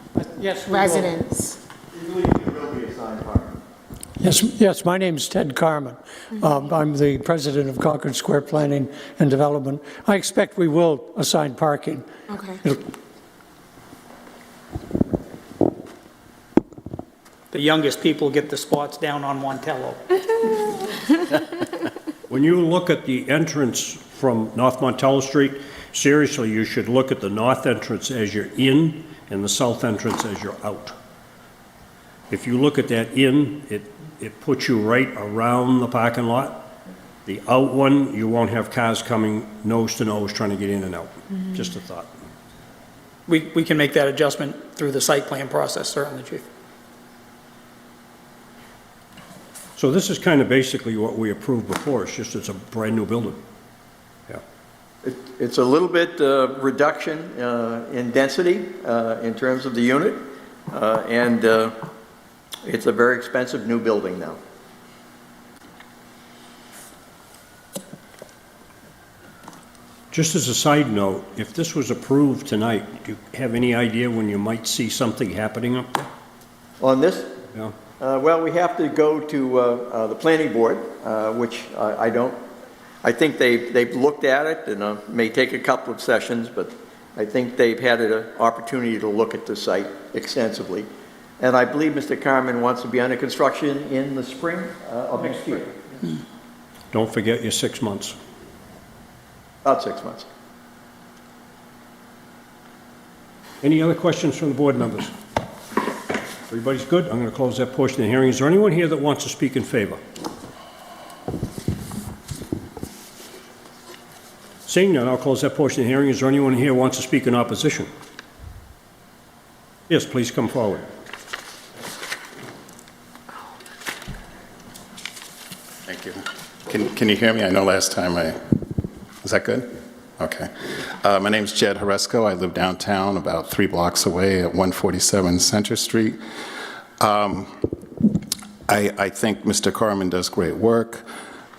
residence. Yes, my name is Ted Carmen. I'm the president of Concord Square Planning and Development. I expect we will assign parking. Okay. The youngest people get the spots down on Montello. When you look at the entrance from North Montello Street, seriously, you should look at the north entrance as you're in and the south entrance as you're out. If you look at that in, it puts you right around the parking lot. The out one, you won't have cars coming nose to nose trying to get in and out. Just a thought. We can make that adjustment through the site plan process, certainly, Chief. So this is kind of basically what we approved before, it's a brand-new building. It's a little bit reduction in density in terms of the unit, and it's a very expensive new building now. Just as a side note, if this was approved tonight, do you have any idea when you might see something happening up there? On this? Yeah. Well, we have to go to the planning board, which I don't. I think they've looked at it, and it may take a couple of sessions, but I think they've had an opportunity to look at the site extensively. And I believe Mr. Carmen wants to be under construction in the spring of next year. Don't forget your 6 months. About 6 months. Any other questions from the board members? Everybody's good? I'm going to close that portion of the hearing. Is there anyone here that wants to speak in favor? Seeing none, I'll close that portion of the hearing. Is there anyone here who wants to speak in opposition? Yes, please come forward. Thank you. Can you hear me? I know last time is that good? Okay. My name is Jed Horesco. I live downtown about 3 blocks away at 147 Center Street. I think Mr. Carmen does great work.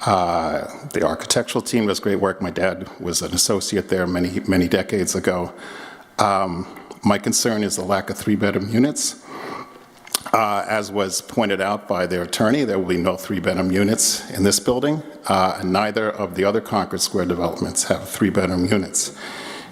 The architectural team does great work. My dad was an associate there many decades ago. My concern is the lack of 3-bedroom units. As was pointed out by their attorney, there will be no 3-bedroom units in this building, and neither of the other Concord Square developments have 3-bedroom units.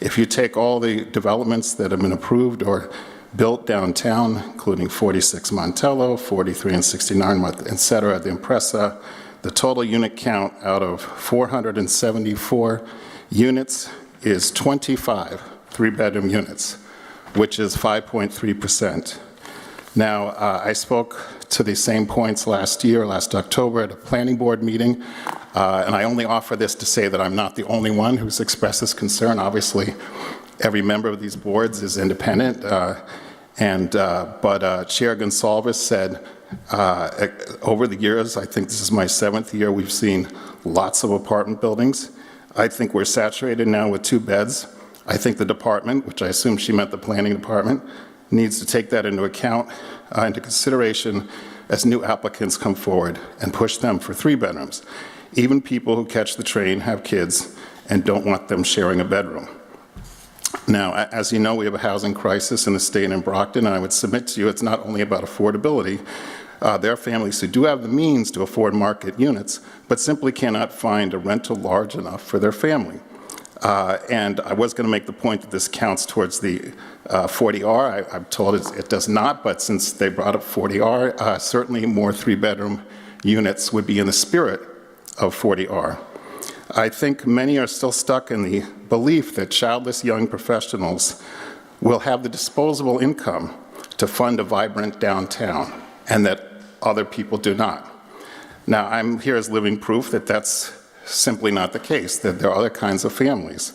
If you take all the developments that have been approved or built downtown, including 46 Montello, 43 and 69, et cetera, the Impressa, the total unit count out of 474 units is 25 3-bedroom units, which is 5.3%. Now, I spoke to the same points last October at a planning board meeting, and I only offer this to say that I'm not the only one who's expressed this concern. Obviously, every member of these boards is independent, but Chair Gonsalves said, over the years, I think this is my 7th year, we've seen lots of apartment buildings. I think we're saturated now with 2 beds. I think the department, which I assume she meant the planning department, needs to take that into account, into consideration as new applicants come forward and push them for 3 bedrooms. Even people who catch the train have kids and don't want them sharing a bedroom. Now, as you know, we have a housing crisis in the state in Brockton, and I would submit to you it's not only about affordability. There are families who do have the means to afford market units, but simply cannot find a rental large enough for their family. And I was going to make the point that this counts towards the 40R. I'm told it does not, but since they brought up 40R, certainly more 3-bedroom units would be in the spirit of 40R. I think many are still stuck in the belief that childless young professionals will have the disposable income to fund a vibrant downtown, and that other people do not. Now, I'm here as living proof that that's simply not the case, that there are other kinds of families.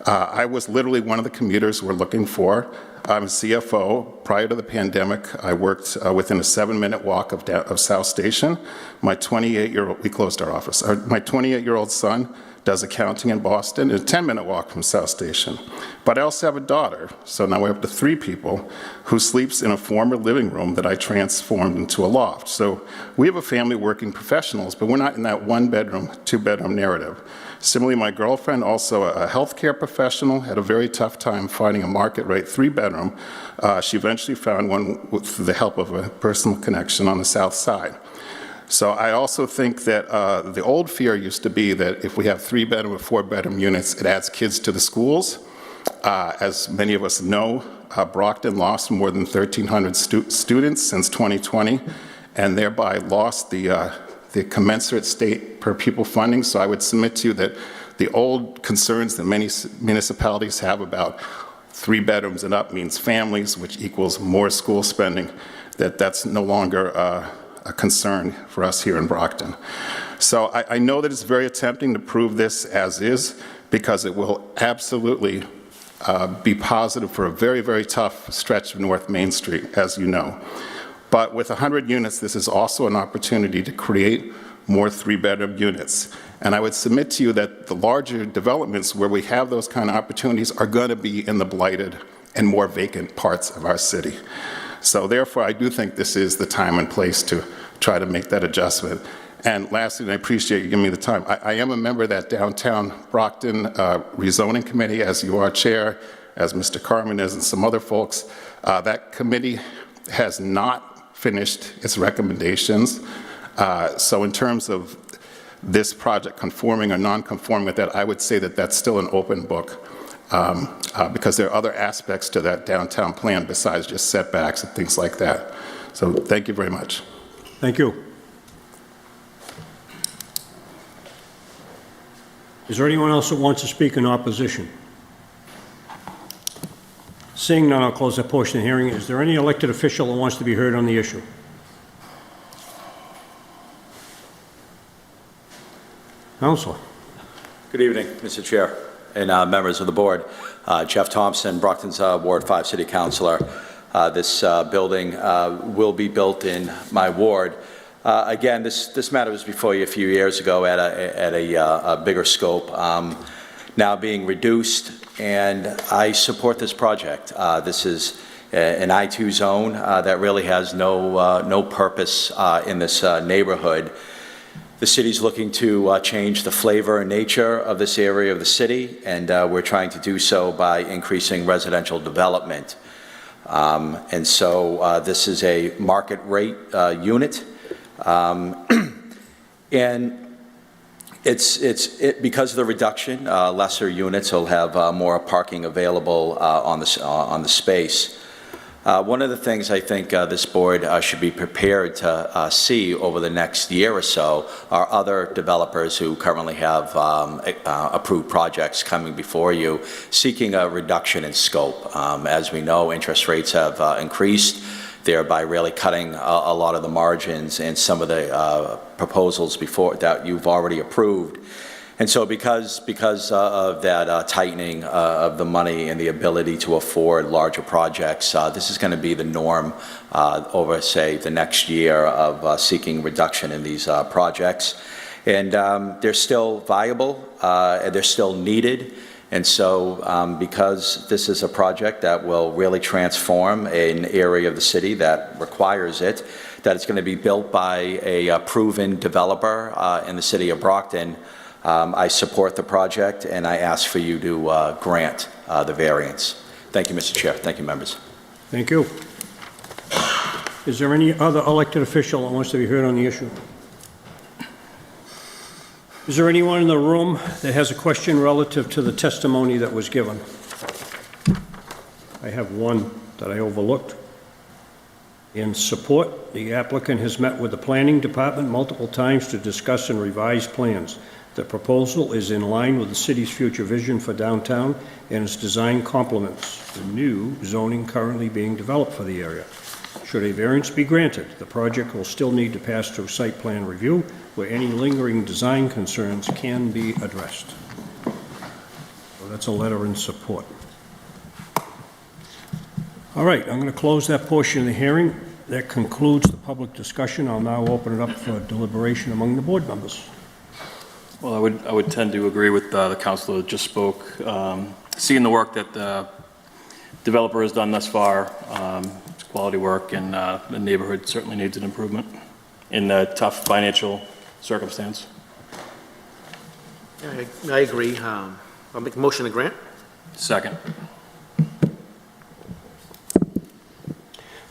I was literally one of the commuters we're looking for. I'm a CFO. Prior to the pandemic, I worked within a 7-minute walk of South Station. My 28-year-old, we closed our office. My 28-year-old son does accounting in Boston, a 10-minute walk from South Station. But I also have a daughter, so now we're up to 3 people, who sleeps in a former living room that I transformed into a loft. So we have a family working professionals, but we're not in that 1-bedroom, 2-bedroom narrative. Similarly, my girlfriend, also a healthcare professional, had a very tough time finding a market rate 3-bedroom. She eventually found one with the help of a personal connection on the south side. So I also think that the old fear used to be that if we have 3-bedroom or 4-bedroom units, it adds kids to the schools. As many of us know, Brockton lost more than 1,300 students since 2020, and thereby lost the commensurate state per pupil funding. So I would submit to you that the old concerns that many municipalities have about 3 bedrooms and up means families, which equals more school spending, that's no longer a concern for us here in Brockton. So I know that it's very tempting to prove this as is, because it will absolutely be positive for a very, very tough stretch of North Main Street, as you know. But with 100 units, this is also an opportunity to create more three-bedroom units. And I would submit to you that the larger developments where we have those kind of opportunities are going to be in the blighted and more vacant parts of our city. So therefore, I do think this is the time and place to try to make that adjustment. And lastly, and I appreciate you giving me the time, I am a member of that downtown Brockton rezoning committee, as you are chair, as Mr. Carmen is, and some other folks. That committee has not finished its recommendations. So in terms of this project conforming or non-conforming with that, I would say that that's still an open book because there are other aspects to that downtown plan besides just setbacks and things like that. So thank you very much. Thank you. Is there anyone else that wants to speak in opposition? Seeing none, I'll close that portion of the hearing. Is there any elected official that wants to be heard on the issue? Councilor. Good evening, Mr. Chair and members of the board. Jeff Thompson, Brockton's Ward 5 City Councilor. This building will be built in my ward. Again, this matter was before you a few years ago at a bigger scope, now being reduced, and I support this project. This is an I-2 zone that really has no purpose in this neighborhood. The city's looking to change the flavor and nature of this area of the city, and we're trying to do so by increasing residential development. And so this is a market rate unit. And because of the reduction, lesser units will have more parking available on the space. One of the things I think this board should be prepared to see over the next year or so are other developers who currently have approved projects coming before you seeking a reduction in scope. As we know, interest rates have increased, thereby really cutting a lot of the margins in some of the proposals before that you've already approved. And so because of that tightening of the money and the ability to afford larger projects, this is going to be the norm over, say, the next year of seeking reduction in these projects. And they're still viable, and they're still needed. And so because this is a project that will really transform an area of the city that requires it, that it's going to be built by a proven developer in the city of Brockton, I support the project, and I ask for you to grant the variance. Thank you, Mr. Chair. Thank you, members. Thank you. Is there any other elected official that wants to be heard on the issue? Is there anyone in the room that has a question relative to the testimony that was given? I have one that I overlooked. In support, the applicant has met with the planning department multiple times to discuss and revise plans. The proposal is in line with the city's future vision for downtown, and its design complements the new zoning currently being developed for the area. Should a variance be granted, the project will still need to pass through site plan review, where any lingering design concerns can be addressed. So that's a letter in support. All right, I'm going to close that portion of the hearing. That concludes the public discussion. I'll now open it up for deliberation among the board members. Well, I would tend to agree with the councilor that just spoke. Seeing the work that the developer has done thus far, it's quality work, and the neighborhood certainly needs an improvement in a tough financial circumstance. Yeah, I agree. I'll make a motion to grant. Second.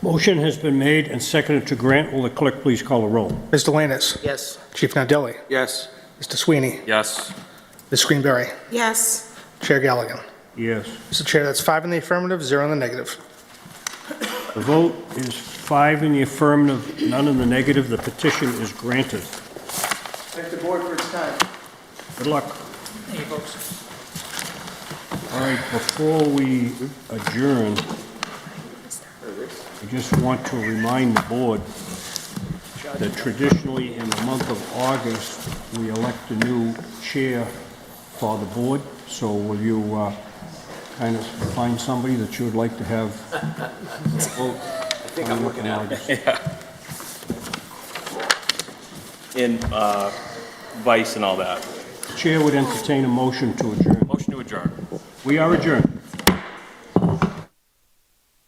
Motion has been made and seconded to grant. Will the clerk please call the roll? Mr. Landis. Yes. Chief Nardelli. Yes. Mr. Sweeney. Yes. Ms. Greenberry. Yes. Chair Galligan. Yes. Mr. Chair, that's 5 in the affirmative, 0 in the negative. The vote is 5 in the affirmative, none in the negative. The petition is granted. Thank the board for its time. Good luck. Thank you, folks. All right, before we adjourn, I just want to remind the board that traditionally in the month of August, we elect a new chair for the board. So will you kind of find somebody that you would like to have vote? think I'm looking at it. In vice and all that. Chair would entertain a motion to adjourn. Motion to adjourn. We are adjourned.